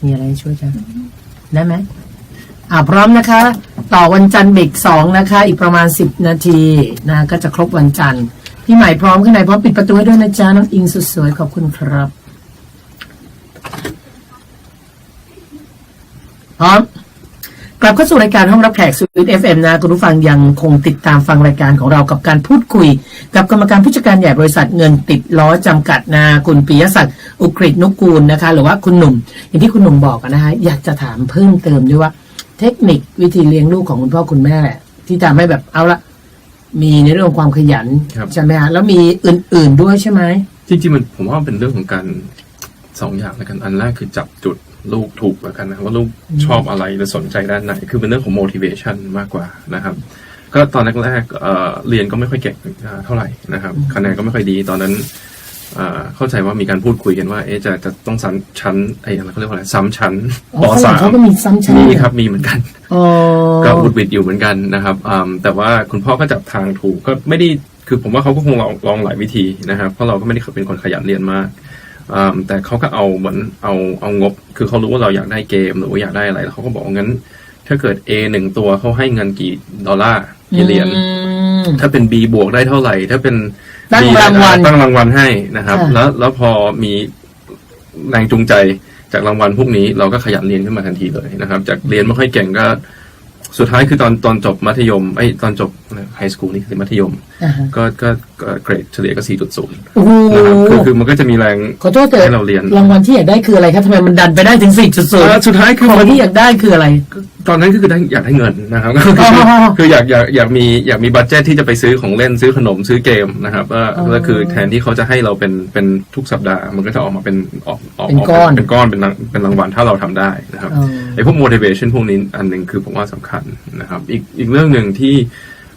มีอะไรช่วยกันได้ไหมพร้อมนะคะ ต่อวันจันทร์เบรก2นะคะ อีกประมาณ10 นาทีนะก็จะครบวันจันทร์พี่ใหม่พร้อมข้างในพร้อมปิดประตูให้ด้วยนะจ๊ะน้องอิงสุดสวยขอบคุณครับพร้อมกลับเข้าสู่รายการห้องรับแขกสวิต FM นะคุณผู้ฟังยังคงติดตามฟังรายการของเรากับการพูดคุยกับกรรมการผู้จัดการใหญ่บริษัทเงินติดล้อจำกัดนะคุณปิยศักดิ์อุกฤษนุกูลนะคะหรือว่าคุณหนุ่มอย่างที่คุณหนุ่มบอกนะคะอยากจะถามเพิ่มเติมด้วยว่าเทคนิควิธีเลี้ยงลูกของคุณพ่อคุณแม่ที่ทำให้แบบเอาละมีในเรื่องความขยันใช่ไหมฮะแล้วมีอื่นๆด้วยใช่ไหมจริงๆมันผมว่าเป็นเรื่องของการ2 อย่างแล้วกันอันแรกคือจับจุดลูกถูกแล้วกันนะว่าลูกชอบอะไรหรือสนใจด้านไหนคือเป็นเรื่องของ motivation มากกว่านะครับก็ตอนแรกๆเรียนก็ไม่ค่อยเก่งเท่าไหร่นะครับคะแนนก็ไม่ค่อยดีตอนนั้นเข้าใจว่ามีการพูดคุยกันว่าจะต้องซ้ำชั้นอะไรเขาเรียกว่าอะไรซ้ำชั้นป.3เขาก็มีซ้ำชั้นมีครับมีเหมือนกันก็วุดวิดอยู่เหมือนกันนะครับแต่ว่าคุณพ่อก็จับทางถูกก็ไม่ได้คือผมว่าเขาก็คงลองหลายวิธีนะครับเพราะเราก็ไม่ได้เป็นคนขยันเรียนมากแต่เขาก็เอาเหมือนเอางบคือเขารู้ว่าเราอยากได้เกมหรือว่าอยากได้อะไรแล้วเขาก็บอกงั้นถ้าเกิด A 1 ตัวเขาให้เงินกี่ดอลลาร์กี่เหรียญถ้าเป็น B บวกได้เท่าไหร่ถ้าเป็นตั้งรางวัลให้นะครับแล้วพอมีแรงจูงใจจากรางวัลพวกนี้เราก็ขยันเรียนขึ้นมาทันทีเลยนะครับจากเรียนไม่ค่อยเก่งก็สุดท้ายคือตอนจบมัธยมตอนจบไฮสคูลนี่คือมัธยมก็เกรดเฉลี่ยก็ 4.0 นะครับคือมันก็จะมีแรงให้เราเรียนรางวัลที่อยากได้คืออะไรครับทำไมมันดันไปได้ถึง 4.0 สุดท้ายคือของที่อยากได้คืออะไรตอนนั้นก็คืออยากได้เงินนะครับคืออยากมีบัดเจ็ตที่จะไปซื้อของเล่นซื้อขนมซื้อเกมนะครับก็คือแทนที่เขาจะให้เราเป็นทุกสัปดาห์มันก็จะออกมาเป็นก้อนเป็นรางวัลถ้าเราทำได้นะครับไอ้พวก motivation พวกนี้อันนึงคือผมว่าสำคัญนะครับอีกเรื่องหนึ่งที่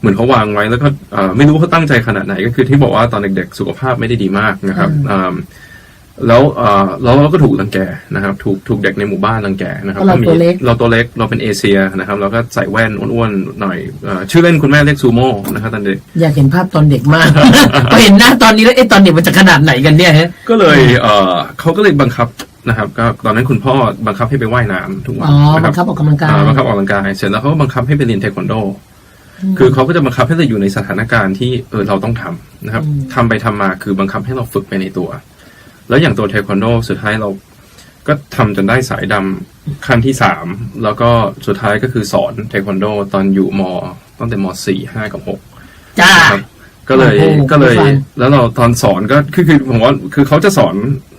เหมือนเขาวางไว้แล้วก็ไม่รู้เขาตั้งใจขนาดไหนก็คือที่บอกว่าตอนเด็กๆสุขภาพไม่ได้ดีมากนะครับแล้วเราก็ถูกรังแกนะครับถูกเด็กในหมู่บ้านรังแกนะครับเราตัวเล็กเราเป็นเอเชียนะครับเราก็ใส่แว่นอ้วนๆหน่อยชื่อเล่นคุณแม่เรียกซูโม่นะครับตอนเด็กอยากเห็นภาพตอนเด็กมาก พอเห็นหน้าตอนนี้แล้วตอนเด็กมันจะขนาดไหนกันเนี่ยฮะก็เลยเขาก็เลยบังคับนะครับก็ตอนนั้นคุณพ่อบังคับให้ไปว่ายน้ำทุกวันบังคับออกกำลังกายเสร็จแล้วเขาก็บังคับให้ไปเรียนเทควันโดคือเขาก็จะบังคับให้เราอยู่ในสถานการณ์ที่เราต้องทำนะครับทำไปทำมาคือบังคับให้เราฝึกไปในตัวแล้วอย่างตัวเทควันโดสุดท้ายเราก็ทำจนได้สายดำขั้นที่3แล้วก็สุดท้ายก็คือสอนเทควันโดตอนอยู่ตั้งแต่ม4 5 กับ 6จ้าก็เลยแล้วเราตอนสอนก็คือผมว่าคือเขาจะสอน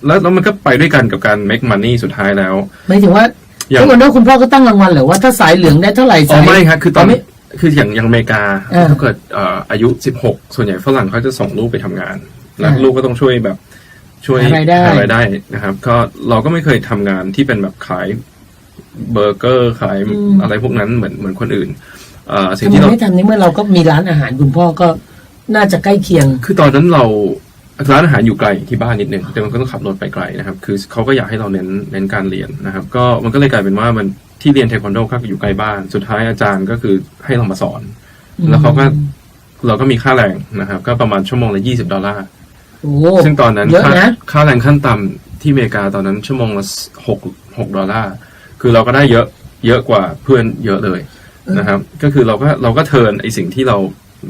แล้วมันก็ไปด้วยกันกับการ make money สุดท้ายแล้วหมายถึงว่าเทควันโดคุณพ่อก็ตั้งรางวัลหรือว่าถ้าสายเหลืองได้เท่าไหร่ไม่ครับคือตอนคืออย่างอเมริกาถ้าเกิดอายุ16ส่วนใหญ่ฝรั่งเขาจะส่งลูกไปทำงานแล้วลูกก็ต้องช่วยหารายได้นะครับก็เราก็ไม่เคยทำงานที่เป็นแบบขายเบอร์เกอร์ขายอะไรพวกนั้นเหมือนคนอื่นสิ่งที่เราไม่ทำนี่เมื่อเราก็มีร้านอาหารคุณพ่อก็น่าจะใกล้เคียงคือตอนนั้นร้านอาหารอยู่ไกลที่บ้านนิดนึงแต่มันก็ต้องขับรถไปไกลนะครับคือเขาก็อยากให้เราเน้นการเรียนนะครับก็มันก็เลยกลายเป็นว่ามันที่เรียนเทควันโดก็อยู่ใกล้บ้านสุดท้ายอาจารย์ก็คือให้เรามาสอนแล้วเราก็มีค่าแรงนะครับก็ประมาณชั่วโมงละ$20ซึ่งตอนนั้นค่าแรงขั้นต่ำที่อเมริกาตอนนั้นชั่วโมงละ$6คือเราก็ได้เยอะกว่าเพื่อนเยอะเลยนะครับก็คือเราก็เทิร์นไอสิ่งที่เรา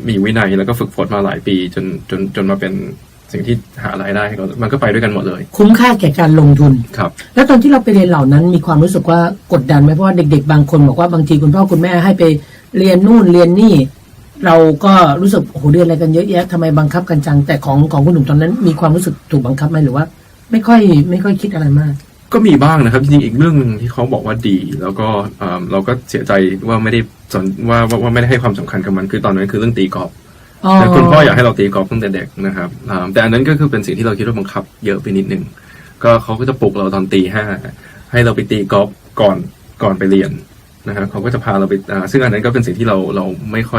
มีวินัยแล้วก็ฝึกฝนมาหลายปีจนมาเป็นสิ่งที่หารายได้มันก็ไปด้วยกันหมดเลยคุ้มค่าแก่การลงทุนครับแล้วตอนที่เราไปเรียนเหล่านั้นมีความรู้สึกว่ากดดันไหมเพราะว่าเด็กๆบางคนบอกว่าบางทีคุณพ่อคุณแม่ให้ไปเรียนนู่นเรียนนี่เราก็รู้สึกโอ้โหเรียนอะไรกันเยอะแยะทำไมบังคับกันจังแต่ของคุณหนุ่มตอนนั้นมีความรู้สึกถูกบังคับไหมหรือว่าไม่ค่อยคิดอะไรมากก็มีบ้างนะครับจริงๆอีกเรื่องนึงที่เขาบอกว่าดีแล้วก็เราก็เสียใจว่าไม่ได้ว่าไม่ได้ให้ความสำคัญกับมันคือตอนนั้นคือเรื่องตีกอล์ฟแต่คุณพ่ออยากให้เราตีกอล์ฟตั้งแต่เด็กนะครับแต่อันนั้นก็คือเป็นสิ่งที่เราคิดว่าบังคับเยอะไปนิดนึงก็เขาก็จะปลุกเราตอนตี 5ให้เราไปตีกอล์ฟก่อนไปเรียนนะครับเขาก็จะพาเราไปซึ่งอันนั้นก็เป็นสิ่งที่เราไม่ค่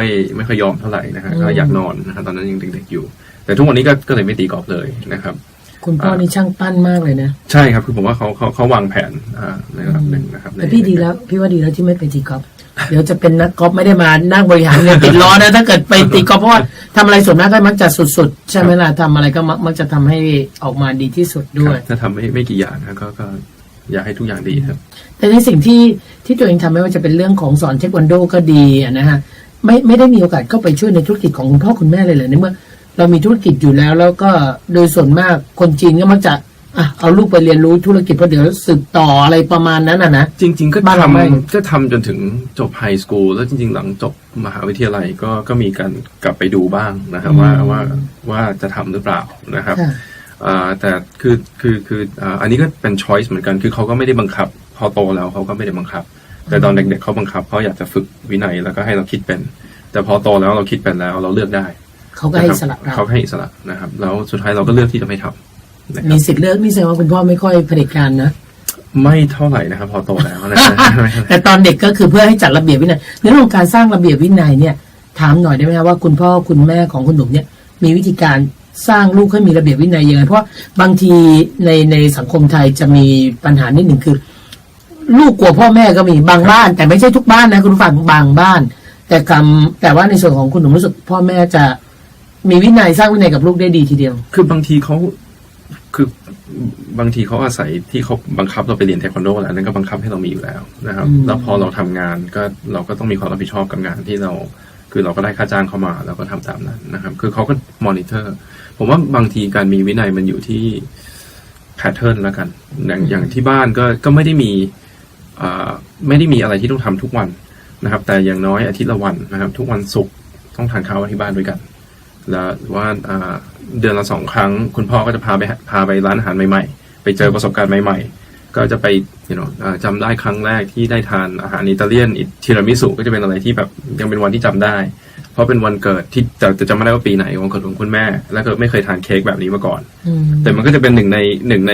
อยยอมเท่าไหร่นะฮะก็อยากนอนนะครับตอนนั้นยังเด็กๆอยู่แต่ทุกวันนี้ก็เลยไม่ตีกอล์ฟเลยนะครับคุณพ่อนี่ช่างปั้นมากเลยนะใช่ครับคือผมว่าเขาวางแผนในระดับหนึ่งนะครับแต่พี่ดีแล้วพี่ว่าดีแล้วที่ไม่ไปตีกอล์ฟเดี๋ยวจะเป็นนักกอล์ฟไม่ได้มานั่งบริหารเงินติดล้อนะถ้าเกิดไปตีกอล์ฟเพราะว่าทำอะไรส่วนมากก็มักจะสุดๆใช่ไหมล่ะทำอะไรก็มักจะทำให้ออกมาดีที่สุดด้วยถ้าทำไม่กี่อย่างนะก็ อยากให้ทุกอย่างดีครับ แต่ในสิ่งที่ตัวเองทำไม่ว่าจะเป็นเรื่องของสอนเทควันโดก็ดีนะฮะไม่ได้มีโอกาสเข้าไปช่วยในธุรกิจของคุณพ่อคุณแม่เลยเหรอในเมื่อเรามีธุรกิจอยู่แล้วก็โดยส่วนมากคนจีนก็มักจะเอาลูกไปเรียนรู้ธุรกิจเพราะเดี๋ยวสืบต่ออะไรประมาณนั้นนะจริง ๆ ก็ บ้านเราไม่ ทำจนถึงจบไฮสคูลแล้วจริง ๆ หลังจบมหาวิทยาลัยก็มีการกลับไปดูบ้างนะครับว่าจะทำหรือเปล่านะครับแต่คืออันนี้ก็เป็นช้อยส์เหมือนกันคือเขาก็ไม่ได้บังคับพอโตแล้วเขาก็ไม่ได้บังคับ แต่ตอนเด็กๆเขาบังคับเขาอยากจะฝึกวินัยแล้วก็ให้เราคิดเป็นแต่พอโตแล้วเราคิดเป็นแล้วเราเลือกได้เขาก็ให้อิสระเราเขาให้อิสระนะครับแล้วสุดท้ายเราก็เลือกที่จะไม่ทำมีสิทธิ์เลือกนี่แสดงว่าคุณพ่อไม่ค่อยเผด็จการนะไม่เท่าไหร่นะครับพอโตแล้วนะ แต่ตอนเด็กก็คือเพื่อให้จัดระเบียบวินัยในเรื่องของการสร้างระเบียบวินัยเนี่ยถามหน่อยได้ไหมครับว่าคุณพ่อคุณแม่ของคุณหนุ่มเนี่ยมีวิธีการสร้างลูกให้มีระเบียบวินัยยังไงเพราะบางทีในสังคมไทยจะมีปัญหานิดหนึ่งคือลูกกลัวพ่อแม่ก็มีบางบ้านแต่ไม่ใช่ทุกบ้านนะคุณผู้ฟังบางบ้านแต่ว่าในส่วนของคุณหนุ่มรู้สึกพ่อแม่จะมีวินัยสร้างวินัยกับลูกได้ดีทีเดียวคือบางทีเขาอาศัยที่เขาบังคับเราไปเรียนเทควันโดแล้วนั่นก็บังคับให้เรามีอยู่แล้วนะครับแล้วพอเราทำงานก็เราก็ต้องมีความรับผิดชอบกับงานที่เราคือเราก็ได้ค่าจ้างเข้ามาเราก็ทำตามนั้นนะครับคือเขาก็มอนิเตอร์ผมว่าบางทีการมีวินัยมันอยู่ที่แพทเทิร์นแล้วกันอย่างที่บ้านก็ไม่ได้มีอะไรที่ต้องทำทุกวันนะครับแต่อย่างน้อยอาทิตย์ละวันนะครับทุกวันศุกร์ต้องทานข้าวที่บ้านด้วยกันแล้วว่าเดือนละ2 ครั้งคุณพ่อก็จะพาไปร้านอาหารใหม่ๆไปเจอประสบการณ์ใหม่ๆก็จะไปจำได้ครั้งแรกที่ได้ทานอาหารอิตาเลียนทีรามิสุก็จะเป็นอะไรที่แบบยังเป็นวันที่จำได้เพราะเป็นวันเกิดที่จะจำไม่ได้ว่าปีไหนวันเกิดของคุณแม่แล้วก็ไม่เคยทานเค้กแบบนี้มาก่อนแต่มันก็จะเป็นหนึ่งใน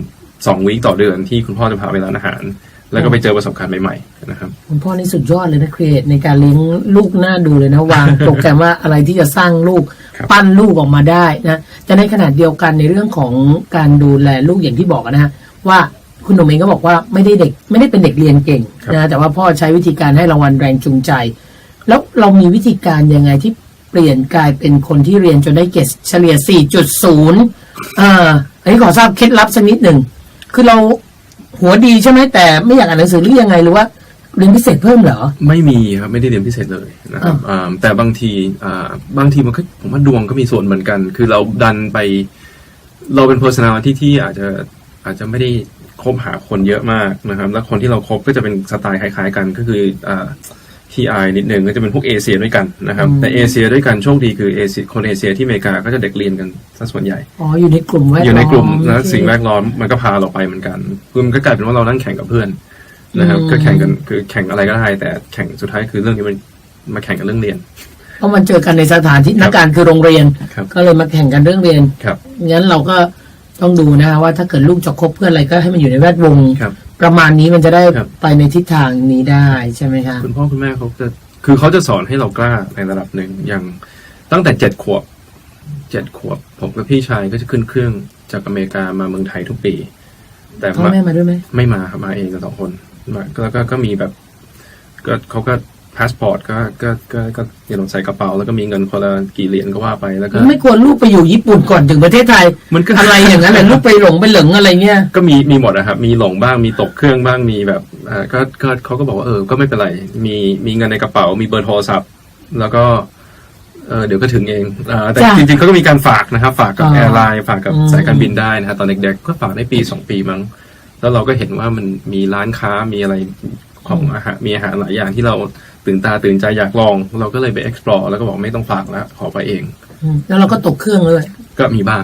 2 วีคต่อเดือนที่คุณพ่อจะพาไปร้านอาหารแล้วก็ไปเจอประสบการณ์ใหม่ๆนะครับคุณพ่อนี่สุดยอดเลยนะครีเอทในการเลี้ยงลูกน่าดูเลยนะวางโปรแกรมว่าอะไรที่จะสร้างลูกปั้นลูกออกมาได้นะแต่ในขณะเดียวกันในเรื่องของการดูแลลูกอย่างที่บอกนะฮะว่าคุณหนุ่มเองก็บอกว่าไม่ได้เป็นเด็กเรียนเก่งนะแต่ว่าพ่อใช้วิธีการให้รางวัลแรงจูงใจแล้วเรามีวิธีการยังไงที่เปลี่ยนกลายเป็นคนที่เรียนจนได้เกรดเฉลี่ย 4.0 อันนี้ขอทราบเคล็ดลับสักนิดหนึ่งคือเราหัวดีใช่ไหมแต่ไม่อยากอ่านหนังสือหรือยังไงหรือว่าเรียนพิเศษเพิ่มเหรอไม่มีครับไม่ได้เรียนพิเศษเลยนะครับแต่บางทีมันก็ผมว่าดวงก็มีส่วนเหมือนกันคือเราดันไปเราเป็น personality ที่อาจจะไม่ได้คบหาคนเยอะมากนะครับแล้วคนที่เราคบก็จะเป็นสไตล์คล้ายๆกันก็คือที่อายนิดนึงก็จะเป็นพวกเอเชียด้วยกันนะครับแต่เอเชียด้วยกันโชคดีคือคนเอเชียที่อเมริกาก็จะเด็กเรียนกันซะส่วนใหญ่อยู่ในกลุ่มแวดล้อมอยู่ในกลุ่มนะสิ่งแวดล้อมมันก็พาเราไปเหมือนกันคือมันก็กลายเป็นว่าเรานั่งแข่งกับเพื่อนนะครับก็แข่งกันคือแข่งอะไรก็ได้แต่แข่งสุดท้ายคือเรื่องนี้มันมาแข่งกันเรื่องเรียนเพราะมันเจอกันในสถานที่นักการคือโรงเรียนก็เลยมาแข่งกันเรื่องเรียนงั้นเราก็ต้องดูนะว่าถ้าเกิดลูกจะคบเพื่อนอะไรก็ให้มันอยู่ในแวดวงประมาณนี้มันจะได้ไปในทิศทางนี้ได้ใช่ไหมคะคุณพ่อคุณแม่เขาจะสอนให้เรากล้าในระดับหนึ่งอย่างตั้งแต่7 ขวบผมกับพี่ชายก็จะขึ้นเครื่องจากอเมริกามาเมืองไทยทุกปีแต่พ่อแม่มาด้วยไหมไม่มาครับมาเองกัน2 คนก็มีแบบก็เขาก็พาสปอร์ตก็ใส่กระเป๋าแล้วก็มีเงินคนละกี่เหรียญก็ว่าไปแล้วก็ไม่ควรลูกไปอยู่ญี่ปุ่นก่อนถึงประเทศไทยมันก็อะไรอย่างนั้นแหละลูกไปหลงไปเหลิงอะไรเงี้ยก็มีหมดนะครับมีหลงบ้างมีตกเครื่องบ้างมีแบบก็เขาก็บอกว่าก็ไม่เป็นไรมีเงินในกระเป๋ามีเบอร์โทรศัพท์แล้วก็เดี๋ยวก็ถึงเองแต่จริงๆเขาก็มีการฝากนะครับฝากกับแอร์ไลน์ฝากกับสายการบินได้นะฮะตอนเด็กๆก็ฝากได้ปี2 ปีมั้งแล้วเราก็เห็นว่ามันมีร้านค้ามีอะไรของอาหารมีอาหารหลายอย่างที่เราตื่นตาตื่นใจอยากลองเราก็เลยไป explore แล้วก็บอกไม่ต้องฝากแล้วขอไปเองแล้วเราก็ตกเครื่องเลยก็มีบ้าง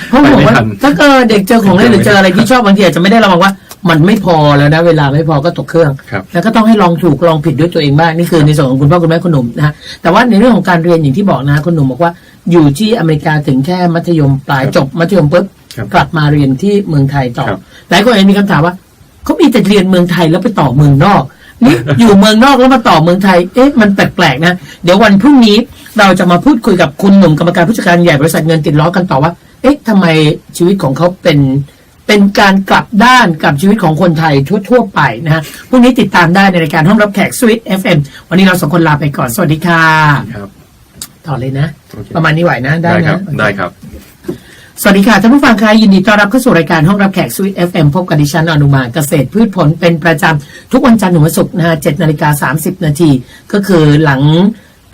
เพราะบอกว่าถ้าเด็กเจอของเล่นหรือเจออะไรที่ชอบบางทีอาจจะไม่ได้ระวังว่ามันไม่พอแล้วนะเวลาไม่พอก็ตกเครื่องแล้วก็ต้องให้ลองถูกลองผิดด้วยตัวเองบ้างนี่คือในส่วนของคุณพ่อคุณแม่คุณหนุ่มนะแต่ว่าในเรื่องของการเรียนอย่างที่บอกนะคุณหนุ่มบอกว่าอยู่ที่อเมริกาถึงแค่มัธยมปลายจบมัธยมปุ๊บกลับมาเรียนที่เมืองไทยต่อหลายคนมีคำถามว่าเขามีแต่เรียนเมืองไทยแล้วไปต่อเมืองนอกนี่อยู่เมืองนอกแล้วมาต่อเมืองไทยมันแปลกๆนะเดี๋ยววันพรุ่งนี้เราจะมาพูดคุยกับคุณหนุ่มกรรมการผู้จัดการใหญ่บริษัทเงินติดล้อกันต่อว่าทำไมชีวิตของเขาเป็นการกลับด้านกับชีวิตของคนไทยทั่วๆไปนะฮะพรุ่งนี้ติดตามได้ในรายการห้องรับแขกสวิต FM วันนี้เรา2 คนลาไปก่อนสวัสดีค่ะต่อเลยนะประมาณนี้ไหวนะได้นะได้ครับ สวัสดีค่ะท่านผู้ฟังค่ะยินดีต้อนรับเข้าสู่รายการห้องรับแขกสวิต FM พบกับดิฉันอนุมาเกษตรพืชผลเป็นประจำทุกวันจันทร์ถึงวันศุกร์นะฮะ 7:30 นาทีก็คือหลัง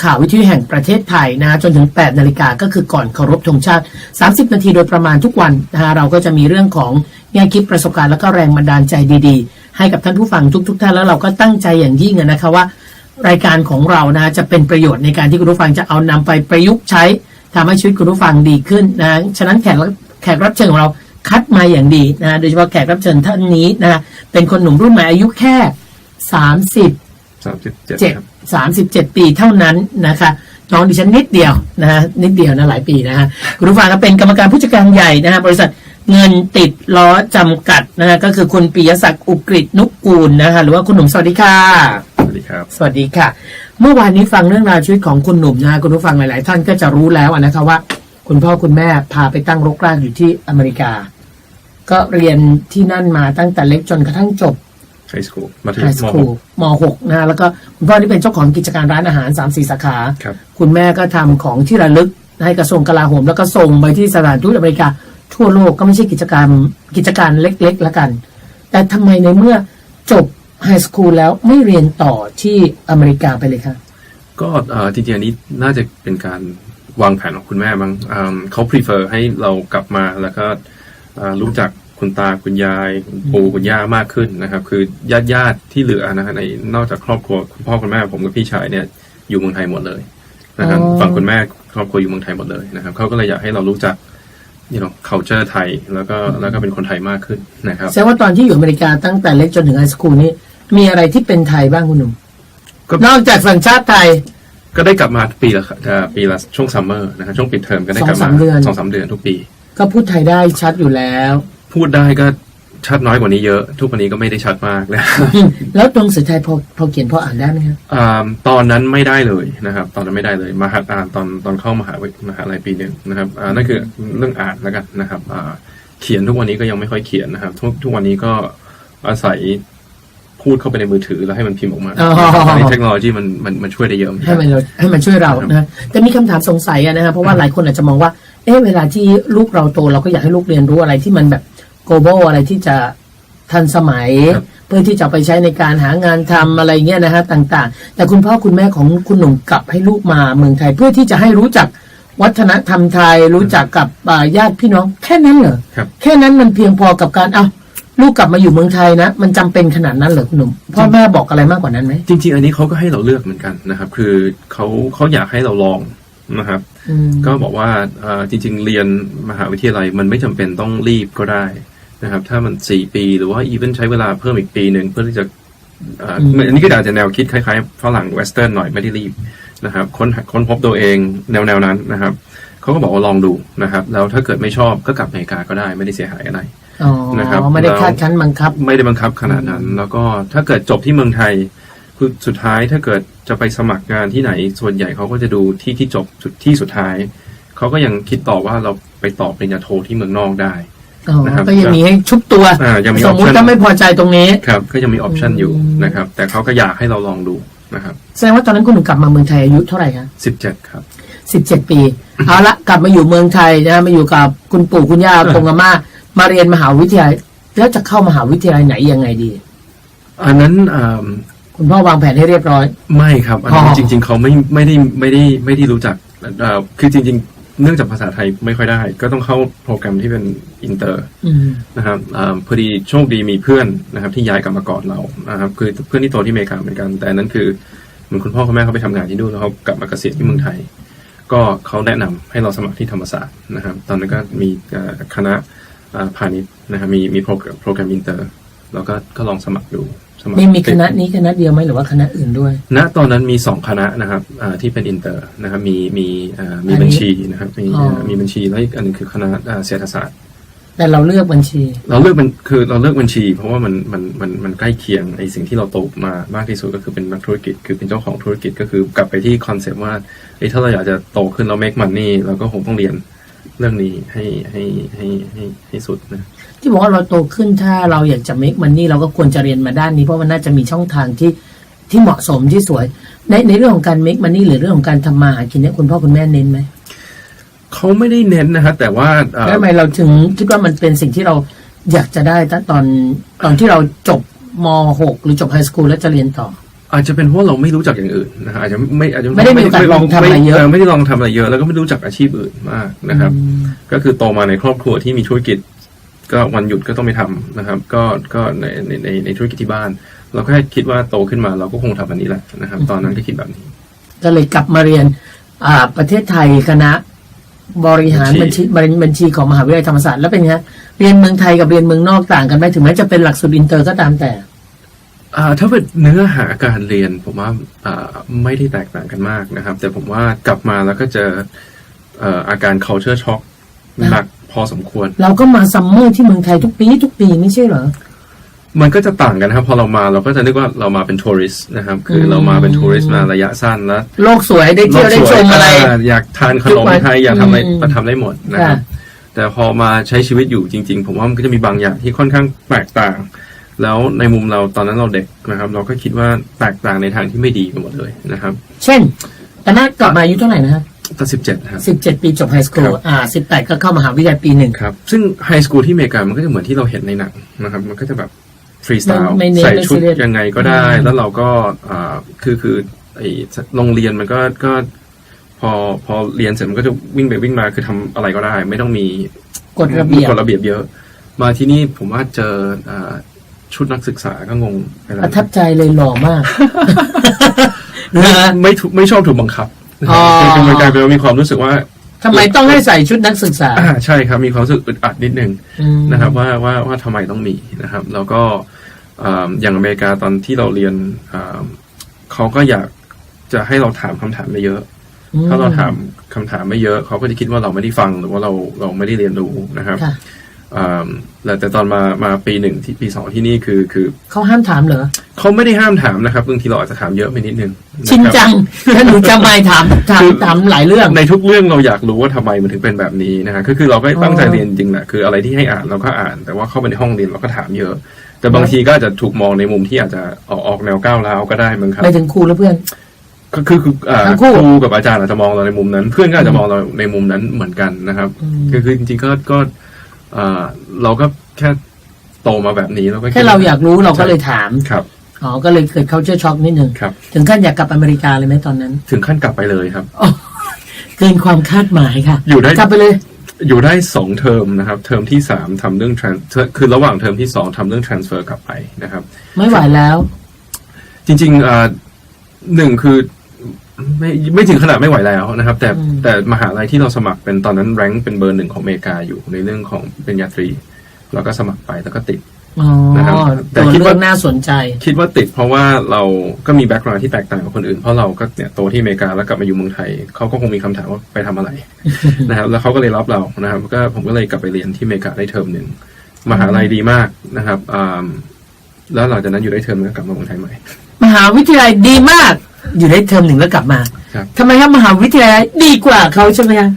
ข่าววิทยุแห่งประเทศไทยนะฮะจนถึง 8 นาฬิกาก็คือก่อนเคารพธงชาติ30 นาทีโดยประมาณทุกวันนะฮะเราก็จะมีเรื่องของแง่คิดประสบการณ์และก็แรงบันดาลใจดีๆให้กับท่านผู้ฟังทุกท่านแล้วเราก็ตั้งใจอย่างยิ่งนะคะว่ารายการของเรานะจะเป็นประโยชน์ในการที่คุณผู้ฟังจะเอานำไปประยุกต์ใช้ทำให้ชีวิตคุณผู้ฟังดีขึ้นนะฉะนั้นแขกรับเชิญของเราคัดมาอย่างดีนะโดยเฉพาะแขกรับเชิญท่านนี้นะเป็นคนหนุ่มรุ่นใหม่อายุแค่37 ปีเท่านั้นนะคะน้องดิฉันนิดเดียวนะนิดเดียวนะหลายปีนะฮะคุณผู้ฟังก็เป็นกรรมการผู้จัดการใหญ่นะฮะบริษัทเงินติดล้อจำกัดนะฮะก็คือคุณปิยศักดิ์อุกฤษนุกูลนะคะหรือว่าคุณหนุ่มสวัสดีค่ะสวัสดีครับสวัสดีค่ะเมื่อวานนี้ฟังเรื่องราวชีวิตของคุณหนุ่มนะคุณผู้ฟังหลายๆท่านก็จะรู้แล้วนะคะว่าคุณพ่อคุณแม่พาไปตั้งรกรากอยู่ที่อเมริกาก็เรียนที่นั่นมาตั้งแต่เล็กจนกระทั่งจบไฮสคูลมาถึงม.6 นะแล้วก็คุณพ่อที่เป็นเจ้าของกิจการร้านอาหาร 3-4 สาขาคุณแม่ก็ทำของที่ระลึกให้กระทรวงกลาโหมแล้วก็ส่งไปที่สถานทูตอเมริกาทั่วโลกก็ไม่ใช่กิจการเล็กๆแล้วกันแต่ทำไมในเมื่อจบไฮสคูลแล้วไม่เรียนต่อที่อเมริกาไปเลยคะก็จริงๆอันนี้น่าจะเป็นการวางแผนของคุณแม่มั้งเขา prefer ให้เรากลับมาแล้วก็รู้จักคุณตาคุณยายคุณปู่คุณย่ามากขึ้นนะครับคือญาติที่เหลือนะฮะในนอกจากครอบครัวคุณพ่อคุณแม่ผมกับพี่ชายเนี่ยอยู่เมืองไทยหมดเลยนะครับฝั่งคุณแม่ครอบครัวอยู่เมืองไทยหมดเลยนะครับเขาก็เลยอยากให้เรารู้จักculture ไทยแล้วก็เป็นคนไทยมากขึ้นนะครับแสดงว่าตอนที่อยู่อเมริกาตั้งแต่เล็กจนถึงไฮสคูลนี่มีอะไรที่เป็นไทยบ้างคุณหนุ่มนอกจากสัญชาติไทยก็ได้กลับมาปีละช่วงซัมเมอร์นะครับช่วงปิดเทอมก็ได้กลับมา2-3 เดือนทุกปีก็พูดไทยได้ชัดอยู่แล้วพูดได้ก็ชัดน้อยกว่านี้เยอะทุกวันนี้ก็ไม่ได้ชัดมากแล้วแล้วตัวหนังสือไทยพอเขียนพออ่านได้ไหมครับตอนนั้นไม่ได้เลยนะครับตอนนั้นไม่ได้เลยมาหัดอ่านตอนเข้ามหาลัยปีหนึ่งนะครับนั่นคือเรื่องอ่านแล้วกันนะครับเขียนทุกวันนี้ก็ยังไม่ค่อยเขียนนะครับทุกวันนี้ก็อาศัยพูดเข้าไปในมือถือแล้วให้มันพิมพ์ออกมาตอนนี้เทคโนโลยีมันช่วยได้เยอะให้มันช่วยเรานะแต่มีคำถามสงสัยนะครับเพราะว่าหลายคนอาจจะมองว่าเวลาที่ลูกเราโตเราก็อยากให้ลูกเรียนรู้อะไรที่มันแบบ global อะไรที่จะทันสมัยเพื่อที่จะไปใช้ในการหางานทำอะไรเงี้ยนะฮะต่างๆแต่คุณพ่อคุณแม่ของคุณหนุ่มกลับให้ลูกมาเมืองไทยเพื่อที่จะให้รู้จักวัฒนธรรมไทยรู้จักกับญาติพี่น้องแค่นั้นเหรอแค่นั้นมันเพียงพอกับการลูกกลับมาอยู่เมืองไทยนะมันจำเป็นขนาดนั้นเหรอคุณหนุ่มพ่อแม่บอกอะไรมากกว่านั้นไหมจริงๆอันนี้เขาก็ให้เราเลือกเหมือนกันนะครับคือเขาอยากให้เราลองนะครับก็บอกว่าจริงๆเรียนมหาวิทยาลัยมันไม่จำเป็นต้องรีบก็ได้นะครับถ้ามัน4 ปีหรือว่าอีเวนใช้เวลาเพิ่มอีกปีหนึ่งเพื่อที่จะอันนี้ก็อาจจะแนวคิดคล้ายๆฝรั่งเวสเทิร์นหน่อยไม่ได้รีบนะครับค้นพบตัวเองแนวนั้นนะครับเขาก็บอกว่าลองดูนะครับแล้วถ้าเกิดไม่ชอบก็กลับอเมริกาก็ได้ไม่ได้เสียหายอะไรนะครับไม่ได้คาดคั้นบังคับไม่ได้บังคับขนาดนั้นแล้วก็ถ้าเกิดจบที่เมืองไทยคือสุดท้ายถ้าเกิดจะไปสมัครงานที่ไหนส่วนใหญ่เขาก็จะดูที่จบที่สุดท้ายเขาก็ยังคิดต่อว่าเราไปต่อปริญญาโทที่เมืองนอกได้นะครับก็ยังมีให้ชุบตัวสมมติถ้าไม่พอใจตรงนี้ครับก็ยังมีออปชันอยู่นะครับแต่เขาก็อยากให้เราลองดูนะครับแสดงว่าตอนนั้นคุณหนุ่มกลับมาเมืองไทยอายุเท่าไหร่คะ17ครับ17 ปีเอาละกลับมาอยู่เมืองไทยนะมาอยู่กับคุณปู่คุณย่าคงอาม่ามาเรียนมหาวิทยาลัยแล้วจะเข้ามหาวิทยาลัยไหนยังไงดีอันนั้นคุณพ่อวางแผนให้เรียบร้อยไม่ครับอันนี้จริงๆเขาไม่ได้รู้จักคือจริงๆเนื่องจากภาษาไทยไม่ค่อยได้ก็ต้องเข้าโปรแกรมที่เป็นอินเตอร์นะครับพอดีโชคดีมีเพื่อนนะครับที่ย้ายกลับมาก่อนเรานะครับคือเพื่อนที่โตที่อเมริกาเหมือนกันแต่นั้นคือเหมือนคุณพ่อคุณแม่เขาไปทำงานที่นู่นแล้วเขากลับมาเกษียณที่เมืองไทยก็เขาแนะนำให้เราสมัครที่ธรรมศาสตร์นะครับตอนนั้นก็มีคณะพาณิชย์นะครับมีโปรแกรมอินเตอร์แล้วก็ลองสมัครดูมีคณะนี้คณะเดียวไหมหรือว่าคณะอื่นด้วยณตอนนั้นมี2คณะนะครับที่เป็นอินเตอร์นะครับมีบัญชีนะครับมีบัญชีแล้วอีกอันนึงคือคณะเศรษฐศาสตร์แต่เราเลือกบัญชีเราเลือกบัญชีเพราะว่ามันใกล้เคียงไอ้สิ่งที่เราโตมามากที่สุดก็คือเป็นนักธุรกิจคือเป็นเจ้าของธุรกิจก็คือกลับไปที่คอนเซปต์ว่าถ้าเราอยากจะโตขึ้นเรา make money เราก็คงต้องเรียนเรื่องนี้ให้สุดนะที่บอกว่าเราโตขึ้นถ้าเราอยากจะ make money เราก็ควรจะเรียนมาด้านนี้เพราะมันน่าจะมีช่องทางที่เหมาะสมที่สวยในเรื่องของการ make money หรือเรื่องของการทำมาหากินเนี่ยคุณพ่อคุณแม่เน้นไหม เขาไม่ได้เน้นนะครับแต่ว่าแล้วทำไมเราถึงคิดว่ามันเป็นสิ่งที่เราอยากจะได้ตอนที่เราจบม .6 หรือจบไฮสคูลแล้วจะเรียนต่ออาจจะเป็นเพราะเราไม่รู้จักอย่างอื่นนะฮะอาจจะไม่ได้มีโอกาสลองทำอะไรเยอะไม่ได้ลองทำอะไรเยอะแล้วก็ไม่รู้จักอาชีพอื่นมากนะครับก็คือโตมาในครอบครัวที่มีธุรกิจก็วันหยุดก็ต้องไปทำนะครับก็ในธุรกิจที่บ้านเราก็แค่คิดว่าโตขึ้นมาเราก็คงทำอันนี้แหละนะครับตอนนั้นก็คิดแบบนี้ก็เลยกลับมาเรียนประเทศไทยคณะบริหารบัญชีของมหาวิทยาลัยธรรมศาสตร์แล้วเป็นไงเรียนเมืองไทยกับเรียนเมืองนอกต่างกันไหมถึงแม้จะเป็นหลักสูตรอินเตอร์ก็ตามแต่ถ้าเป็นเนื้อหาการเรียนผมว่าไม่ได้แตกต่างกันมากนะครับแต่ผมว่ากลับมาแล้วก็เจออาการ culture shock หนักพอสมควรเราก็มาซัมเมอร์ที่เมืองไทยทุกปีไม่ใช่เหรอมันก็จะต่างกันนะครับพอเรามาเราก็จะนึกว่าเรามาเป็นทัวริสต์นะครับคือเรามาเป็นทัวริสต์มาระยะสั้นแล้วโลกสวยได้เที่ยวได้ชมอะไรอยากทานขนมไทยอยากทำอะไรทำได้หมดนะครับแต่พอมาใช้ชีวิตอยู่จริงๆผมว่ามันก็จะมีบางอย่างที่ค่อนข้างแตกต่างแล้วในมุมเราตอนนั้นเราเด็กนะครับเราก็คิดว่าแตกต่างในทางที่ไม่ดีไปหมดเลยนะครับเช่นตอนนั้นกลับมาอายุเท่าไหร่นะครับตอน17ครับ17 ปีจบไฮสคูล18ก็เข้ามหาวิทยาลัยปี1ครับซึ่งไฮสคูลที่อเมริกามันก็จะเหมือนที่เราเห็นในหนังนะครับมันก็จะแบบฟรีสไตล์ใส่ชุดยังไงก็ได้แล้วเราก็คือไอโรงเรียนมันก็พอเรียนเสร็จมันก็จะวิ่งไปวิ่งมาคือทำอะไรก็ได้ไม่ต้องมีกฎระเบียบเยอะมาที่นี่ผมว่าเจอชุดนักศึกษาก็งงประทับใจเลยหล่อมากไม่ชอบถูกบังคับคือมันกลายเป็นมีความรู้สึกว่าทำไมต้องให้ใส่ชุดนักศึกษาใช่ครับมีความรู้สึกอึดอัดนิดนึงนะครับว่าทำไมต้องมีนะครับแล้วก็อย่างอเมริกาตอนที่เราเรียนเขาก็อยากจะให้เราถามคำถามไม่เยอะถ้าเราถามคำถามไม่เยอะเขาก็จะคิดว่าเราไม่ได้ฟังหรือว่าเราไม่ได้เรียนรู้นะครับแต่ตอนมาปี1ที่ปี2ที่นี่คือเขาห้ามถามเหรอเขาไม่ได้ห้ามถามนะครับบางทีเราอาจจะถามเยอะไปนิดนึงชินจังถ้าหนูจะไม่ถามหลายเรื่องในทุกเรื่องเราอยากรู้ว่าทำไมมันถึงเป็นแบบนี้นะฮะคือเราก็ตั้งใจเรียนจริงแหละคืออะไรที่ให้อ่านเราก็อ่านแต่ว่าเข้าไปในห้องเรียนเราก็ถามเยอะแต่บางทีก็อาจจะถูกมองในมุมที่อาจจะออกแนวก้าวร้าวก็ได้มั้งครับไปถึงครูและเพื่อนคือครูกับอาจารย์อาจจะมองเราในมุมนั้นเพื่อนก็อาจจะมองเราในมุมนั้นเหมือนกันนะครับคือจริงๆก็เราก็แค่โตมาแบบนี้แล้วก็แค่เราอยากรู้เราก็เลยถามครับก็เลยเกิด culture shock นิดนึงถึงขั้นอยากกลับอเมริกาเลยไหมตอนนั้นถึงขั้นกลับไปเลยครับเกินความคาดหมายค่ะอยู่ได้กลับไปเลยอยู่ได้2เทอมนะครับเทอมที่3ทำเรื่องคือระหว่างเทอมที่2ทำเรื่อง transfer กลับไปนะครับไม่ไหวแล้วจริงๆ1คือไม่ถึงขนาดไม่ไหวแล้วนะครับแต่มหาลัยที่เราสมัครเป็นตอนนั้นแรงค์เป็นเบอร์1ของอเมริกาอยู่ในเรื่องของปริญญาตรีเราก็สมัครไปแล้วก็ติดนะครับแต่คิดว่าน่าสนใจคิดว่าติดเพราะว่าเราก็มีแบ็คกราวด์ที่แตกต่างกับคนอื่นเพราะเราก็เนี่ยโตที่อเมริกาแล้วกลับมาอยู่เมืองไทยเขาก็คงมีคำถามว่าไปทำอะไรนะครับแล้วเขาก็เลยรับเรานะครับก็ผมก็เลยกลับไปเรียนที่อเมริกาได้เทอมหนึ่งมหาลัยดีมากนะครับแล้วหลังจากนั้นอยู่ได้เทอมแล้วกลับมาเมืองไทยใหม่มหาวิทยาลัยดีมากอยู่ได้เทอม1แล้วกลับมาทำไมครับมหาวิทยาลัยดีกว่าเขาใช่ไหมครับ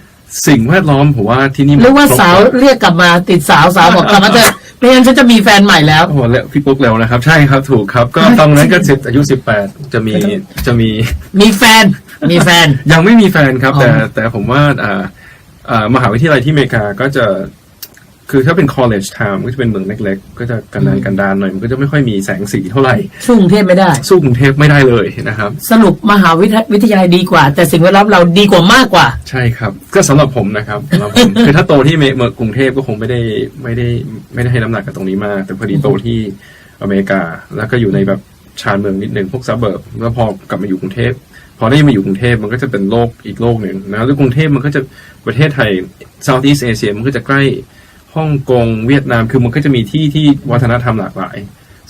สิ่งแวดล้อมผมว่าที่นี่หรือว่าสาวเรียกกลับมาติดสาวบอกกลับมาเถอะไม่งั้นฉันจะมีแฟนใหม่แล้วโอ้โหแล้วพี่ปุ๊กเร็วนะครับใช่ครับถูกครับก็ตอนนั้นก็อายุ18จะมีแฟนยังไม่มีแฟนครับแต่ผมว่ามหาวิทยาลัยที่อเมริกาก็จะคือถ้าเป็น college town ก็จะเป็นเมืองเล็กๆก็จะกันดารหน่อยมันก็จะไม่ค่อยมีแสงสีเท่าไหร่สู้กรุงเทพไม่ได้สู้กรุงเทพไม่ได้เลยนะครับสรุปมหาวิทยาลัยดีกว่าแต่สิ่งแวดล้อมเราดีกว่ามากกว่าใช่ครับก็สำหรับผมนะครับคือถ้าโตที่เมืองกรุงเทพก็คงไม่ได้ให้น้ำหนักกับตรงนี้มากแต่พอดีโตที่อเมริกาแล้วก็อยู่ในแบบชานเมืองนิดนึงพวกซับเบิร์บแล้วพอกลับมาอยู่กรุงเทพพอได้มาอยู่กรุงเทพมันก็จะเป็นโลกอีกโลกหนึ่งนะแล้วกรุงเทพมันก็จะประเทศไทย Southeast Asia มันก็จะใกล้ฮ่องกงเวียดนามคือมันก็จะมีที่วัฒนธรรมหลากหลาย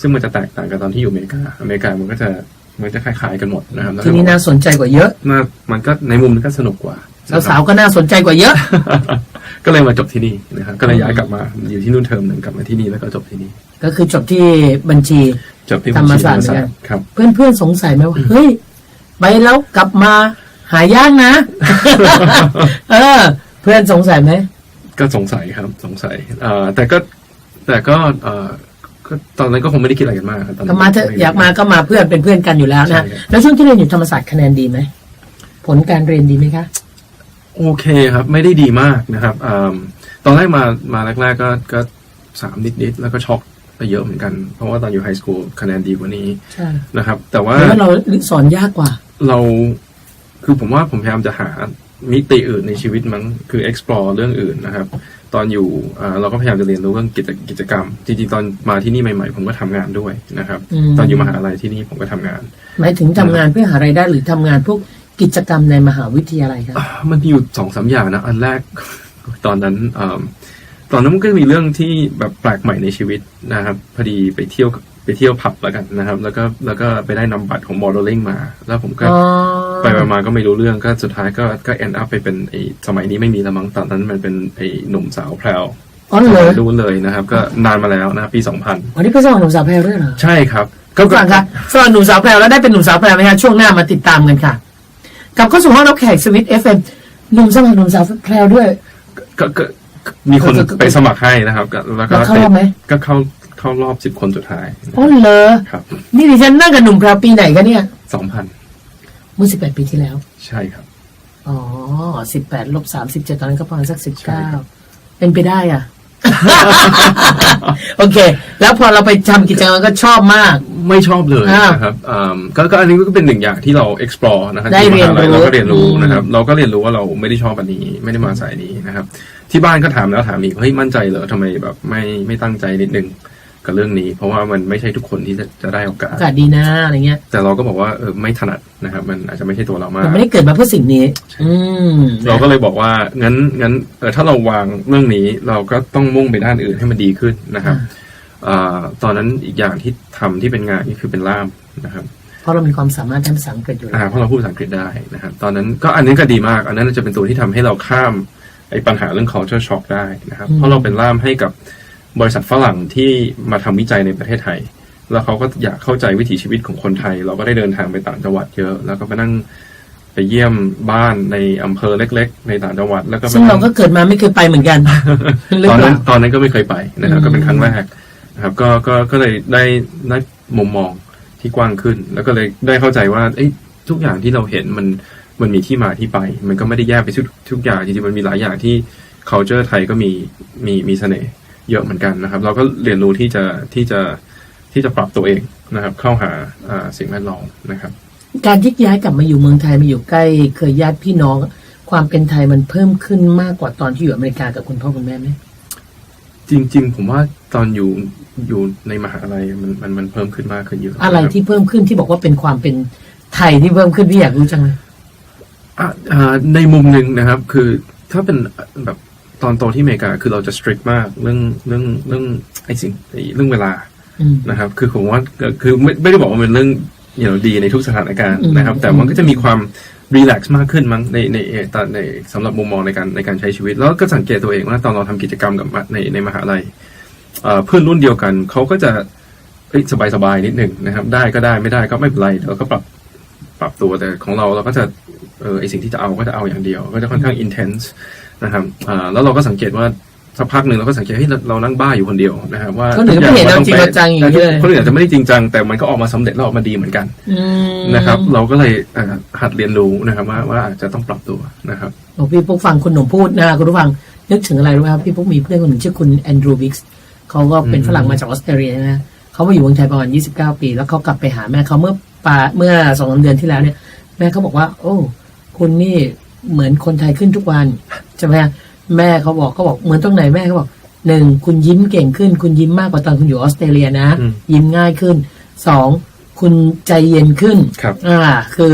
ซึ่งมันจะแตกต่างกันตอนที่อยู่อเมริกามันก็จะคล้ายๆกันหมดนะครับที่นี่น่าสนใจกว่าเยอะมันก็ในมุมมันก็สนุกกว่าสาวๆก็น่าสนใจกว่าเยอะก็เลยมาจบที่นี่นะครับก็เลยย้ายกลับมาอยู่ที่นู่นเทอมหนึ่งกลับมาที่นี่แล้วก็จบที่นี่ก็คือจบที่บัญชีจบที่ธรรมศาสตร์ครับเพื่อนสงสัยไหมว่าเฮ้ยไปแล้วกลับมาหายากนะเพื่อนสงสัยไหมก็สงสัยครับสงสัยแต่ก็ตอนนั้นก็คงไม่ได้คิดอะไรกันมากครับก็มาเถอะอยากมาก็มาเพื่อนเป็นเพื่อนกันอยู่แล้วนะแล้วช่วงที่เรียนอยู่ธรรมศาสตร์คะแนนดีไหมผลการเรียนดีไหมคะ โอเคครับไม่ได้ดีมากนะครับตอนแรกมาแรกๆก็3นิดๆแล้วก็ช็อกไปเยอะเหมือนกันเพราะว่าตอนอยู่ไฮสคูลคะแนนดีกว่านี้ ใช่ นะครับแต่ว่า แล้วเราสอนยากกว่า เราคือผมว่าผมพยายามจะหามิติอื่นในชีวิตมั้งคือ explore เรื่องอื่นนะครับตอนอยู่เราก็พยายามจะเรียนรู้เรื่องกิจกรรมจริงๆตอนมาที่นี่ใหม่ๆผมก็ทำงานด้วยนะครับตอนอยู่มหาลัยที่นี่ผมก็ทำงานหมายถึงทำงานเพื่อหารายได้หรือทำงานพวกกิจกรรมในมหาวิทยาลัยครับมันมีอยู่2-3อย่างนะอันแรกตอนนั้นมันก็มีเรื่องที่แบบแปลกใหม่ในชีวิตนะครับพอดีไปเที่ยวผับแล้วกันนะครับแล้วก็ไปได้นำบัตรของ modeling มาแล้วผมก็ไปมาก็ไม่รู้เรื่องก็สุดท้ายก็ end up ไปเป็นสมัยนี้ไม่มีแล้วมั้งตอนนั้นมันเป็นหนุ่มสาวแพรวรู้เลยนะครับก็นานมาแล้วนะปี 2000 วันนี้ก็สมัครหนุ่มสาวแพรวด้วยเหรอใช่ครับก็ฟังครับสมัครหนุ่มสาวแพรวแล้วได้เป็นหนุ่มสาวแพรวไหมครับช่วงหน้ามาติดตามกันค่ะกับเข้าสู่ห้องรับแขกสวิต FM หนุ่มสมัครหนุ่มสาวแพรวด้วยก็มีคนไปสมัครให้นะครับแล้วก็เข้ารอบไหมก็เข้ารอบ10 คนสุดท้ายอ๋อเหรอครับนี่ดิฉันนั่งกับหนุ่มแพรวปีไหนกันเนี่ย 2000 เมื่อ18 ปีที่แล้วใช่ครับอ๋อ18 ลบ 37ตอนนั้นก็ประมาณสัก19เป็นไปได้อ่ะ โอเคแล้วพอเราไปทำกิจกรรมก็ชอบมากไม่ชอบเลยนะครับก็อันนี้ก็เป็นหนึ่งอย่างที่เรา explore นะครับได้เรียนรู้เราก็เรียนรู้นะครับเราก็เรียนรู้ว่าเราไม่ได้ชอบอันนี้ไม่ได้มาสายนี้นะครับที่บ้านก็ถามแล้วถามอีกเฮ้ยมั่นใจเหรอทำไมแบบไม่ตั้งใจนิดนึงกับเรื่องนี้เพราะว่ามันไม่ใช่ทุกคนที่จะได้โอกาสดีนะอะไรเงี้ยแต่เราก็บอกว่าไม่ถนัดนะครับมันอาจจะไม่ใช่ตัวเรามากไม่ได้เกิดมาเพื่อสิ่งนี้เราก็เลยบอกว่างั้นถ้าเราวางเรื่องนี้เราก็ต้องมุ่งไปด้านอื่นให้มันดีขึ้นนะครับตอนนั้นอีกอย่างที่ทำที่เป็นงานนี่คือเป็นล่ามนะครับเพราะเรามีความสามารถด้านภาษาอังกฤษอยู่แล้วเพราะเราพูดภาษาอังกฤษได้นะครับตอนนั้นก็อันนี้ก็ดีมากอันนั้นจะเป็นตัวที่ทำให้เราข้ามปัญหาเรื่อง culture shock ได้นะครับเพราะเราเป็นล่ามให้กับบริษัทฝรั่งที่มาทำวิจัยในประเทศไทยแล้วเขาก็อยากเข้าใจวิถีชีวิตของคนไทยเราก็ได้เดินทางไปต่างจังหวัดเยอะแล้วก็ไปนั่งไปเยี่ยมบ้านในอำเภอเล็กๆในต่างจังหวัดแล้วก็ซึ่งเราก็เกิดมาไม่เคยไปเหมือนกัน ตอนนั้นก็ไม่เคยไปนะครับก็เป็นครั้งแรกนะครับก็เลยได้มุมมองที่กว้างขึ้นแล้วก็เลยได้เข้าใจว่าทุกอย่างที่เราเห็นมันมีที่มาที่ไปมันก็ไม่ได้แยกไปทุกอย่างจริงๆมันมีหลายอย่างที่ culture ไทยก็มีเสน่ห์เยอะเหมือนกันนะครับเราก็เรียนรู้ที่จะปรับตัวเองนะครับเข้าหาสิ่งแวดล้อมนะครับการที่ย้ายกลับมาอยู่เมืองไทยมาอยู่ใกล้เคยญาติพี่น้องความเป็นไทยมันเพิ่มขึ้นมากกว่าตอนที่อยู่อเมริกากับคุณพ่อคุณแม่ไหมจริงๆผมว่าตอนอยู่ในมหาลัยมันเพิ่มขึ้นมากขึ้นเยอะอะไรที่เพิ่มขึ้นที่บอกว่าเป็นความเป็นไทยที่เพิ่มขึ้นพี่อยากรู้จังเลยในมุมหนึ่งนะครับคือถ้าเป็นแบบตอนโตที่อเมริกาคือเราจะ strict มากเรื่องเรื่องเวลานะครับคือผมว่าคือไม่ได้บอกว่าเป็นเรื่องดีในทุกสถานการณ์นะครับแต่มันก็จะมีความรีแลกซ์มากขึ้นมั้งในสำหรับมุมมองในการใช้ชีวิตแล้วก็สังเกตตัวเองว่าตอนเราทำกิจกรรมกับในมหาลัยเพื่อนรุ่นเดียวกันเขาก็จะสบายนิดหนึ่งนะครับได้ก็ได้ไม่ได้ก็ไม่เป็นไรเราก็ปรับตัวแต่ของเราก็จะสิ่งที่จะเอาก็จะเอาอย่างเดียวก็จะค่อนข้าง intense นะครับแล้วเราก็สังเกตว่าสักพักหนึ่งเราก็สังเกตเรานั่งบ้าอยู่คนเดียวนะครับว่าคนอื่นไม่เห็นเราจริงจังอย่างนี้เลยคนอื่นอาจจะไม่ได้จริงจังแต่มันก็ออกมาสำเร็จแล้วออกมาดีเหมือนกันนะครับเราก็เลยหัดเรียนรู้นะครับว่าอาจจะต้องปรับตัวนะครับพี่ปุ๊กฟังคุณหนุ่มพูดนะคุณผู้ฟังนึกถึงอะไรรู้ไหมครับพี่ปุ๊กมีเพื่อนคนหนึ่งชื่อคุณแอนดรูว์วิกส์เขาก็เป็นฝรั่งมาจากออสเตรเลียนะเขามาอยู่เมืองไทยประมาณ29 ปีแล้วเขากลับไปหาแม่เขาเมื่อ 2-3 เดือนที่แล้วเนี่ยแม่เขาบอกว่าโอ้คุณนี่เหมือนคนไทยขึ้นทุกวันใช่ไหมแม่เขาบอกเหมือนตรงไหนแม่เขาบอก1คุณยิ้มเก่งขึ้นคุณยิ้มมากกว่าตอนคุณอยู่ออสเตรเลียนะยิ้มง่ายขึ้น2คุณใจเย็นขึ้นคือ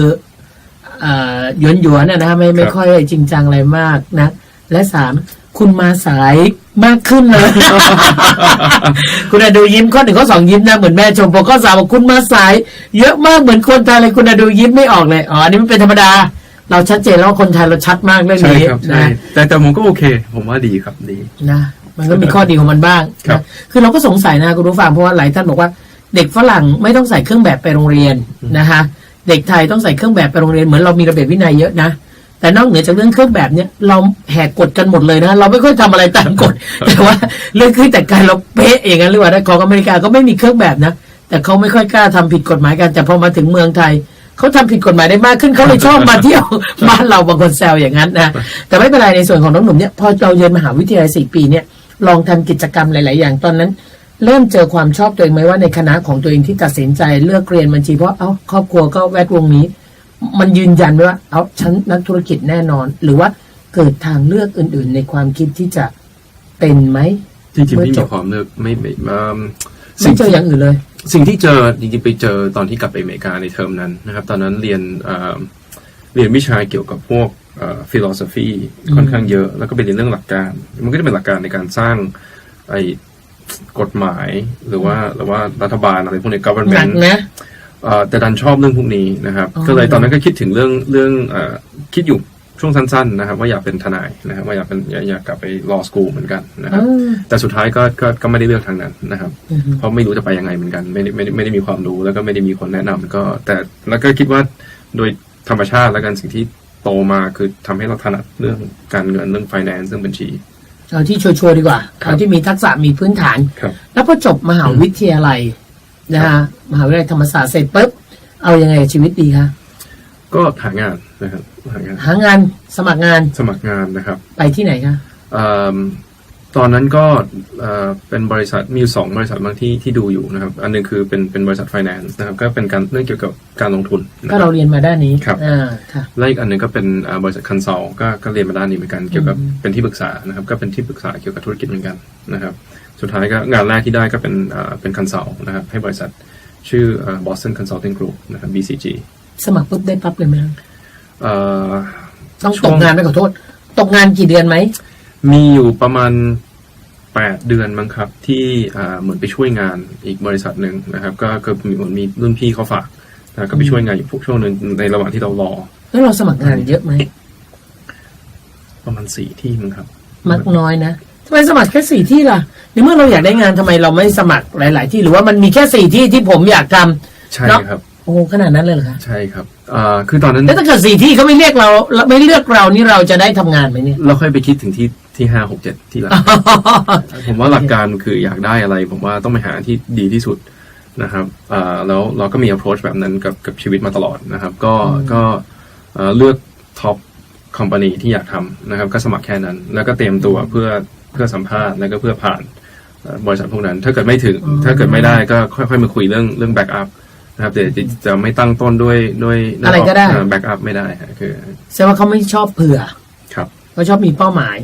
หยวนๆนะไม่ค่อยจริงจังอะไรมากนะและ3คุณมาสายมากขึ้นเลย คุณดูยิ้มข้อ1ข้อ2ยิ้มนะเหมือนแม่ชมพอข้อ3บอกคุณมาสายเยอะมากเหมือนคนไทยเลยคุณดูยิ้มไม่ออกเลยอันนี้มันเป็นธรรมดาเราชัดเจนแล้วว่าคนไทยเราชัดมากเรื่องนี้นะแต่ผมก็โอเคผมว่าดีครับดีนะมันก็มีข้อดีของมันบ้างนะคือเราก็สงสัยนะคุณผู้ฟังเพราะว่าหลายท่านบอกว่าเด็กฝรั่งไม่ต้องใส่เครื่องแบบไปโรงเรียนนะคะเด็กไทยต้องใส่เครื่องแบบไปโรงเรียนเหมือนเรามีระเบียบวินัยเยอะนะแต่นอกเหนือจากเรื่องเครื่องแบบเนี้ยเราแหกกฎกันหมดเลยนะเราไม่ค่อยทำอะไรตามกฎแต่ว่าเรื่องคือแต่การเราเป๊ะอย่างนั้นหรือว่าของอเมริกาก็ไม่มีเครื่องแบบนะแต่เขาไม่ค่อยกล้าทำผิดกฎหมายกันแต่พอมาถึงเมืองไทย เขาทำผิดกฎหมายได้มากขึ้นเขาเลยชอบมาเที่ยว บ้านเราบางคนแซวอย่างนั้นนะแต่ไม่เป็นไรในส่วนของน้องหนุ่มเนี่ยพอเราเรียนมหาวิทยาลัย4 ปีเนี่ยลองทำกิจกรรมหลาย ๆ อย่างตอนนั้น เริ่มเจอความชอบตัวเองไหมว่าในคณะของตัวเองที่ตัดสินใจเลือกเรียนบัญชีเพราะครอบครัวก็แวดวงนี้ มันยืนยันไหมว่าฉันนักธุรกิจแน่นอน หรือว่าเกิดทางเลือกอื่น ๆ ในความคิดที่จะเป็นไหมจริงๆไม่มีความเลือกไม่เจออย่างอื่นเลยสิ่งที่เจอจริงๆไปเจอตอนที่กลับไปอเมริกาในเทอมนั้นนะครับตอนนั้นเรียนวิชาเกี่ยวกับพวกphilosophy ค่อนข้างเยอะแล้วก็ไปเรียนเรื่องหลักการมันก็จะเป็นหลักการในการสร้างไอ้กฎหมายหรือว่ารัฐบาลอะไรพวกนี้ government นะแต่ดันชอบเรื่องพวกนี้นะครับก็เลยตอนนั้นก็คิดถึงเรื่องคิดอยู่ช่วงสั้นๆนะครับว่าอยากเป็นทนายนะครับว่าอยากกลับไป law school เหมือนกันนะครับแต่สุดท้ายก็ไม่ได้เลือกทางนั้นนะครับเพราะไม่รู้จะไปยังไงเหมือนกันไม่ได้มีความรู้แล้วก็ไม่ได้มีคนแนะนำก็แต่แล้วก็คิดว่าโดยธรรมชาติแล้วกันสิ่งที่โตมาคือทำให้เราถนัดเรื่องการเงินเรื่อง finance เรื่องบัญชีเอาที่ชัวร์ๆดีกว่าเอาที่มีทักษะมีพื้นฐานแล้วพอจบมหาวิทยาลัยนะฮะมหาวิทยาลัยธรรมศาสตร์เสร็จปุ๊บเอายังไงชีวิตดีคะก็หางานนะครับหางานสมัครงานนะครับไปที่ไหนคะตอนนั้นก็เป็นบริษัทมีอยู่2 บริษัทบางที่ดูอยู่นะครับอันนึงคือเป็นบริษัท finance นะครับก็เป็นเรื่องเกี่ยวกับการลงทุนก็เราเรียนมาด้านนี้ครับและอีกอันนึงก็เป็นบริษัท consult ก็เรียนมาด้านนี้เหมือนกันเกี่ยวกับเป็นที่ปรึกษานะครับก็เป็นที่ปรึกษาเกี่ยวกับธุรกิจเหมือนกันนะครับสุดท้ายก็งานแรกที่ได้ก็เป็น consult นะครับให้บริษัทชื่อ Boston Consulting Group นะครับ BCG สมัครปุ๊บได้ปั๊บเลยไหมต้องตกงานไหมขอโทษตกงานกี่เดือนไหมมีอยู่ประมาณ8 เดือนมั้งครับที่เหมือนไปช่วยงานอีกบริษัทหนึ่งนะครับก็เหมือนมีรุ่นพี่เขาฝากก็ไปช่วยงานอยู่ช่วงนึงในระหว่างที่เรารอแล้วเราสมัครงานเยอะไหมประมาณ4 ที่มั้งครับมักน้อยนะทำไมสมัครแค่4 ที่ล่ะในเมื่อเราอยากได้งานทำไมเราไม่สมัครหลายๆที่หรือว่ามันมีแค่4 ที่ที่ผมอยากทำใช่ครับโอ้ขนาดนั้นเลยเหรอคะใช่ครับคือตอนนั้นแล้วถ้าเกิด4 ที่เขาไม่เรียกเราไม่เลือกเรานี่เราจะได้ทำงานไหมเนี่ยเราค่อยไปคิดถึงที่5 6 7ที่หลัง ผมว่าหลักการคืออยากได้อะไรผมว่าต้องไปหาที่ดีที่สุดนะครับแล้วเราก็มี approach แบบนั้นกับชีวิตมาตลอดนะครับก็เลือก top company ที่อยากทำนะครับก็สมัครแค่นั้นแล้วก็เตรียมตัวเพื่อสัมภาษณ์แล้วก็เพื่อผ่านบริษัทพวกนั้นถ้าเกิดไม่ถึงถ้าเกิดไม่ได้ก็ค่อยๆมาคุยเรื่อง back up นะครับแต่จะไม่ตั้งต้นด้วยอะไรก็ได้ back up ไม่ได้คือแสดงว่าเขาไม่ชอบเผื่อครับเขาชอบมีเป้าหมาย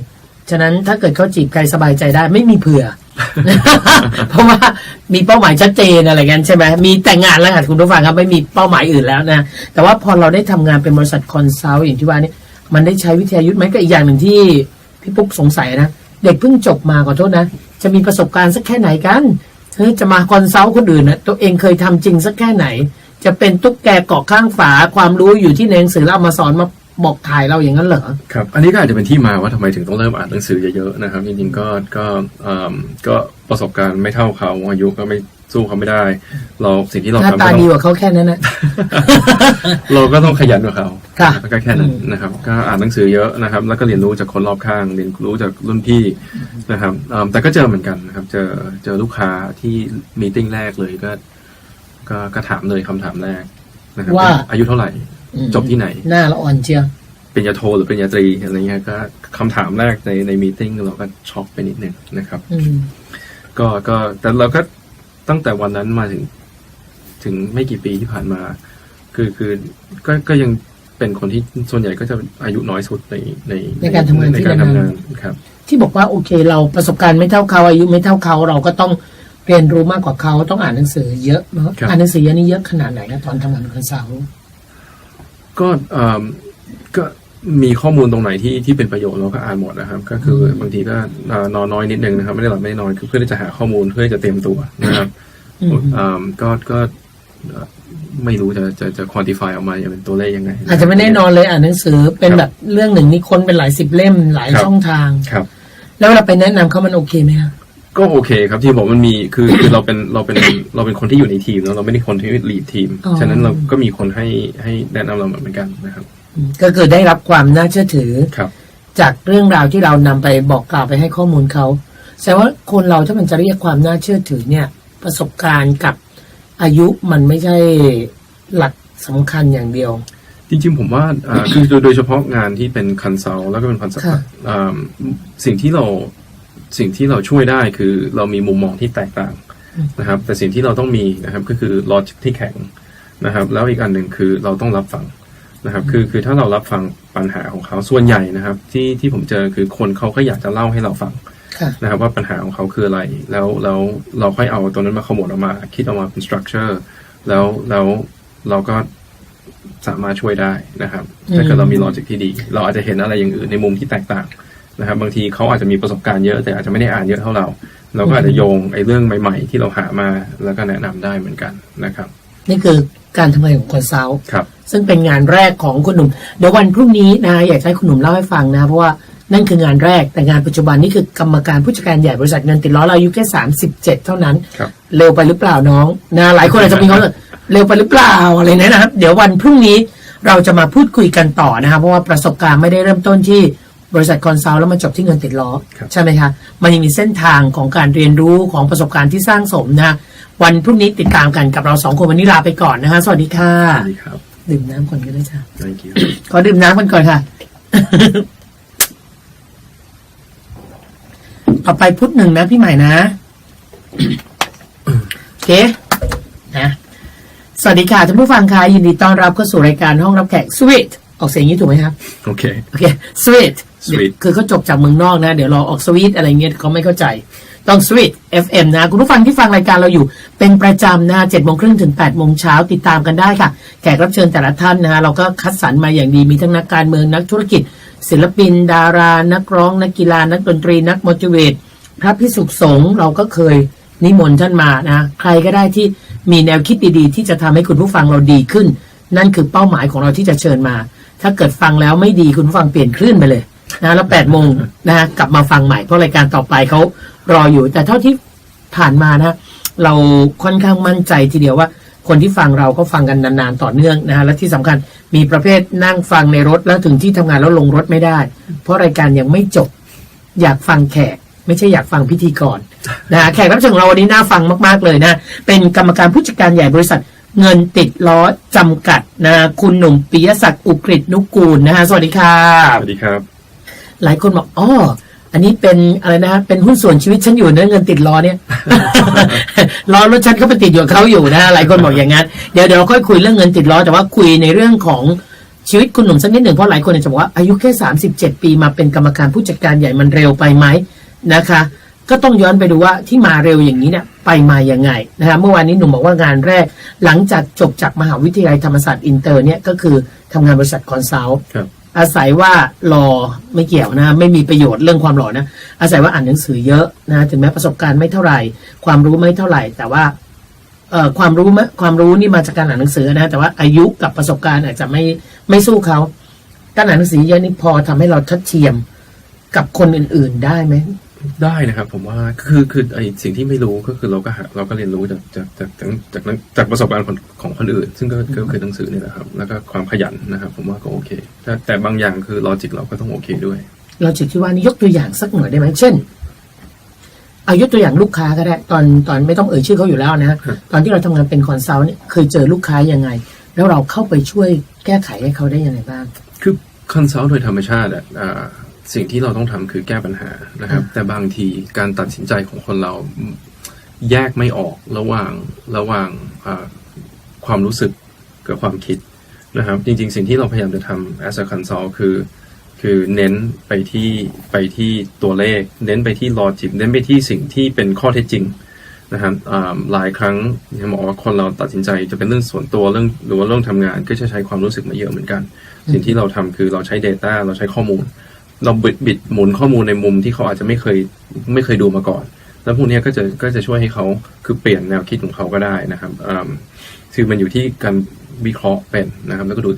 ฉะนั้นถ้าเกิดเขาจีบใครสบายใจได้ไม่มีเผื่อ เพราะว่ามีเป้าหมายชัดเจนอะไรกันใช่ไหมมีแต่งงานแล้วค่ะคุณผู้ฟังครับไม่มีเป้าหมายอื่นแล้วนะแต่ว่าพอเราได้ทำงานเป็นบริษัทคอนซัลท์อย่างที่ว่านี่มันได้ใช้วิทยายุทธ์ไหมก็อีกอย่างหนึ่งที่พี่ปุ๊กสงสัยนะเด็กเพิ่งจบมาขอโทษนะจะมีประสบการณ์สักแค่ไหนกันจะมาคอนซัลท์คนอื่นนะตัวเองเคยทำจริงสักแค่ไหนจะเป็นตุ๊กแกเกาะข้างฝาความรู้อยู่ที่ในหนังสือแล้วมาสอนมาบอกถ่ายเราอย่างนั้นเหรอครับอันนี้ก็อาจจะเป็นที่มาว่าทำไมถึงต้องเริ่มอ่านหนังสือเยอะๆนะครับจริงๆก็ประสบการณ์ไม่เท่าเขาอายุก็ไม่สู้เขาไม่ได้เราสิ่งที่เราทำหน้าตาดีกว่าเขาแค่นั้นนะ เราก็ต้องขยันกว่าเขาก็แค่นั้นนะครับก็อ่านหนังสือเยอะนะครับแล้วก็เรียนรู้จากคนรอบข้างเรียนรู้จากรุ่นพี่นะครับแต่ก็เจอเหมือนกันนะครับเจอลูกค้าที่มีติ้งแรกเลยก็ถามเลยคำถามแรกนะครับว่าอายุเท่าไหร่จบที่ไหนหน้าละอ่อนเชียวเป็นยาโทหรือเป็นยาตรีอะไรเงี้ยก็คำถามแรกในมีติ้งเราก็ช็อกไปนิดนึงนะครับก็แต่เราก็ตั้งแต่วันนั้นมาถึงไม่กี่ปีที่ผ่านมาคือก็ยังเป็นคนที่ส่วนใหญ่ก็จะอายุน้อยสุดในการทำงานที่ทำงานครับที่บอกว่าโอเคเราประสบการณ์ไม่เท่าเขาอายุไม่เท่าเขาเราก็ต้องเรียนรู้มากกว่าเขาต้องอ่านหนังสือเยอะเนาะอ่านหนังสือเยอะนี่เยอะขนาดไหนนะตอนทำงานคอนซัลท์ก็มีข้อมูลตรงไหนที่เป็นประโยชน์เราก็อ่านหมดนะครับก็คือบางทีก็นอนน้อยนิดนึงนะครับไม่ได้หลับไม่ได้นอนคือเพื่อที่จะหาข้อมูลเพื่อจะเตรียมตัวนะครับก็ไม่รู้จะ quantify ออกมาอย่างเป็นตัวเลขยังไงอาจจะไม่ได้นอนเลยอ่านหนังสือเป็นแบบเรื่องหนึ่งนี่ค้นเป็นหลาย10 เล่มหลายช่องทางครับแล้วเราไปแนะนำเขามันโอเคไหมครับก็โอเคครับที่บอกมันมีคือเราเป็นคนที่อยู่ในทีมแล้วเราไม่ได้คนที่ลีดทีมฉะนั้นเราก็มีคนให้แนะนำเราเหมือนกันนะครับก็คือได้รับความน่าเชื่อถือจากเรื่องราวที่เรานำไปบอกกล่าวไปให้ข้อมูลเขาแสดงว่าคนเราถ้ามันจะเรียกความน่าเชื่อถือเนี่ยประสบการณ์กับอายุมันไม่ใช่หลัก สำคัญอย่างเดียว จริงๆผมว่าคือโดยเฉพาะงานที่เป็นคอนซัลท์แล้วก็เป็นคอนซัลท์สิ่งที่เราช่วยได้คือเรามีมุมมองที่แตกต่างนะครับแต่สิ่งที่เราต้องมีนะครับก็คือลอจิกที่แข็งนะครับแล้วอีกอันหนึ่งคือเราต้องรับฟังนะครับคือถ้าเรารับฟังปัญหาของเขาส่วนใหญ่นะครับที่ผมเจอคือคนเขาก็อยากจะเล่าให้เราฟังนะครับว่าปัญหาของเขาคืออะไรแล้วเราค่อยเอาตัวนั้นมาขมวดออกมาคิดออกมาเป็นสตรัคเจอร์แล้วเราก็สามารถช่วยได้นะครับถ้าเกิดเรามีลอจิกที่ดีเราอาจจะเห็นอะไรอย่างอื่นในมุมที่แตกต่างนะครับบางทีเขาอาจจะมีประสบการณ์เยอะแต่อาจจะไม่ได้อ่านเยอะเท่าเราก็อาจจะโยงไอ้เรื่องใหม่ๆที่เราหามาแล้วก็แนะนำได้เหมือนกันนะครับนี่คือการทำงานของคอนซัลท์ ครับซึ่งเป็นงานแรกของคุณหนุ่มเดี๋ยววันพรุ่งนี้นะอยากให้คุณหนุ่มเล่าให้ฟังนะเพราะว่านั่นคืองานแรกแต่งานปัจจุบันนี่คือกรรมการผู้จัดการใหญ่บริษัทเงินติดล้อเราอายุแค่37เท่านั้นเร็วไปหรือเปล่าน้องนะหลายคนอาจจะมีเขาเร็วไปหรือเปล่าอะไรนะครับเดี๋ยววันพรุ่งนี้เราจะมาพูดคุยกันต่อนะครับเพราะว่าประสบการณ์ไม่ได้เริ่มต้นที่บริษัทคอนซัลท์แล้วมาจบที่เงินติดล้อใช่ไหมคะมันยังมีเส้นทางของการเรียนรู้ของประสบการณ์ที่สร้างสมนะวันพรุ่งนี้ติดตามกันกับเรา2 คนวันนี้ลาไปก่อนนะคะสวัสดีค่ะสวัสดีครับดื่มน้ำก่อนก็ได้จ้ะ Thank you ขอดื่มน้ำกันก่อนค่ะ ต่อไปพุธหนึ่งนะพี่ใหม่นะ โอเคนะสวัสดีค่ะท่านผู้ฟังค่ะยินดีต้อนรับเข้าสู่รายการห้องรับแขกสวีทออกเสียงนี้ถูกไหมครับโอเคสวีทคือเขาจบจากเมืองนอกนะเดี๋ยวเราออกสวีทอะไรเงี้ยเขาไม่เข้าใจต้องสวีท FM นะคุณผู้ฟังที่ฟังรายการเราอยู่เป็นประจำนะ7:30 ถึง 8:00 เช้าติดตามกันได้ค่ะแขกรับเชิญแต่ละท่านนะเราก็คัดสรรมาอย่างดีมีทั้งนักการเมืองนักธุรกิจศิลปินดารานักร้องนักกีฬานักดนตรีนักมอติเวตพระภิกษุสงฆ์เราก็เคยนิมนต์ท่านมานะใครก็ได้ที่มีแนวคิดดีๆที่จะทำให้คุณผู้ฟังเราดีขึ้นนั่นคือเป้าหมายของเราที่จะเชิญมาถ้าเกิดฟังแล้วไม่ดีคุณผู้ฟังเปลี่ยนคลื่นไปเลยนะแล้ว8:00 นะกลับมาฟังใหม่เพราะรายการต่อไปเขารออยู่แต่เท่าที่ผ่านมานะเราค่อนข้างมั่นใจทีเดียวว่าคนที่ฟังเราก็ฟังกันนานๆต่อเนื่องนะและที่สำคัญมีประเภทนั่งฟังในรถแล้วถึงที่ทำงานแล้วลงรถไม่ได้เพราะรายการยังไม่จบอยากฟังแขกไม่ใช่อยากฟังพิธีกรนะแขกรับเชิญของเราวันนี้น่าฟังมากๆเลยนะเป็นกรรมการผู้จัดการใหญ่บริษัทเงินติดล้อจำกัดนะคุณหนุ่มปิยศักดิ์อุกฤษนุกูลนะฮะสวัสดีครับสวัสดีครับหลายคนบอกอ๋ออันนี้เป็นอะไรนะเป็นหุ้นส่วนชีวิตฉันอยู่นะเงินติดล้อเนี่ย ล้อรถฉันก็ไปติดอยู่กับเขาอยู่นะหลายคนบอกอย่างนั้นเดี๋ยวเราค่อยคุยเรื่องเงินติดล้อแต่ว่าคุยในเรื่องของชีวิตคุณหนุ่มสักนิดหนึ่งเพราะหลายคนจะบอกว่าอายุแค่37 ปีมาเป็นกรรมการผู้จัดการใหญ่มันเร็วไปไหมนะคะก็ต้องย้อนไปดูว่าที่มาเร็วอย่างนี้เนี่ยไปมายังไงนะคะเมื่อวานนี้หนุ่มบอกว่างานแรกหลังจากจบจากมหาวิทยาลัยธรรมศาสตร์อินเตอร์เนี่ยก็คือทำงานบริษัทคอนซัลท์อาศัยว่ารอไม่เกี่ยวนะไม่มีประโยชน์เรื่องความหล่อนะอาศัยว่าอ่านหนังสือเยอะนะถึงแม้ประสบการณ์ไม่เท่าไหร่ความรู้ไม่เท่าไหร่แต่ว่าความรู้นี่มาจากการอ่านหนังสือนะแต่ว่าอายุกับประสบการณ์อาจจะไม่สู้เขาการอ่านหนังสือเยอะนี่พอทำให้เราทัดเทียมกับคนอื่นๆได้ไหมได้นะครับผมว่าคือไอสิ่งที่ไม่รู้ก็คือเราก็เรียนรู้จากประสบการณ์ของคนอื่นซึ่งก็คือหนังสือนี่แหละครับแล้วก็ความขยันนะครับผมว่าก็โอเคแต่บางอย่างคือลอจิกเราก็ต้องโอเคด้วยลอจิกที่ว่านี่ยกตัวอย่างสักหน่อยได้ไหมเช่นเอายกตัวอย่างลูกค้าก็ได้ตอนไม่ต้องเอ่ยชื่อเขาอยู่แล้วนะตอนที่เราทำงานเป็นคอนซัลท์เนี่ยเคยเจอลูกค้ายังไงแล้วเราเข้าไปช่วยแก้ไขให้เขาได้ยังไงบ้างคือคอนซัลท์โดยธรรมชาติสิ่งที่เราต้องทำคือแก้ปัญหานะครับแต่บางทีการตัดสินใจของคนเราแยกไม่ออกระหว่างความรู้สึกกับความคิดนะครับจริงๆสิ่งที่เราพยายามจะทำ as a consult คือเน้นไปที่ตัวเลขเน้นไปที่ logic เน้นไปที่สิ่งที่เป็นข้อเท็จจริงนะครับหลายครั้งที่บอกว่าคนเราตัดสินใจจะเป็นเรื่องส่วนตัวเรื่องหรือว่าเรื่องทำงานก็จะใช้ความรู้สึกมาเยอะเหมือนกันสิ่งที่เราทำคือเราใช้ data เราใช้ข้อมูลเราบิดหมุนข้อมูลในมุมที่เขาอาจจะไม่เคยดูมาก่อนแล้วพวกนี้ก็จะช่วยให้เขาคือเปลี่ยนแนวคิดของเขาก็ได้นะครับคือมันอยู่ที่การวิเคราะห์เป็นนะครับแล้วก็ดู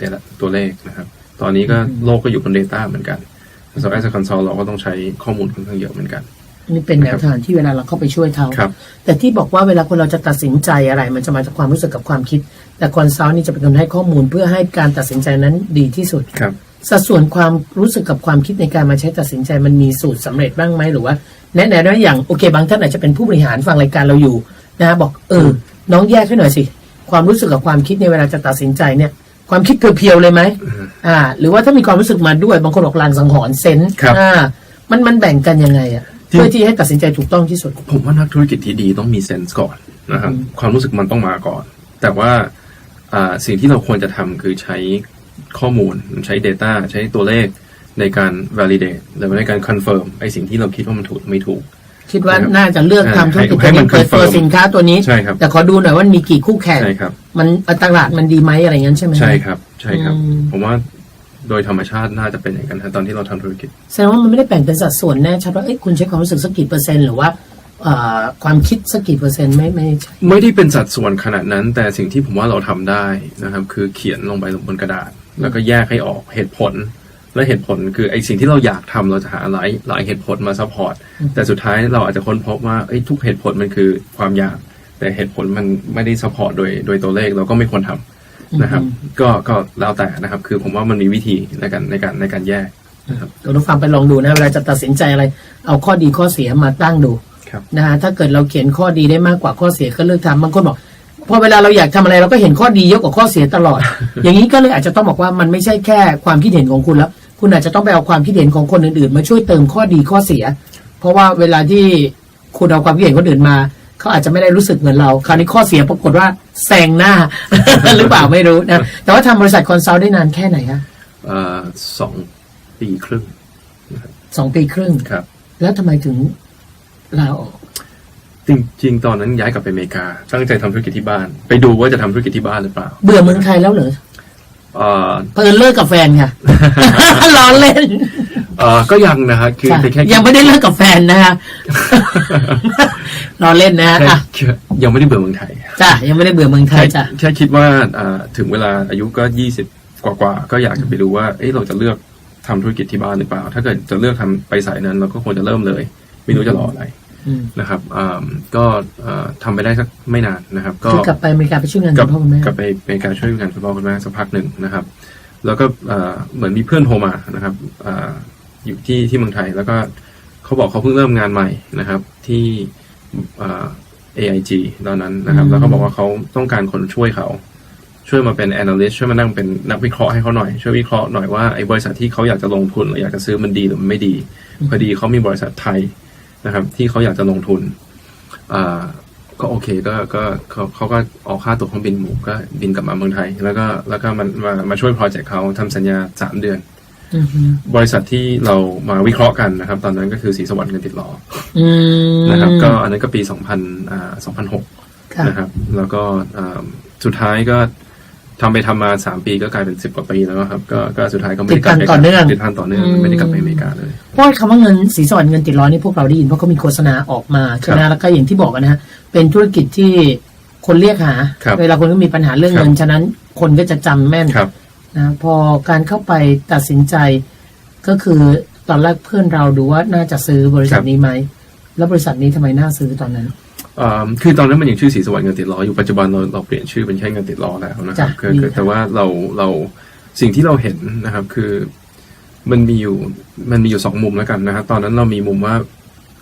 ตัวเลขนะครับตอนนี้ก็โลกก็อยู่บน data เหมือนกันสำหรับ as a consult เราก็ต้องใช้ข้อมูลค่อนข้างเยอะเหมือนกันนี่เป็นแนวทางที่เวลาเราเข้าไปช่วยเขาแต่ที่บอกว่าเวลาคนเราจะตัดสินใจอะไรมันจะมาจากความรู้สึกกับความคิดแต่คอนซัลท์นี่จะเป็นคนให้ข้อมูลเพื่อให้การตัดสินใจนั้นดีที่สุดสัดส่วนความรู้สึกกับความคิดในการมาใช้ตัดสินใจมันมีสูตรสำเร็จบ้างไหมหรือว่าแนะนำได้อย่างโอเคบางท่านอาจจะเป็นผู้บริหารฟังรายการเราอยู่นะบอกน้องแยกให้หน่อยสิ ความรู้สึกกับความคิดในเวลาจะตัดสินใจเนี่ยความคิดเพียวๆเลยไหมหรือว่าถ้ามีความรู้สึกมาด้วยบางคนบอกลางสังหรณ์เซนส์มันแบ่งกันยังไงเพื่อที่ให้ตัดสินใจถูกต้องที่สุดผมว่านักธุรกิจที่ดีต้องมีเซนส์ก่อนนะครับความรู้สึกมันต้องมาก่อนแต่ว่าสิ่งที่เราควรจะทำคือใช้ข้อมูลใช้ Data ใช้ตัวเลขในการ validate หรือในการ confirm ไอ้สิ่งที่เราคิดว่ามันถูกไม่ถูกคิดว่าน่าจะเลือกทำธุรกิจตัวนี้เปิดตัวสินค้าตัวนี้แต่ขอดูหน่อยว่ามีกี่คู่แข่งมันตลาดมันดีไหมอะไรเงี้ยใช่ไหมใช่ครับผมว่าโดยธรรมชาติน่าจะเป็นอย่างนั้นตอนที่เราทำธุรกิจแสดงว่ามันไม่ได้แบ่งเป็นสัดส่วนแน่ชัดว่าคุณใช้ความรู้สึกสักกี่เปอร์เซ็นต์หรือว่าความคิดสักกี่เปอร์เซ็นต์ไม่ได้เป็นสัดส่วนขนาดนั้นแต่สิ่งที่ผมว่าเราทำได้นะครับคือเขียนลงไปบนกระดาษแล้วก็แยกให้ออกเหตุผลและเหตุผลคือไอ้สิ่งที่เราอยากทำเราจะหาหลายเหตุผลมาซัพพอร์ตแต่สุดท้ายเราอาจจะค้นพบว่าทุกเหตุผลมันคือความอยากแต่เหตุผลมันไม่ได้ซัพพอร์ตโดยตัวเลขเราก็ไม่ควรทำนะครับก็แล้วแต่นะครับคือผมว่ามันมีวิธีในการแยกนะครับเราฟังไปลองดูนะเวลาจะตัดสินใจอะไรเอาข้อดีข้อเสียมาตั้งดูนะฮะถ้าเกิดเราเขียนข้อดีได้มากกว่าข้อเสียก็เลิกทำบางคนบอกพอเวลาเราอยากทำอะไรเราก็เห็นข้อดีเยอะกว่าข้อเสียตลอด อย่างนี้ก็เลยอาจจะต้องบอกว่ามันไม่ใช่แค่ความคิดเห็นของคุณแล้วคุณอาจจะต้องไปเอาความคิดเห็นของคนอื่นๆมาช่วยเติมข้อดีข้อเสียเพราะว่าเวลาที่คุณเอาความคิดเห็นคนอื่นมาเขาอาจจะไม่ได้รู้สึกเหมือนเราคราวนี้ข้อเสียปรากฏว่าแซงหน้า หรือเปล่าไม่รู้นะแต่ว่าทำบริษัทคอนซัลท์ได้นานแค่ไหนคะ2 ปีครึ่ง2 ปีครึ่งครับแล้วทำไมถึงลาออกจริงๆตอนนั้นย้ายกลับไปอเมริกาตั้งใจทำธุรกิจที่บ้านไปดูว่าจะทำธุรกิจที่บ้านหรือเปล่าเบื่อเมืองไทยแล้วเหรอเพิ่งเลิกกับแฟนค่ะ ล้อเล่นก็ยังนะฮะคือแค่ยังไม่ได้เลิกกับแฟนนะคะล้อเล่นนะยังไม่ได้เบื่อเมืองไทยจ้ะยังไม่ได้เบื่อเมืองไทยจ้ะแค่คิดว่าถึงเวลาอายุก็20กว่าก็อยากจะไปดูว่าเราจะเลือกทำธุรกิจที่บ้านหรือเปล่าถ้าเกิดจะเลือกทำไปสายนั้นเราก็ควรจะเริ่มเลยไม่รู้จะรออะไรนะครับก็ทำไปได้สักไม่นานนะครับก็กลับไปอเมริกาไปช่วยงานคุณพ่อคุณแม่กลับไปอเมริกาช่วยงานคุณพ่อคุณแม่สักพักหนึ่งนะครับแล้วก็เหมือนมีเพื่อนโทรมานะครับอยู่ที่เมืองไทยแล้วก็เขาบอกเขาเพิ่งเริ่มงานใหม่นะครับที่AIG ตอนนั้นนะครับแล้วเขาบอกว่าเขาต้องการคนช่วยมาเป็น analyst ช่วยมานั่งเป็นนักวิเคราะห์ให้เขาหน่อยช่วยวิเคราะห์หน่อยว่าไอ้บริษัทที่เขาอยากจะลงทุนหรืออยากจะซื้อมันดีหรือมันไม่ดีพอดีเขามีบริษัทไทยนะครับที่เขาอยากจะลงทุนก็โอเคก็เขาก็ออกค่าตั๋วเครื่องบินหมู่ก็บินกลับมาเมืองไทยแล้วก็มาช่วยโปรเจกต์เขาทำสัญญา3 เดือนบริษัทที่เรามาวิเคราะห์กันนะครับตอนนั้นก็คือศรีสวัสดิ์เงินติดล้อนะครับก็อันนั้นก็ปี2006นะครับแล้วก็สุดท้ายก็ทำไปทำมา3 ปีก็กลายเป็น10 กว่าปีแล้วครับก็สุดท้ายก็ไม่ได้กลับไปติดพันต่อเนื่องไม่ได้กลับไปอเมริกาเลยเพราะคำว่าเงินศรีสวัสดิ์เงินติดล้อนี่พวกเราได้ยินเพราะเขามีโฆษณาออกมาใช่ไหมแล้วก็อย่างที่บอกนะฮะเป็นธุรกิจที่คนเรียกหาเวลาคนก็มีปัญหาเรื่องเงินฉะนั้นคนก็จะจำแม่นนะพอการเข้าไปตัดสินใจก็คือตอนแรกเพื่อนเราดูว่าน่าจะซื้อบริษัทนี้ไหมแล้วบริษัทนี้ทำไมน่าซื้อตอนนั้นคือตอนนั้นมันยังชื่อศรีสวัสดิ์เงินติดล้ออยู่ปัจจุบันเราเปลี่ยนชื่อเป็นแค่เงินติดล้อแล้วนะครับแต่ว่าเราสิ่งที่เราเห็นนะครับคือมันมีอยู่2 มุมแล้วกันนะครับตอนนั้นเรามีมุมว่า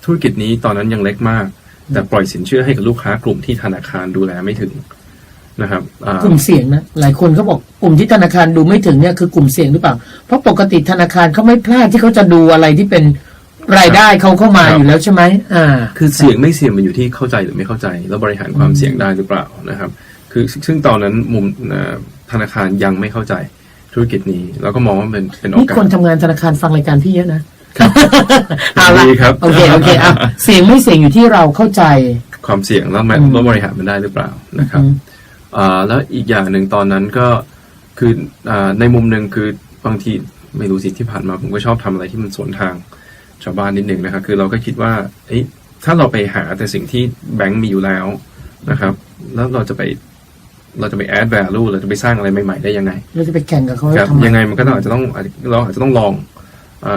ธุรกิจนี้ตอนนั้นยังเล็กมากแต่ปล่อยสินเชื่อให้กับลูกค้ากลุ่มที่ธนาคารดูแลไม่ถึงนะครับกลุ่มเสี่ยงนะหลายคนเขาบอกกลุ่มที่ธนาคารดูไม่ถึงเนี่ยคือกลุ่มเสี่ยงหรือเปล่าเพราะปกติธนาคารเขาไม่พลาดที่เขาจะดูอะไรที่เป็นรายได้เขาเข้ามาอยู่แล้วใช่ไหมคือเสี่ยงไม่เสี่ยงมันอยู่ที่เข้าใจหรือไม่เข้าใจแล้วบริหารความเสี่ยงได้หรือเปล่านะครับคือซึ่งตอนนั้นมุมธนาคารยังไม่เข้าใจธุรกิจนี้แล้วก็มองว่าเป็นโอกาสนี่คนทำงานธนาคารฟังรายการพี่เยอะนะครับเอาละครับโอเคเสี่ยงไม่เสี่ยงอยู่ที่เราเข้าใจความเสี่ยงแล้วบริหารมันได้หรือเปล่านะครับแล้วอีกอย่างหนึ่งตอนนั้นก็คือในมุมหนึ่งคือบางทีไม่รู้สิที่ผ่านมาผมก็ชอบทำอะไรที่มันสวนทางชาวบ้านนิดหนึ่งนะครับคือเราก็คิดว่าถ้าเราไปหาแต่สิ่งที่แบงก์มีอยู่แล้วนะครับแล้วเราจะไป add value เราจะไปสร้างอะไรใหม่ๆได้ยังไงเราจะไปแข่งกับเขายังไงมันก็อาจจะต้องลอง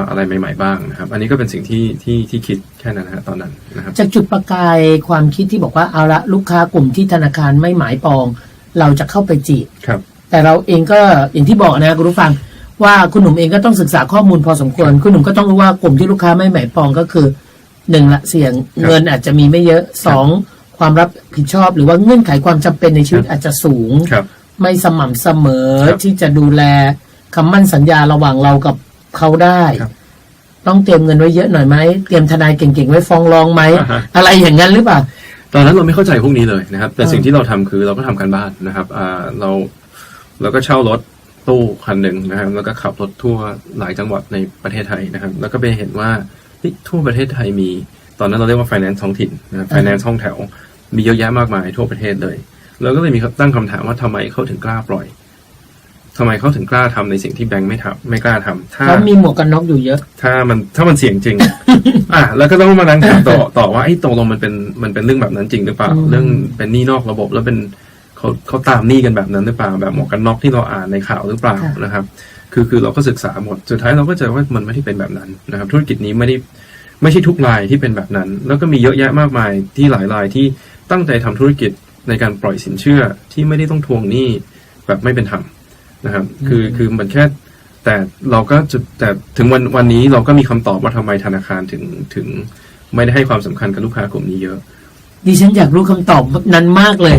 อะไรใหม่ๆบ้างนะครับอันนี้ก็เป็นสิ่งที่คิดแค่นั้นนะตอนนั้นนะครับจากจุดประกายความคิดที่บอกว่าเอาละลูกค้ากลุ่มที่ธนาคารไม่หมายปองเราจะเข้าไปจีบแต่เราเองก็อย่างที่บอกนะคุณผู้ฟังว่าคุณหนุ่มเองก็ต้องศึกษาข้อมูลพอสมควรคุณหนุ่มก็ต้องรู้ว่ากลุ่มที่ลูกค้าไม่หมายปองก็คือ1ละเสี่ยงเงินอาจจะมีไม่เยอะ2 ความรับผิดชอบหรือว่าเงื่อนไขความจำเป็นในชีวิตอาจจะสูง ครับ ไม่สม่ำเสมอ ครับ ที่จะดูแลคำมั่นสัญญาระหว่างเรากับเขาได้ ครับ ต้องเตรียมเงินไว้เยอะหน่อยไหมเตรียมทนายเก่งๆไว้ฟ้องร้องไหม อ่าฮะ อะไรอย่างนั้นหรือเปล่า ตอนนั้นเราไม่เข้าใจพวกนี้เลยนะครับ แต่ อ่า สิ่งที่เราทำคือเราก็ทำการบ้านนะครับเราก็เช่ารถตู้คันหนึ่งนะครับแล้วก็ขับรถทั่วหลายจังหวัดในประเทศไทยนะครับ แล้วก็ไปเห็นว่าทั่วประเทศไทยมีตอนนั้นเราเรียกว่า finance ท้องถิ่นนะครับ finance ห้องแถวมีเยอะแยะมากมายทั่วประเทศเลยเราก็เลยมีตั้งคำถามว่าทำไมเขาถึงกล้าปล่อยทำไมเขาถึงกล้าทำในสิ่งที่แบงค์ไม่กล้าทำถ้า เพราะมีหมวกกันน็อกอยู่เยอะ ถ้ามันเสี่ยงจริง แล้วก็ต้องมานั่งถามต่อว่าตกลงมันเป็นเรื่องแบบนั้นจริงหรือเปล่า อืม เรื่องเป็นหนี้นอกระบบแล้วเป็นเขาตามหนี้กันแบบนั้นหรือเปล่าแบบหมวกกันน็อกที่เราอ่านในข่าวหรือเปล่านะครับ คือเราก็ศึกษาหมดสุดท้ายเราก็เจอว่ามันไม่ได้เป็นแบบนั้นนะครับ ธุรกิจนี้ไม่ใช่ทุกรายที่เป็นแบบนั้น แล้วก็มีเยอะแยะมากมายที่หลายรายที่ตั้งใจทำธุรกิจในการปล่อยสินเชื่อที่ไม่ได้ต้องทวงหนี้แบบไม่เป็นธรรมนะครับ คือมันแค่แต่เราก็แต่ถึงวันนี้เราก็มีคำตอบว่าทำไมธนาคารถึงไม่ได้ให้ความสำคัญกับลูกค้ากลุ่มนี้เยอะ ดิฉันอยากรู้คำตอบนั้นมากเลย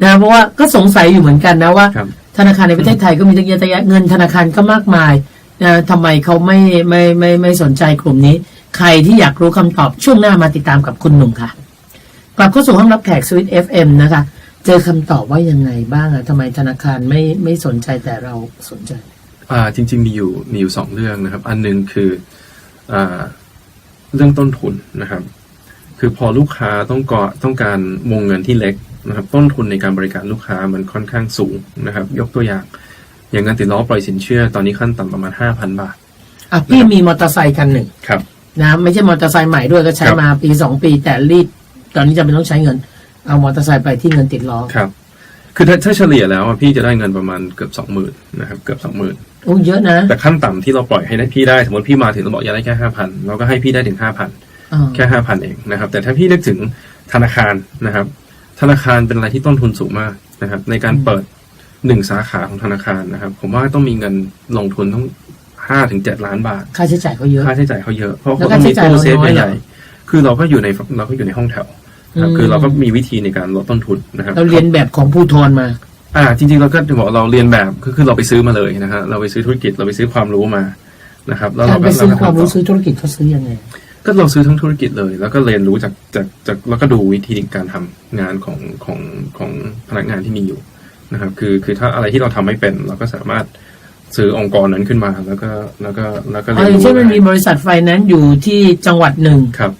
นะเพราะว่าก็สงสัยอยู่เหมือนกันนะว่า ครับ ธนาคารในประเทศไทยก็มีตั้งเยอะตั้งแยะเงินธนาคารก็มากมายนะทำไมเขาไม่สนใจกลุ่มนี้ ใครที่อยากรู้คำตอบช่วงหน้ามาติดตามกับคุณหนุ่มค่ะกลับเข้าสู่ห้องรับแขกสวิต FM นะคะเจอคำตอบว่ายังไงบ้างอะทำไมธนาคารไม่สนใจแต่เราสนใจ จริงๆมีอยู่สองเรื่องนะครับ อันหนึงคือเรื่องต้นทุนนะครับ คือพอลูกค้าต้องการวงเงินที่เล็กนะครับ ต้นทุนในการบริการลูกค้ามันค่อนข้างสูงนะครับ ยกตัวอย่างเงินติดล้อปล่อยสินเชื่อตอนนี้ขั้นต่ำประมาณ 5,000 บาท พี่มีมอเตอร์ไซค์คันหนึ่ง ครับ นะไม่ใช่มอเตอร์ไซค์ใหม่ด้วยก็ใช้ ครับ มาปี2 ปีแต่รีบตอนนี้จะเป็นต้องใช้เงินเอามอเตอร์ไซค์ไปที่เงินติดล้อ ครับ คือถ้าเฉลี่ยแล้วพี่จะได้เงินประมาณเกือบ 20,000 นะครับเกือบ 20,000 โอ้เยอะนะ แต่ขั้นต่ำที่เราปล่อยให้ได้พี่ได้สมมติพี่มาถึงเราบอกอยากได้แค่ 5,000 เราก็ให้พี่ได้ถึง 5,000 อ่า แค่ 5,000 เองนะครับ แต่ถ้าพี่นึกถึงธนาคารนะครับ ธนาคารเป็นอะไรที่ต้นทุนสูงมากนะครับ ในการเปิด1 สาขาของธนาคารนะครับ ผมว่าต้องมีเงินลงทุนต้อง5-7 ล้านบาท ค่าใช้จ่ายเขาเยอะ ค่าใช้จ่ายเขาเยอะ เพราะ แล้ เขา ว ต้องมี ค่าใช้จ่าย ตู้เซฟ เราน้อย ใหญ่ๆคือเราก็อยู่ในห้องแถวนะครับ คือเราก็มีวิธีในการลดต้นทุนนะครับ เราเรียนแบบของผู้ทอนมา จริงๆเราก็จะบอกเราเรียนแบบคือเราไปซื้อมาเลยนะฮะเราไปซื้อธุรกิจเราไปซื้อความรู้มานะครับแล้ว กา เรา ร ก็ ไปซื้อ เราก็ ความรู้ ทำต่อ ซื้อธุรกิจเขาซื้อยังไง ก็เราซื้อทั้งธุรกิจเลย แล้วก็เรียนรู้จากแล้วก็ดูวิธีการทำงานของพนักงานที่มีอยู่นะครับ คือถ้าอะไรที่เราทำไม่เป็นเราก็สามารถซื้อองค์กรนั้นขึ้นมาแล้วก็เรียน อย่าง รู้ เช่นมันมีบริษัทไฟแนนซ์อยู่ที่จังหวัดหนึ่ง ครับ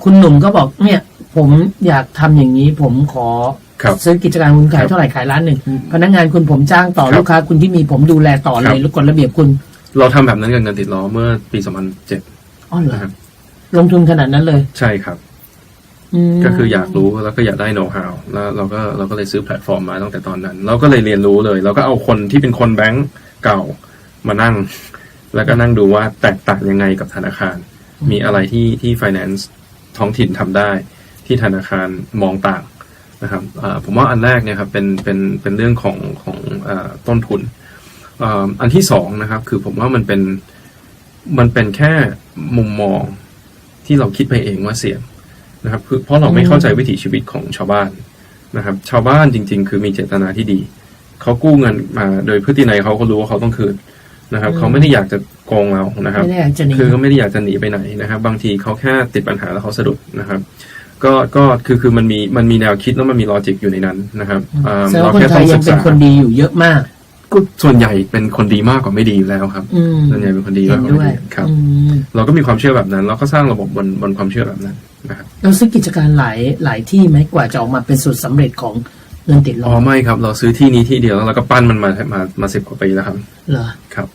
คุณหนุ่มก็บอกเนี่ยผมอยากทำอย่างนี้ผมขอ ครับ ซื้อกิจการคุณขาย ครับ เท่าไหร่ขาย1,000,000พนักงานคุณผมจ้างต่อ ครับ ลูกค้าคุณที่มีผมดูแลต่อ ค เล รับ ยแล้วกฎระเบียบคุณ เราทำแบบนั้นกับเงินติดล้อเมื่อปี 2007 อ๋อเหรอ นะครับ ลงทุนขนาดนั้นเลย ใช่ครับ ม ก็คืออยากรู้แล้วก็อยากได้โน้ตฮาวแล้วเราก็เลยซื้อแพลตฟอร์มมาตั้งแต่ตอนนั้น เราก็เลยเรียนรู้เลยเราก็เอาคนที่เป็นคนแบงก์เก่ามานั่ง แล้วก็นั่งดูว่าแตกต่างยังไงกับธนาคาร มีอะไรที่ finance ท้องถิ่นทำได้ ที่ธนาคารมองต่างนะครับผมว่าอันแรกเนี่ยครับเป็นเรื่องของต้นทุนอันที่สองนะครับ คือผมว่ามันเป็นแค่มุมมองที่เราคิดไปเองว่าเสี่ยงนะครับเพราะเราไม่เข้าใจวิถีชีวิตของชาวบ้านนะครับ ชาวบ้านจริงๆ คือมีเจตนาที่ดีเขากู้เงินมาโดยพฤตินัยเขาก็รู้ว่าเขาต้องคืนนะครับเขาไม่ได้อยากจะโกงเรานะครับ ไม่ได้อยากจะหนี คือก็ไม่ได้อยากจะหนีไปไหนนะครับ บางทีเขาแค่ติดปัญหาแล้วเขาสะดุดนะครับ ก็คือมันมีแนวคิดแล้วมันมีลอจิกอยู่ในนั้นนะครับ แสดงว่าคนไทยยังเป็นคนดีอยู่เยอะมาก ก็ส่วนใหญ่เป็นคนดีมากกว่าไม่ดีอยู่แล้วครับ อืม ส่วนใหญ่เป็นคนดี เห็ มาก น กว่า ด้ว ไม่ ย ดีครับ อืม เราก็มีความเชื่อแบบนั้นเราก็สร้างระบบบนความเชื่อแบบนั้นนะครับ เราซื้อกิจการหลายที่ไหมกว่าจะออกมาเป็นสูตรสำเร็จของเงินติดล้ อ๋ อ อไม่ครับ เราซื้อที่นี้ที่เดียวแล้วเราก็ปั้นมันมา10 กว่าปีแล้วครับ เหรอ ครับ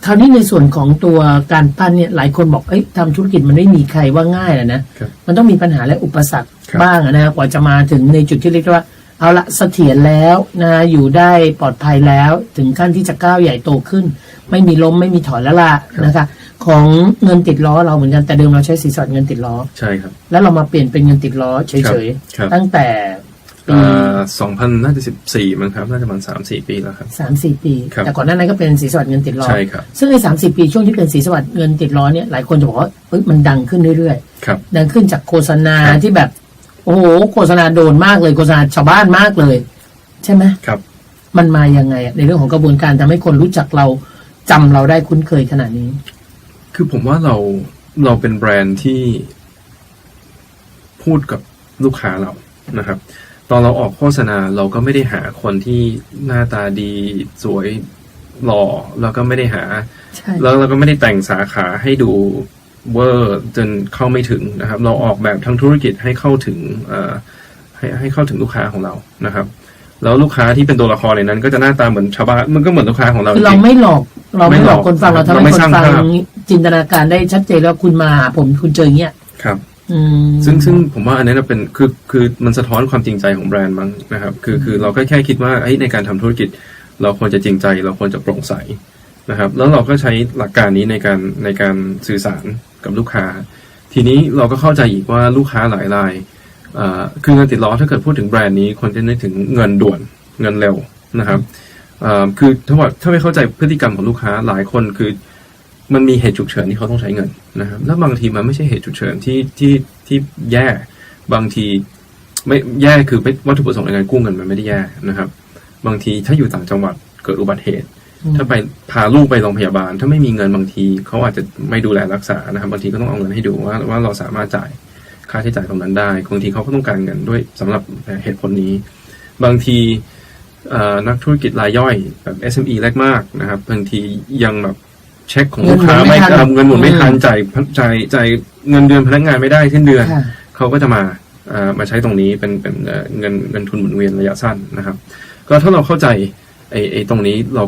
คราวนี้ในส่วนของตัวการปั้นเนี่ยหลายคนบอกเอ้ยทำธุรกิจมันไม่มีใครว่าง่ายนะครับ มันต้องมีปัญหาและอุปสรรค ครับ บ้างนะกว่าจะมาถึงในจุดที่เรียกว่าเอาละเสถียรแล้วนะอยู่ได้ปลอดภัยแล้วถึงขั้นที่จะก้าวใหญ่โตขึ้น ไม่มีล้มไม่มีถอยแล้วล่ะนะคะของเงินติดล้อเราเหมือนกันแต่เดิมเราใช้สินสอดเงินติดล้อ ใช่ครับ แล้วเรามาเปลี่ยนเป็นเงินติดล้อเฉย ครับ ๆตั้งแต่ปี น่าจะ14มั้งครับน่าจะประมาณ3-4 ปีแล้วครับ 3-4 ปี ครับ แต่ก่อนหน้านั้นก็เป็นสินสอดเงินติดล้อ ใช่ครับ ซึ่งใน30 ปีช่วงที่เป็นสินสอดเงินติดล้อเนี่ยหลายคนจะบอกว่าเอ้ยมันดังขึ้นเรื่อย ครับ ๆดังขึ้นจากโฆษณา ครับ ที่แบบ โอ้โหโฆษณาโดนมากเลยโฆษณาชาวบ้านมากเลย ใช่ไหม ครับ มันมายังไงในเรื่องของกระบวนการทำให้คนรู้จักเราจำเราได้คุ้นเคยขนาดนี้ คือผมว่าเราเป็นแบรนด์ที่พูดกับลูกค้าเรานะครับ ตอนเราออกโฆษณาเราก็ไม่ได้หาคนที่หน้าตาดีสวยหล่อแล้วก็ไม่ได้หา ใช่ แล้วเราก็ไม่ได้แต่งสาขาให้ดูเวอร์จนเข้าไม่ถึงนะครับ เราออกแบบทั้งธุรกิจให้เข้าถึงให้เข้าถึงลูกค้าของเรานะครับ แล้วลูกค้าที่เป็นตัวละครในนั้น ก็จะหน้าตาเหมือนชาวบ้านมันก็เหมือนลูกค้าของเราจ คือเรา ริง ไม่หลอกคนฟังเราทำ เรา ให้ ไม่ คน สร้าง ฟัง ภาพ จินตนาการได้ชัดเจนแล้วคุณมาหาผมคุณเจออย่างเงี้ย ครับ อืม ซึ่งผมว่าอันนี้เป็นคือมันสะท้อนความจริงใจของแบรนด์มั้งนะครับคือเราก็แค่คิดว่าในการทำธุรกิจเราควรจะจริงใจเราควรจะโปร่งใสนะครับ แล้วเราก็ใช้หลักการนี้ในการสื่อสารกับลูกค้า ทีนี้เราก็เข้าใจอีกว่าลูกค้าหลายรายคือเงินติดล้อถ้าเกิดพูดถึงแบรนด์นี้คนจะนึกถึงเงินด่วนเงินเร็วนะครับคือถ้าไม่เข้าใจพฤติกรรมของลูกค้าหลายคนคือมันมีเหตุฉุกเฉินที่เขาต้องใช้เงินนะครับแล้วบางทีมันไม่ใช่เหตุฉุกเฉินที่แย่บางทีไม่แย่คือวัตถุประสงค์ในการกู้เงินมันไม่ได้แย่นะครับ บางทีถ้าอยู่ต่างจังหวัดเกิดอุบัติเหตุ ถ้าไปพาลูกไปโรงพยาบาล ถ้าไม่มีเงินบางทีเขาอาจจะไม่ดูแลรักษานะครับบางทีก็ต้องเอาเงินให้ดูว่าเราสามารถจ่ายค่าใช้จ่ายตรงนั้นได้บางทีเขาก็ต้องการเงินด้วยสำหรับเหตุผลนี้ บางทีนักธุรกิจรายย่อยแบบ SME เล็กมากนะครับบางทียังแบบเช็คของลูกค้าไม่ทำเงินหมุนไม่ทันจ่ายเงินเดือนพนักงานไม่ได้สิ้นเดือนเขาก็จะมาใช้ตรงนี้เป็นเงินทุนหมุนเวียนระยะสั้นนะครับก็ถ้าเราเข้าใจไอ้ตรงนี้เรา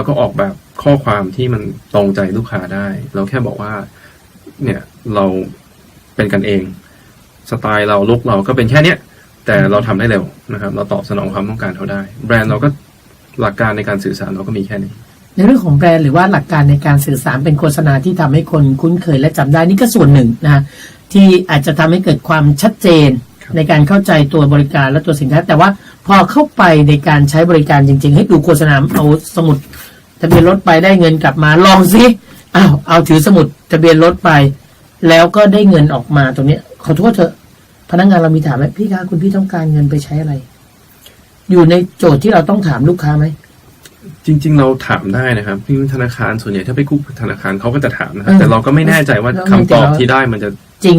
ก็ออกแบบข้อความที่มันตรงใจลูกค้าได้เราแค่บอกว่าเนี่ยเราเป็นกันเองสไตล์เราลุกเราก็เป็นแค่เนี้ยแต่เราทำได้เร็วนะครับเราตอบสนองความต้องการเขาได้แบรนด์เราก็หลักการในการสื่อสารเราก็มีแค่นี้ในเรื่องของแบรนด์หรือว่าหลักการในการสื่อสารเป็นโฆษณาที่ทำให้คนคุ้นเคยและจำได้นี่ก็ส่วนหนึ่งนะที่อาจจะทำให้เกิดความชัดเจนในการเข้าใจตัวบริการและตัวสินค้าแต่ว่าพอเข้าไปในการใช้บริการจริงๆให้ดูโฆษณาเอาสมุดทะเบียนรถไปได้เงินกลับมาลองสิเอาถือสมุดทะเบียนรถไปแล้วก็ได้เงินออกมาตรงนี้ขอโทษเถอะพนักงานเรามีถามไหมพี่คะคุณพี่ต้องการเงินไปใช้อะไรอยู่ในโจทย์ที่เราต้องถามลูกค้าไหมจริงๆเราถามได้นะครับที่ธนาคารส่วนใหญ่ถ้าไปกู้ธนาคารเขาก็จะถามนะครับแต่เราก็ไม่แน่ใจว่าคำตอบที่ได้มันจะจริง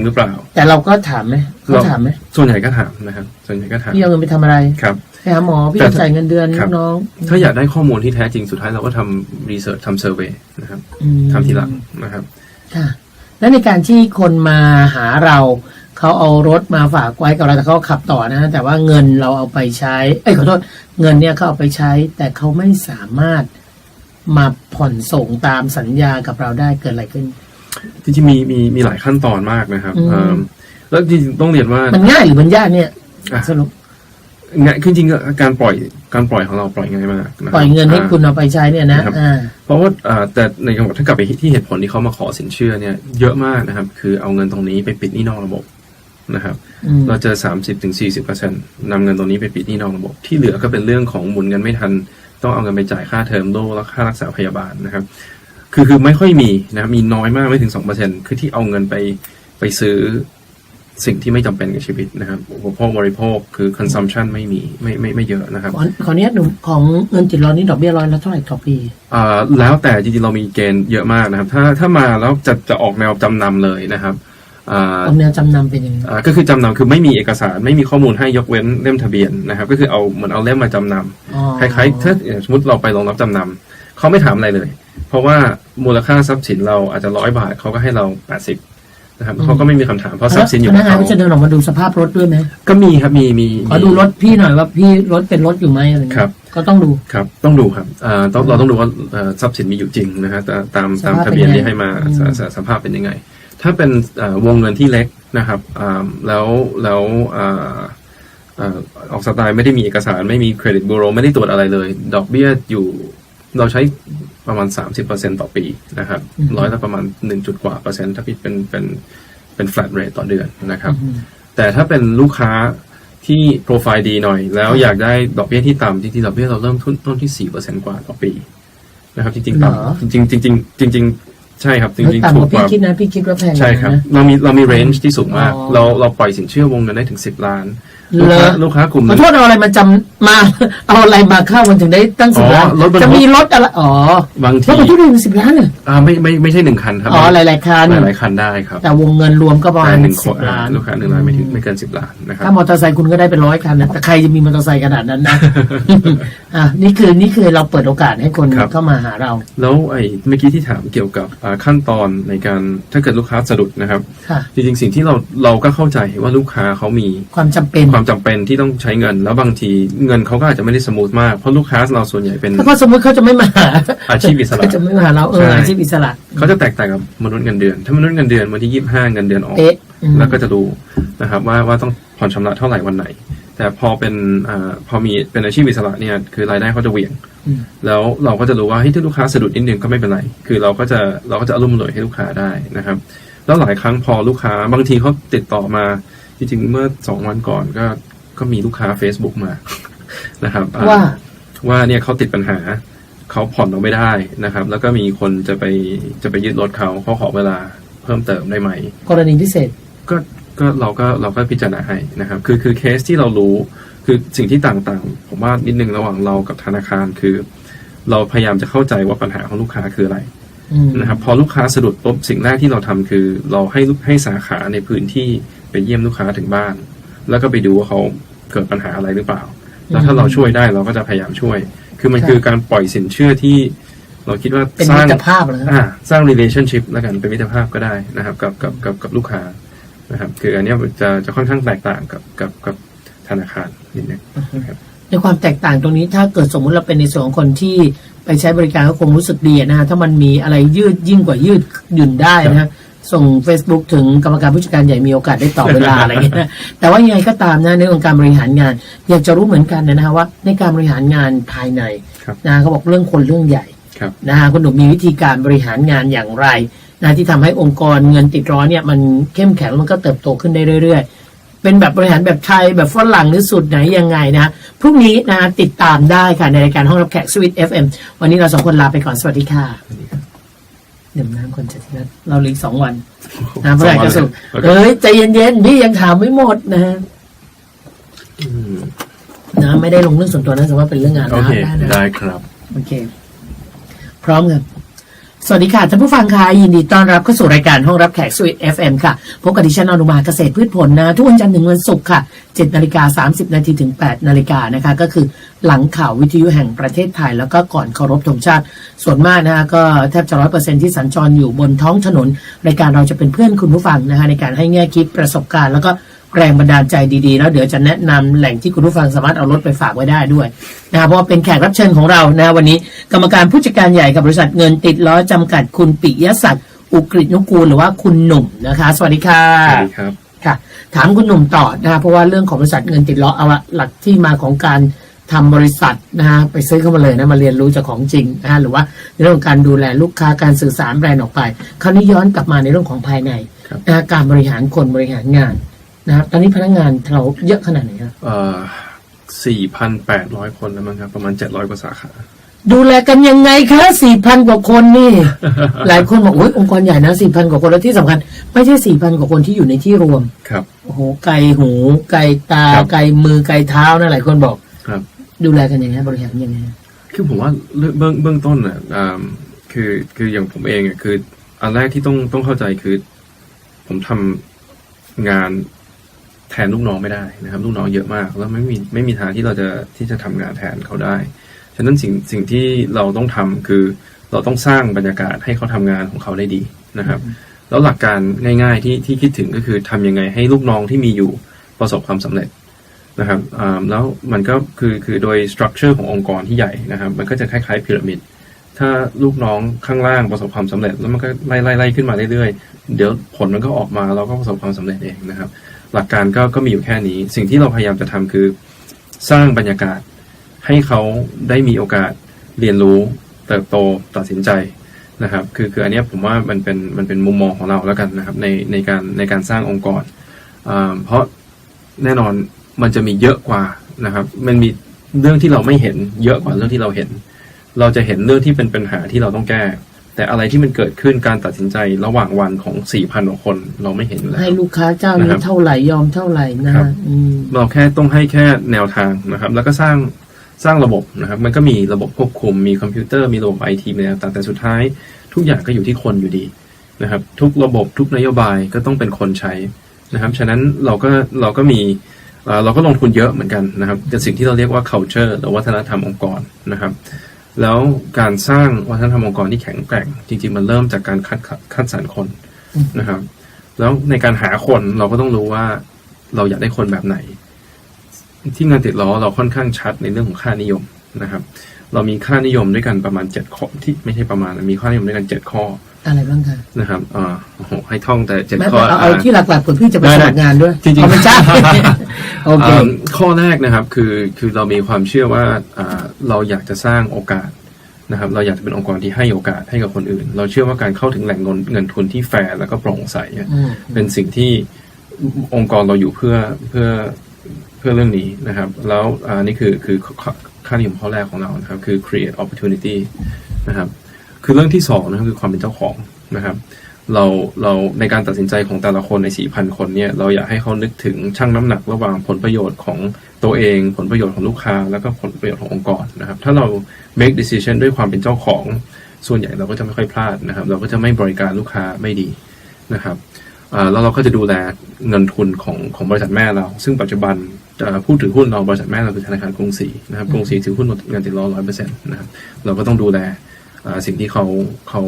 หรือเปล่าแต่เราก็ถามไหมเขาถามไหมส่วนใหญ่ก็ถามนะครับส่วนใหญ่ก็ถามพี่เอาเงินไปทำอะไรครับไปหาหมอพี่จ่ายเงินเดือนน้องถ้าอยากได้ข้อมูลที่แท้จริงสุดท้ายเราก็ทำรีเสิร์ชทำเซอร์เวย์นะครับทำทีหลังนะครับค่ะและในการที่คนมาหาเราเขาเอารถมาฝากไว้กับเราแต่เขาขับต่อนะแต่ว่าเงินเราเอาไปใช้ขอโทษเงินเนี่ยเขาเอาไปใช้แต่เขาไม่สามารถมาผ่อนส่งตามสัญญากับเราได้เกิดอะไรขึ้นจริงๆมีหลายขั้นตอนมากนะครับแล้วจริงๆต้องเรียนว่ามันง่ายหรือมันยากเนี่ยสรุปง่ายจริงๆการปล่อยของเราปล่อยง่ายมากปล่อยเงินให้คุณเอาไปใช้เนี่ยนะเพราะว่าแต่ในจังหวัดถ้ากลับไปที่เหตุผลที่เขามาขอสินเชื่อเนี่ยเยอะมากนะครับคือเอาเงินตรงนี้ไปปิดหนี้นอกระบบนะครับเราเจอ 30-40% นำเงินตรงนี้ไปปิดหนี้นอกระบบที่เหลือก็เป็นเรื่องของหมุนเงินไม่ทันต้องเอาเงินไปจ่ายค่าเทอมโดและค่ารักษาพยาบาลนะครับคือไม่ค่อยมีนะมีน้อยมากไม่ถึง 2% คือที่เอาเงินไปซื้อสิ่งที่ไม่จำเป็นกับชีวิตนะครับอุปโภคบริโภคคือ consumption ไม่มีไม่เยอะนะครับขอเนี้ยหนุ่มของเงินติดล้อนี่ดอกเบี้ยร้อยละเท่าไหร่ต่อปีแล้วแต่จริงๆเรามีเกณฑ์เยอะมากนะครับถ้ามาแล้วจะออกแนวจำนำเลยนะครับออกแนวจำนำเป็นยังไงก็คือจำนำคือไม่มีเอกสารไม่มีข้อมูลให้ยกเว้นเล่มทะเบียนนะครับก็คือเอาเหมือนเอาเล่มมาจำนำคล้ายๆถ้าสมมติเราไปลงรับจำนำเขาไม่ถามอะไรเลยเพราะว่ามูลค่าทรัพย์สินเราอาจจะ100 บาทเขาก็ให้เรา80นะครับเขาก็ไม่มีคำถามเพราะทรัพย์สินอยู่กับเขาจะเดินออกมาดูสภาพรถด้วยไหมก็มีครับมีขอดูรถพี่หน่อยว่าพี่รถเป็นรถอยู่ไหมอะไรครับก็ต้องดูครับต้องดูครับเราต้องดูว่าทรัพย์สินมีอยู่จริงนะฮะตามทะเบียนที่ให้มาสภาพเป็นยังไงถ้าเป็นวงเงินที่เล็กนะครับแล้วออกสไตล์ไม่ได้มีเอกสารไม่มีเครดิตบูโรไม่ได้ตรวจอะไรเลยดอกเบี้ยอยู่เราใช้ประมาณ 30% ต่อปีนะครับร้อยละประมาณ1 กว่า%ถ้าพี่เป็น flat rate ต่อเดือนนะครับแต่ถ้าเป็นลูกค้าที่โปรไฟล์ดีหน่อยแล้วอยากได้ดอกเบี้ยที่ต่ำจริงๆดอกเบี้ยเราเริ่มต้นที่ 4% กว่าต่อปีนะครับจริงๆต่ำจริง ใช่ครับจ เฮ้ย ริงๆ ต่ำ ถู ก ก ว่าก พี่ ว่า คิดนะพี่คิดว่าแพง ใช่ครับ นะ เรามีเรนจ์ที่สูงมาก อ๋อ เราปล่อยสินเชื่อวงเงินได้ถึง10 ล้าน เหรอ ลูกค้ากลุ่ม ขอ นั้น โทษเอาอะไรมาจำมา เอาอะไรมาเข้ามันถึงได้ตั้ง10 ล้าน รถบรรทุก จะมีรถอะไรอ๋อบ าง ร ที ถบรรทุกถึง10 ล้านเลย ไม่ใช่1 คันครับ อ๋อหลายๆคัน หลายๆคันได้ครับ แต่วงเงินรวมก็ประมาณ แต่หนึ่งคน 10 ล้าน ลูกค้า1 ล้านไม่เกิน10 ล้านนะครับ ถ้ามอเตอร์ไซค์คุณก็ได้เป็น100 คันนะแต่ใครจะมีมอเตอร์ไซค์ขนาดนั้นนะ นี่คือเราเปิดโอกาสให้คน ครับ เข้ามาหาเรา แล้วเมื่อกี้ที่ถามเกี่ยวกับขั้นตอนในการถ้าเกิดลูกค้าสะดุดนะครับ ค่ะ จริงๆสิ่งที่เราก็เข้าใจว่าลูกค้าเขามี ความจำเป็น ความจำเป็นที่ต้องใช้เงิน แล้วบางทีเงินเขาก็อาจจะไม่ได้สมูทมากเพราะลูกค้าเราส่วนใหญ่เป็น ถ้าเขาสมมติเขาจะไม่มาหา อาชีพอิสระ เขาจะไม่มาหาเราใช่ อาชีพอิสระ เขาจะแตกต่างกับมนุษย์เงินเดือน ถ้ามนุษย์เงินเดือนวันที่25เงินเดือนออก เป๊ะอืม แล้วก็จะรู้นะครับว่าต้องผ่อนชำระเท่าไหร่วันไหน แต่พอเป็นพอมีเป็นอาชีพอิสระเนี่ยคือรายได้เขาจะเหวี่ยง อืม แล้วเราก็จะรู้ว่าถ้าลูกค้าสะดุดนิดนึงก็ไม่เป็นไร คือเราก็จะอารมณ์หน่วยให้ลูกค้าได้นะครับ แล้วหลายครั้งพอลูกค้าบางทีเขาติดต่อมาจริงๆเมื่อ2 วันก่อนก็มีลูกค้า Facebook มา นะครับ ว่าเนี่ยเขาติดปัญหาเขาผ่อนเราไม่ได้นะครับ แล้วก็มีคนจะไปยึดรถเขาขอเวลาเพิ่มเติมได้ไหม กรณีพิเศษ ก็เราก็พิจารณาให้นะครับคือเคสที่เรารู้คือสิ่งที่ต่างๆผมว่านิดนึงระหว่างเรากับธนาคารคือ เราพยายามจะเข้าใจว่าปัญหาของลูกค้าคืออะไร อืม นะครับพอลูกค้าสะดุดปุ๊บสิ่งแรกที่เราทำคือ เราให้สาขาในพื้นที่ไปเยี่ยมลูกค้าถึงบ้าน แล้วก็ไปดูว่าเขาเกิดปัญหาอะไรหรือเปล่า แล้วถ้าเราช่วยได้เราก็จะพยายามช่วย คือมันคือการปล่อยสินเชื่อที่เราคิดว่า เป็น สร้า มิ ง ตรภาพเหรอครับ สร้าง relationship แล้วกันเป็นมิตรภาพก็ได้นะครับกับลูกค้านะครับคืออันเนี้ยจะค่อนข้างแตกต่างกับธนาคารนิดนึงนะครับ ในความแตกต่างตรงนี้ถ้าเกิดสมมุติเราเป็นในส่วนของคนที่ไปใช้บริการก็คงรู้สึกดีนะฮะถ้ามันมีอะไรยืดยิ่งกว่ายืดหยุ่นได้นะฮะส่ง Facebook ถึงกรรมการผู้จัดการใหญ่มีโอกาสได้ต่อเวลา อะไรอย่างเงี้ยนะแต่ว่ายังไงก็ตามนะในองค์การบริหารงาน อยากจะรู้เหมือนกันนะฮะว่าในการบริหารงานภายใน ครับ นะเขาบอกเรื่องคนเรื่องใหญ่ ครับ นะฮะคุณหนุ่มมีวิธีการบริหารงานอย่างไรนะที่ทำให้องค์กรเงินติดล้อเนี่ยมันเข้มแข็งแล้วมันก็เติบโตขึ้นได้เรื่อยๆ เป็นแบบบริหารแบบไทยแบบฝรั่งหรือสูตรไหนยังไงนะพรุ่งนี้นะติดตามได้ค่ะในรายการห้องรับแขกสวิต FM วันนี้เรา2 คนลาไปก่อนสวัสดีค่ะดื่มน้ำคนจะที่นัดเราเหลืออีก2 วันนะเพื่อจะสุขเอ้ยใจเย็นๆพี่ยังถามไม่หมดนะ อืม นะไม่ได้ลงเรื่องส่วนตัวนะแต่ว่าเป็นเรื่องงาน โอ นะ เค นะ ได้ครับ โอเค พร้อมครับสวัสดีค่ะท่านผู้ฟังค่ะยินดีต้อนรับเข้าสู่รายการห้องรับแขกสวิต FM ค่ะพบกับดิฉันอนุมาเกษตรพืชผลนะทุกวันจันทร์ถึงวันศุกร์ค่ะ 7:30 นาทีถึง 8 นาฬิกานะคะก็คือหลังข่าววิทยุแห่งประเทศไทยแล้วก็ก่อนเคารพธงชาติส่วนมากนะคะก็แทบจะ 100% ที่สัญจรอยู่บนท้องถนนรายการเราจะเป็นเพื่อนคุณผู้ฟังนะคะในการให้แง่คิดประสบการณ์แล้วก็แรงบันดาลใจดีๆแล้วเดี๋ยวจะแนะนำแหล่งที่คุณผู้ฟังสามารถเอารถไปฝากไว้ได้ด้วยนะครับเพราะว่าเป็นแขกรับเชิญของเรานะวันนี้กรรมการผู้จัดการใหญ่กับบริษัทเงินติดล้อจำกัดคุณปิยศักดิ์อุกฤษนุกูลหรือว่าคุณหนุ่มนะคะสวัสดีค่ะ สวัสดีครับ ค่ะถามคุณหนุ่มต่อนะคะเพราะว่าเรื่องของบริษัทเงินติดล้อเอาละหลักที่มาของการทำบริษัทนะฮะไปซื้อเข้ามาเลยนะมาเรียนรู้จากของจริงนะฮะหรือว่าในเรื่องของการดูแลลูกค้าการสื่อสารแบรนด์ออกไปคราวนี้ย้อนกลับมาในเรื่องของภายใน ครับ นะฮะการบริหารคนบริหารงานนะครับตอนนี้พนักงานเราเยอะขนาดไหนครับ 4,800 คนแล้วมั้งครับประมาณ700 กว่าสาขา ดูแลกันยังไงคะ 4,000 กว่าคนนี่ หลายคนบอกโอ้ยองค์กรใหญ่นะ 4,000 กว่าคนแล้วที่สำคัญไม่ใช่ 4,000 กว่าคนที่อยู่ในที่รวม ครับ โอ้โหไกลหูไกลตา ครับ ไกลมือไกลเท้านะหลายคนบอก ครับ ดูแลกันยังไงบริหารยังไง คือผมว่าเบื้องต้นอ่ะคืออย่างผมเองอ่ะคืออันแรกที่ต้องเข้าใจคือ ผมทำงานแทนลูกน้องไม่ได้นะครับ ลูกน้องเยอะมากแล้วไม่มีทางที่เราจะทำงานแทนเขาได้ฉะนั้นสิ่งที่เราต้องทำคือเราต้องสร้างบรรยากาศให้เขาทำงานของเขาได้ดีนะครับ แล้วหลักการง่ายๆที่คิดถึงก็คือทำยังไงให้ลูกน้องที่มีอยู่ประสบความสำเร็จนะครับแล้วมันก็คือโดยสตรัคเจอร์ขององค์กรที่ใหญ่นะครับ มันก็จะคล้ายๆพีระมิดถ้าลูกน้องข้างล่างประสบความสำเร็จแล้วมันก็ไล่ขึ้นมาเรื่อยๆเดี๋ยวผลมันก็ออกมาเราก็ประสบความสำเร็จเองนะครับ หลักการก็มีอยู่แค่นี้สิ่งที่เราพยายามจะทำคือสร้างบรรยากาศให้เขาได้มีโอกาสเรียนรู้เติบโตตัดสินใจนะครับคืออันนี้ผมว่ามันเป็นมุมมองของเราแล้วกันนะครับในการสร้างองค์กรเพราะแน่นอนมันจะมีเยอะกว่านะครับมันมีเรื่องที่เราไม่เห็นเยอะกว่าเรื่องที่เราเห็นเราจะเห็นเรื่องที่เป็นปัญหาที่เราต้องแก้ แต่อะไรที่มันเกิดขึ้นการตัดสินใจระหว่างวันของ 4,000 กว่าคนเราไม่เห็นแล้วให้ลูกค้าเจ้านี้เท่าไหร่ยอมเท่าไหร่นะเราแค่ต้องให้แค่แนวทางนะครับแล้วก็สร้างระบบนะครับมันก็มีระบบควบคุมมีคอมพิวเตอร์มีระบบ IT มีอะไรต่างแต่สุดท้ายทุกอย่างก็อยู่ที่คนอยู่ดีนะครับทุกระบบทุกนโยบายก็ต้องเป็นคนใช้นะครับฉะนั้นเราก็มีเราก็ลงทุนเยอะเหมือนกันนะครับกับสิ่งที่เราเรียกว่า culture หรือวัฒนธรรมองค์กรนะครับแล้วการสร้างวัฒนธรรมองค์กรที่แข็งแกร่งจริงๆมันเริ่มจากการคัดสรรคนนะครับแล้วในการหาคนเราก็ต้องรู้ว่าเราอยากได้คนแบบไหนที่งานติดล้อเราค่อนข้างชัดในเรื่องของค่านิยมนะครับเรามีค่านิยมด้วยกันประมาณ7ข้อที่ไม่ใช่ประมาณมีค่านิยมด้วยกัน7ข้ออะไรบ้างคะนะครับโอ้โหให้ท่องแต่7ข้อเอาที่หลักๆเพื่อพี่จะไปสมัครงานด้วยจริงๆไม่ใช่โอเคข้อแรกนะครับคือเรามีความเชื่อว่าเราอยากจะสร้างโอกาสนะครับเราอยากจะเป็นองค์กรที่ให้โอกาสให้กับคนอื่นเราเชื่อว่าการเข้าถึงแหล่งเงินทุนที่แฟร์แล้วก็โปร่งใสเป็นสิ่งที่องค์กรเราอยู่เพื่อเรื่องนี้นะครับแล้วนี่คือค่านิยมข้อแรกของเรานะครับคือ create opportunity นะครับคือเรื่องที่2นะครับคือความเป็นเจ้าของนะครับเราในการตัดสินใจของแต่ละคนใน 4,000 คนเนี่ยเราอยากให้เขานึกถึงชั่งน้ำหนักระหว่างผลประโยชน์ของตัวเองผลประโยชน์ของลูกค้าแล้วก็ผลประโยชน์ขององค์กรนะครับถ้าเรา make decision ด้วยความเป็นเจ้าของส่วนใหญ่เราก็จะไม่ค่อยพลาดนะครับเราก็จะไม่บริการลูกค้าไม่ดีนะครับแล้วเราก็จะดูแลเงินทุนของบริษัทแม่เราซึ่งปัจจุบันผู้ถือหุ้นเราบริษัทแม่เราคือธนาคารกรุงศรีนะครับกรุงศรีถือหุ้นเงินติดล้อ 100% นะครับเราก็ต้องดูแลสิ่งที่เขา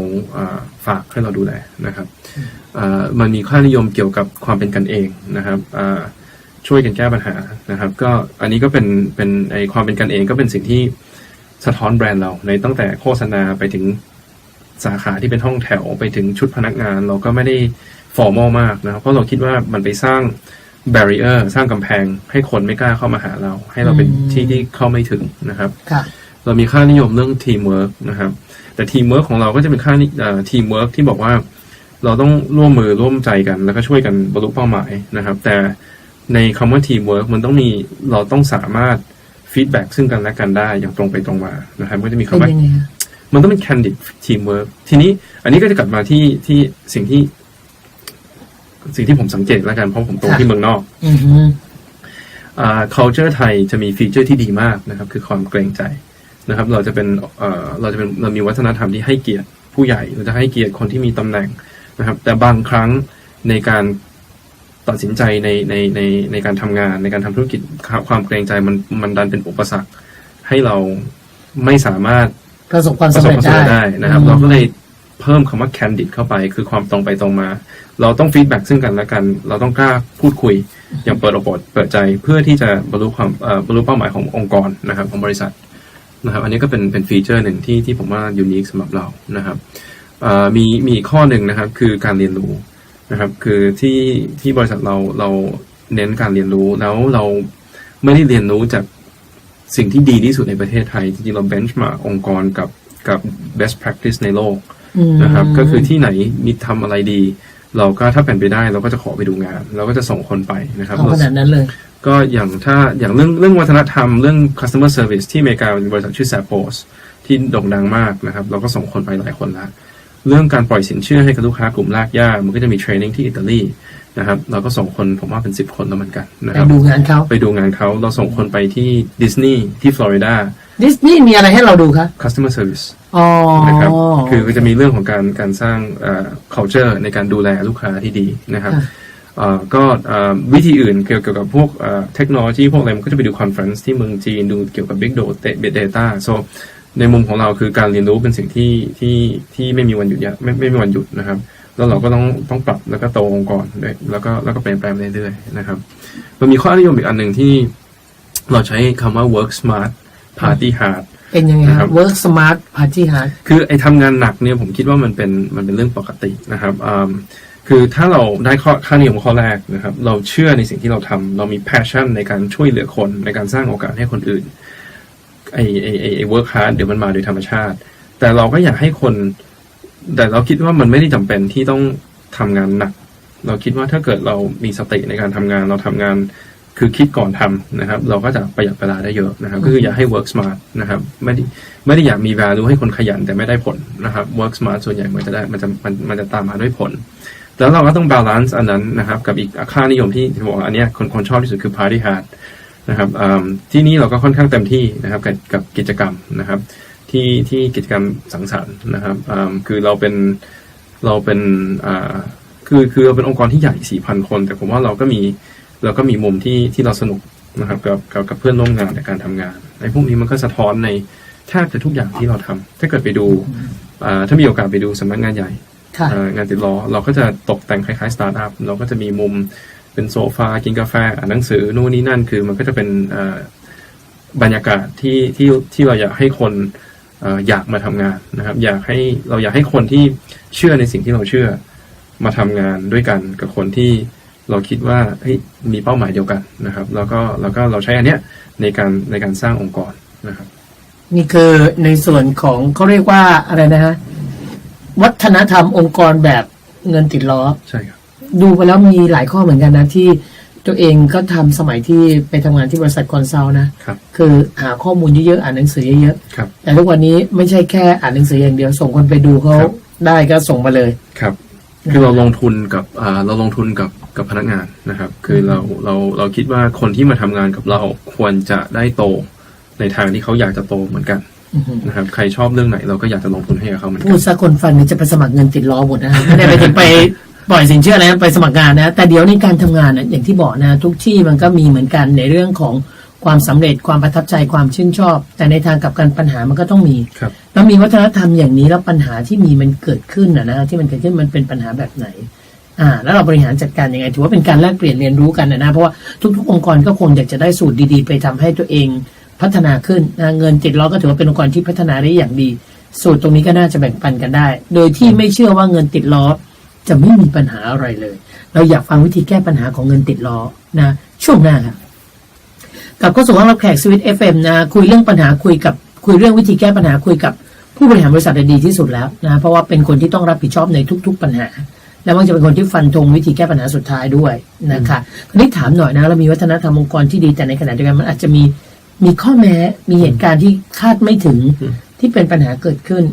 ฝากให้เราดูแลนะครับมันมีค่านิยมเกี่ยวกับความเป็นกันเองนะครับช่วยกันแก้ปัญหานะครับก็อันนี้ก็เป็นความเป็นกันเองก็เป็นสิ่งที่สะท้อนแบรนด์เราในตั้งแต่โฆษณาไปถึงสาขาที่เป็นห้องแถวไปถึงชุดพนักงานเราก็ไม่ได้ฟอร์มอลมากนะครับเพราะเราคิดว่ามันไปสร้างbarrier สร้างกำแพงให้คนไม่กล้าเข้ามาหาเราให้เราเป็นที่เข้าไม่ถึงนะครับเรามีค่านิยมเรื่อง teamwork นะครับแต่ teamwork ของเราก็จะเป็นค่าteamwork ที่บอกว่าเราต้องร่วมมือร่วมใจกันแล้วก็ช่วยกันบรรลุเป้าหมายนะครับแต่ในคำว่า teamwork มันต้องมีเราต้องสามารถ feedback ซึ่งกันและกันได้อย่างตรงไปตรงมานะครับก็จะมีคำว่ามันต้องเป็น candid teamwork ทีนี้อันนี้ก็จะกลับมาที่สิ่งที่ผมสังเกตแล้วกันเพราะผมโตที่เมืองนอกculture ไทยจะมีฟีเจอร์ที่ดีมากนะครับคือความเกรงใจนะครับเรามีวัฒนธรรมที่ให้เกียรติผู้ใหญ่เราจะให้เกียรติคนที่มีตำแหน่งนะครับแต่บางครั้งในการตัดสินใจในการทำงานในการทำธุรกิจความเกรงใจมันดันเป็นอุปสรรคให้เราไม่สามารถประสบความสำเร็จได้นะครับเราก็เลยเพิ่มคำว่า candid เข้าไปคือความตรงไปตรงมาเราต้องฟีดแบ็กซึ่งกันและกันเราต้องกล้าพูดคุยอย่างเปิดใจเพื่อที่จะบรรลุเป้าหมายขององค์กรนะครับของบริษัทนะครับอันนี้ก็เป็นฟีเจอร์หนึ่งที่ผมว่ายูนิคสำหรับเรานะครับมีข้อหนึ่งนะครับคือการเรียนรู้นะครับคือที่บริษัทเราเน้นการเรียนรู้แล้วเราไม่ได้เรียนรู้จากสิ่งที่ดีที่สุดในประเทศไทยจริงๆเราเบนช์มาองค์กรกับ best practice ในโลกนะครับก็คือที่ไหนมีทำอะไรดีเราก็ถ้าเป็นไปได้เราก็จะขอไปดูงานเราก็จะส่งคนไปนะครับขนาดนั้นเลยก็อย่างเรื่องวัฒนธรรมเรื่อง customer service ที่อเมริกามีบริษัทชื่อ Zappos ที่โด่งดังมากนะครับเราก็ส่งคนไปหลายคนละเรื่องการปล่อยสินเชื่อให้กับลูกค้ากลุ่มรากหญ้ามันก็จะมีเทรนนิ่งที่อิตาลีนะครับเราก็ส่งคนผมว่าเป็น10 คนแล้วเหมือนกันนะครับไปดูงานเขาเราส่งคนไปที่ดิสนีย์ที่ฟลอริดาดิสนีย์มีอะไรให้เราดูคะ customer service นะครับคือจะมีเรื่องของการสร้าง culture ในการดูแลลูกค้าที่ดีนะครับก็วิธีอื่นเกี่ยวกับพวกเทคโนโลยีพวกอะไรมันก็จะไปดูคอนเฟอเรนซ์ที่เมืองจีนดูเกี่ยวกับ Big Data so ในมุมของเราคือการเรียนรู้เป็นสิ่งที่ไม่มีวันหยุดไม่มีวันหยุดนะครับแล้วเราก็ต้องปรับแล้วก็โตองค์กรด้วยแล้วก็เปลี่ยนแปลงเรื่อยๆนะครับมันมีข้อนิยมอีกอันหนึ่งที่เราใช้คำว่า work smart party hard เป็นยังไงครับ work smart party hard คือไอ้ทำงานหนักเนี่ยผมคิดว่ามันเป็นเรื่องปกตินะครับคือถ้าเราได้ค่านิยมข้อแรกนะครับเราเชื่อในสิ่งที่เราทำเรามี passion ในการช่วยเหลือคนในการสร้างโอกาสให้คนอื่นไอ้ work hard เดี๋ยวมันมาโดยธรรมชาติแต่เราก็อยากให้คนแต่เราคิดว่ามันไม่ได้จำเป็นที่ต้องทำงานหนักเราคิดว่าถ้าเกิดเรามีสติในการทำงานเราทำงาน คือคิดก่อนทำนะครับเราก็จะประหยัดเวลาได้เยอะนะครับก็คืออยากให้ work smart นะครับไม่ได้อยากมี value ให้คนขยันแต่ไม่ได้ผลนะครับ work smart ส่วนใหญ่มันจะตามมาด้วยผลแล้วเราก็ต้อง balance อันนั้นนะครับกับอีกค่านิยมที่บอกว่าอันเนี้ยคนชอบที่สุดคือ party hard นะครับที่นี่เราก็ค่อนข้างเต็มที่นะครับกับกิจกรรมนะครับที่กิจกรรมสังสรรค์นะครับคือเราเป็นคือเราเป็นองค์กรที่ใหญ่ 4,000 คนแต่ผมว่าเราก็มีมุมที่เราสนุกนะครับกับเพื่อนร่วมงานในการทำงานไอ้พวกนี้มันก็สะท้อนในแทบจะทุกอย่างที่เราทำถ้าเกิดไปดูถ้ามีโอกาสไปดูสำนักงานใหญ่งานติดล้อเราก็จะตกแต่งคล้ายๆสตาร์ทอัพเราก็จะมีมุมเป็นโซฟากินกาแฟอ่านหนังสือนู่นนี่นั่นคือมันก็จะเป็นบรรยากาศที่เราอยากให้คนอยากมาทำงานนะครับเราอยากให้คนที่เชื่อในสิ่งที่เราเชื่อมาทำงานด้วยกันกับคนที่เราคิดว่ามีเป้าหมายเดียวกันนะครับแล้วก็เราใช้อันเนี้ยในการสร้างองค์กรนะครับนี่คือในส่วนของเขาเรียกว่าอะไรนะฮะวัฒนธรรมองค์กรแบบเงินติดล้อใช่ครับดูไปแล้วมีหลายข้อเหมือนกันนะที่ตัวเองก็ทำสมัยที่ไปทำงานที่บริษัทคอนซัลท์นะครับคือหาข้อมูลเยอะๆอ่านหนังสือเยอะๆแต่ทุกวันนี้ไม่ใช่แค่อ่านหนังสืออย่างเดียวส่งคนไปดูเขาได้ก็ส่งมาเลยครับคือเราลงทุนกับพนักงานนะครับคือเราคิดว่าคนที่มาทำงานกับเราควรจะได้โตในทางที่เขาอยากจะโตเหมือนกันนะครับใครชอบเรื่องไหนเราก็อยากจะลงทุนให้กับเขาเหมือนกันพูดซะคนฟังจะไปสมัครเงินติดล้อหมดนะไม่ได้ไปถึงไปปล่อยสินเชื่ออะไรไปสมัครงานนะแต่เดี๋ยวในการทำงานนะอย่างที่บอกนะทุกที่มันก็มีเหมือนกันในเรื่องของความสำเร็จความประทับใจความชื่นชอบแต่ในทางกับการปัญหามันก็ต้องมีแล้วมีวัฒนธรรมอย่างนี้แล้วปัญหาที่มีมันเกิดขึ้นนะที่มันเกิดขึ้นมันเป็นปัญหาแบบไหนแล้วเราบริหารจัดการยังไงถือว่าเป็นการแลกเปลี่ยนเรียนรู้กันนะเพราะว่าทุกๆองค์กรก็คงอยากจะได้สูตรดีๆไปทำให้ตัวเองพัฒนาขึ้นเงินติดล้อก็ถือว่าเป็นองค์กรที่พัฒนาได้อย่างดีสูตรตรงนี้ก็น่าจะแบ่งปันกันได้โดยที่ไม่เชื่อว่าเงินติดล้อจะไม่มีปัญหาอะไรเลยเราอยากฟังวิธีแก้ปัญหาของเงินติดล้อนะช่วงหน้าครับกับข้อสู่ห้องรับแขกสวิต FM นะคุยเรื่องปัญหาคุยเรื่องวิธีแก้ปัญหาคุยกับผู้บริหารบริษัทได้ดีที่สุดแล้วนะเพราะว่าเป็นคนที่ต้องรับผิดชอบในทุกๆปัญหาและมักจะเป็นคนที่ฟันธงวิธีแก้ปัญหาสุดท้ายด้วยนะคะคราวนี้ถามหน่อยนะเรามีวัฒนธรรมองค์กรที่ดีแต่ในขณะเดียวกันมันอาจจะมีข้อแม้มีเหตุการณ์ที่คาดไม่ถึงที่เป็นปัญหาเกิดขึ้น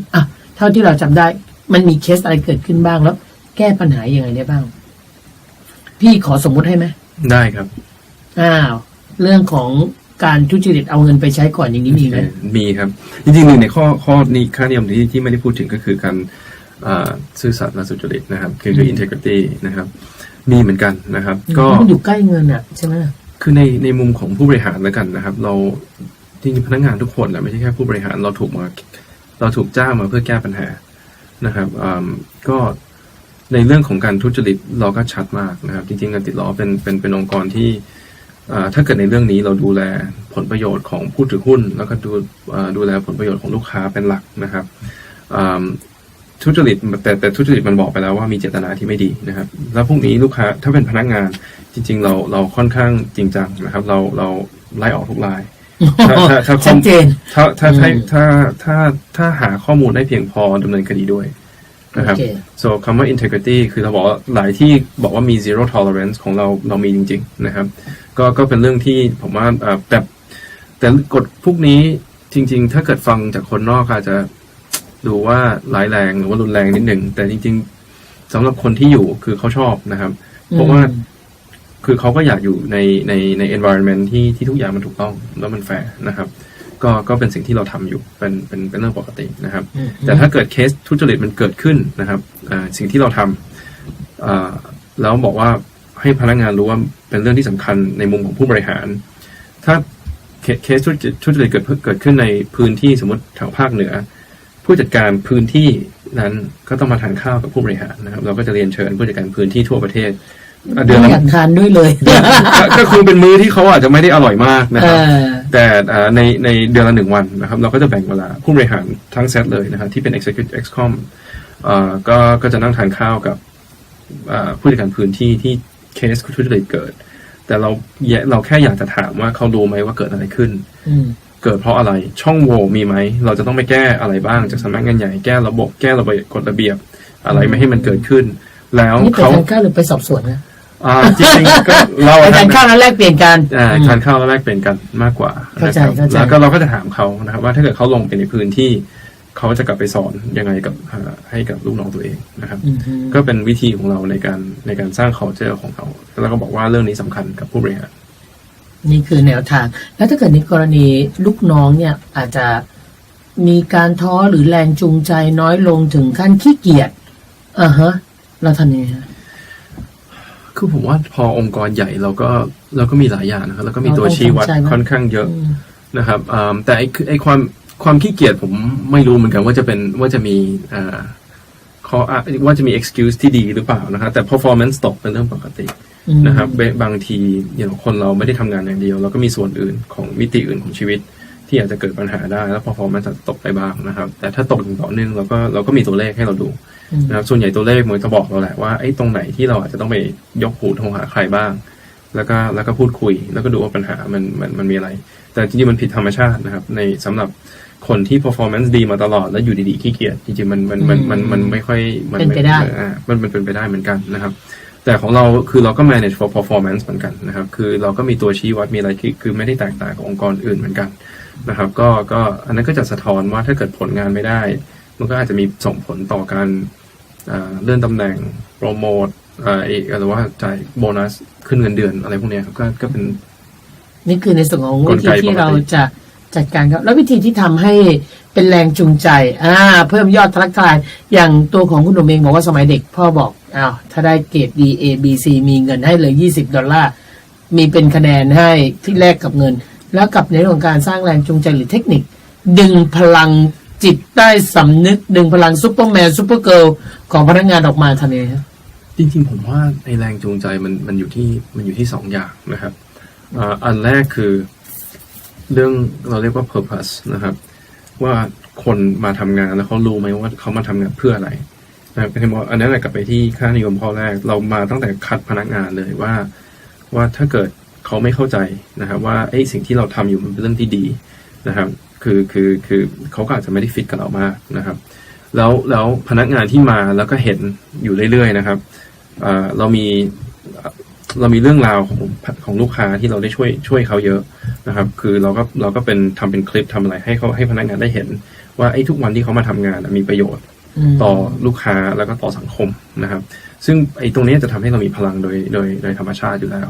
เท่าที่เราจำได้มันมีเคสอะไรเกิดขึ้นบ้างแล้วแก้ปัญหายังไงได้บ้างพี่ขอสมมุติให้ไหมได้ครับเรื่องของการทุจริตเอาเงินไปใช้ก่อนอย่างนี้มีไหมมีครับจริงๆหนึ่งในข้อนี้ค่านิยมที่ไม่ได้พูดถึงก็คือการซื่อสัตย์และสุจริตนะครับคือ integrity นะครับมีเหมือนกันนะครับก็มันอยู่ใกล้เงินใช่ไหมคือในมุมของผู้บริหารแล้วกันนะครับเราจริงๆพนักงานทุกคนแหละไม่ใช่แค่ผู้บริหารเราถูกจ้างมาเพื่อแก้ปัญหานะครับก็ในเรื่องของการทุจริตเราก็ชัดมากนะครับจริงๆการติดล้อเป็นองค์กรที่ถ้าเกิดในเรื่องนี้เราดูแลผลประโยชน์ของผู้ถือหุ้นแล้วก็ดูแลผลประโยชน์ของลูกค้าเป็นหลักนะครับทุจริตแต่ทุจริตมันบอกไปแล้วว่ามีเจตนาที่ไม่ดีนะครับแล้วพวกนี้ลูกค้าถ้าเป็นพนักงานจริงๆเราค่อนข้างจริงจังนะครับเราไล่ออกทุกรายถ้าชัดเจนถ้าหาข้อมูลได้เพียงพอดำเนินคดีด้วยนะครับ so คำว่า integrity คือเราบอกว่าหลายที่บอกว่ามี zero tolerance ของเรามีจริงๆนะครับก็เป็นเรื่องที่ผมว่าแต่กฎพวกนี้จริงๆถ้าเกิดฟังจากคนนอกอาจจะดูว่าร้ายแรงหรือว่ารุนแรงนิดหนึ่งแต่จริงๆสำหรับคนที่อยู่คือเขาชอบนะครับเพราะว่าคือเขาก็อยากอยู่ใน environment ที่ทุกอย่างมันถูกต้องแล้วมันแฟร์นะครับก็เป็นสิ่งที่เราทำอยู่เป็นเรื่องปกตินะครับแต่ถ้าเกิดเคสทุจริตมันเกิดขึ้นนะครับสิ่งที่เราทำแล้วบอกว่าให้พนักงานรู้ว่าเป็นเรื่องที่สำคัญในมุมของผู้บริหารถ้าเคสทุจริตเกิดขึ้นในพื้นที่สมมติแถวภาคเหนือผู้จัดการพื้นที่นั้นก็ต้องมาทานข้าวกับผู้บริหารนะครับเราก็จะเรียนเชิญผู้จัดการพื้นที่ทั่วประเทศเดือนละอยากทานด้วยเลยก็คงเป็นมื้อที่เขาอาจจะไม่ได้อร่อยมากนะครับแต่ในเดือนละ1 วันนะครับเราก็จะแบ่งเวลาผู้บริหารทั้งเซตเลยนะครับที่เป็น Executive Excom ก็จะนั่งทานข้าวกับผู้จัดการพื้นที่ที่เคสทุจริตเกิดแต่เราแค่อยากจะถามว่าเขารู้ไหมว่าเกิดอะไรขึ้นเกิดเพราะอะไรช่องโหว่มีไหมเราจะต้องไปแก้อะไรบ้างจากสำนักงานใหญ่แก้ระบบแก้ระเบียบกฎระเบียบอะไรไม่ให้มันเกิดขึ้นแล้วเขาไปทานข้าวหรือไปสอบสวนนะ จริงๆก็เรา ไปทานข้าวแล้วแลกเปลี่ยนกัน ทานข้าวแล้วแลกเปลี่ยนกันมากกว่า เข้าใจ นะครับแล้วก็เราก็จะถามเขานะครับว่าถ้าเกิดเขาลงไปในพื้นที่เขาจะกลับไปสอนยังไงกับให้กับลูกน้องตัวเองนะครับ ก็เป็นวิธีของเราในการสร้าง culture ของเขาแล้วก็บอกว่าเรื่องนี้สำคัญกับผู้บริหารนี่คือแนวทาง แล้วถ้าเกิดในกรณีลูกน้องเนี่ยอาจจะมีการท้อหรือแรงจูงใจน้อยลงถึงขั้นขี้เกียจเราทำยังไงฮะ คือผมว่าพอองค์กรใหญ่เราก็มีหลายอย่างนะครับแล้วก็มีตัวชี้วัดค่อนข้างเยอะนะครับแต่ไอความขี้เกียจผมไม่รู้เหมือนกันว่าจะมีข้อว่าจะมี excuse ที่ดีหรือเปล่านะครับแต่ performance ตกเป็นเรื่องปกตินะครับบางทีคนเราไม่ได้ทำงานอย่างเดียวเราก็มีส่วนอื่นของมิติอื่นของชีวิตที่อาจจะเกิดปัญหาได้แล้ว performance ตกไปบ้างนะครับแต่ถ้าตกต่อเนื่องเราก็มีตัวเลขให้เราดูนะครับส่วนใหญ่ตัวเลขมันจะบอกเราแหละว่าไอ้ตรงไหนที่เราอาจจะต้องไปยกหูโทรหาใครบ้างแล้วก็พูดคุยแล้วก็ดูว่าปัญหามันมีอะไรแต่จริงๆมันผิดธรรมชาตินะครับในสำหรับคนที่ performance ดีมาตลอดแล้วอยู่ดีๆขี้เกียจจริงๆมันไม่ค่อยเป็นไปได้มันเป็นไปได้เหมือนกันนะครับแต่ของเราคือเราก็ manage for performance เหมือนกันนะครับคือเราก็มีตัวชี้วัดมีอะไรคือไม่ได้แตกต่างกับองค์กรอื่นเหมือนกันนะครับก็อันนั้นก็จะสะท้อนว่าถ้าเกิดผลงานไม่ได้มันก็อาจจะมีส่งผลต่อการเลื่อนตำแหน่งโปรโมทหรือว่าจ่ายโบนัสขึ้นเงินเดือนอะไรพวกนี้ครับก็เป็นนี่คือในส่วนของวิธีที่เราจะจัดการครับแล้ววิธีที่ทำให้เป็นแรงจูงใจเพิ่มยอดทะลักทลายอย่างตัวของคุณหนุ่มเองบอกว่าสมัยเด็กพ่อบอกถ้าได้เกรด D A B C มีเงินให้เลย$20มีเป็นคะแนนให้ที่แลกกับเงินแล้วกับในเรื่องของการสร้างแรงจูงใจหรือเทคนิคดึงพลังจิตใต้สำนึกดึงพลังซุปเปอร์แมนซุปเปอร์เกิร์ลของพนักงานออกมาทำยังไงครับจริงๆผมว่าในแรงจูงใจมันอยู่ที่2 อย่างนะครับอันแรกคือเรื่องเราเรียกว่า purpose นะครับว่าคนมาทำงานแล้วเขารู้ไหมว่าเขามาทำงานเพื่ออะไรนะครับเป็นว่าอันนั้นกลับไปที่ค่านิยมข้อแรกเรามาตั้งแต่คัดพนักงานเลยว่าถ้าเกิดเขาไม่เข้าใจนะครับว่าสิ่งที่เราทำอยู่มันเป็นเรื่องที่ดีนะครับคือเขาก็อาจจะไม่ได้ฟิตกับเรามากนะครับแล้วพนักงานที่มาแล้วก็เห็นอยู่เรื่อยๆนะครับเรามีเรื่องราวของลูกค้าที่เราได้ช่วยเขาเยอะนะครับคือเราก็ทำเป็นคลิปทำอะไรให้พนักงานได้เห็นว่าทุกวันที่เขามาทำงานมีประโยชน์ต่อลูกค้าแล้วก็ต่อสังคมนะครับซึ่งตรงนี้จะทำให้เรามีพลังโดยธรรมชาติอยู่แล้ว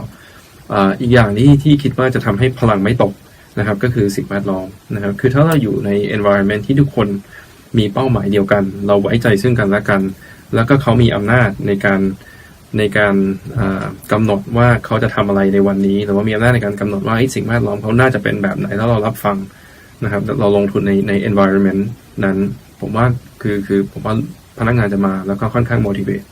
อีกอย่างที่คิดว่าจะทำให้พลังไม่ตกนะครับก็คือสิ่งแวดล้อมนะครับคือถ้าเราอยู่ใน environment ที่ทุกคนมีเป้าหมายเดียวกันเราไว้ใจซึ่งกันและกันแล้วก็เขามีอำนาจในการกำหนดว่าเขาจะทำอะไรในวันนี้หรือว่ามีอำนาจในการกำหนดว่าสิ่งแวดล้อมเขาน่าจะเป็นแบบไหนแล้วเรารับฟังนะครับเราลงทุนใน environment นั้นผมว่าคือผมว่าพนักงานจะมาแล้วก็ค่อนข้าง motivate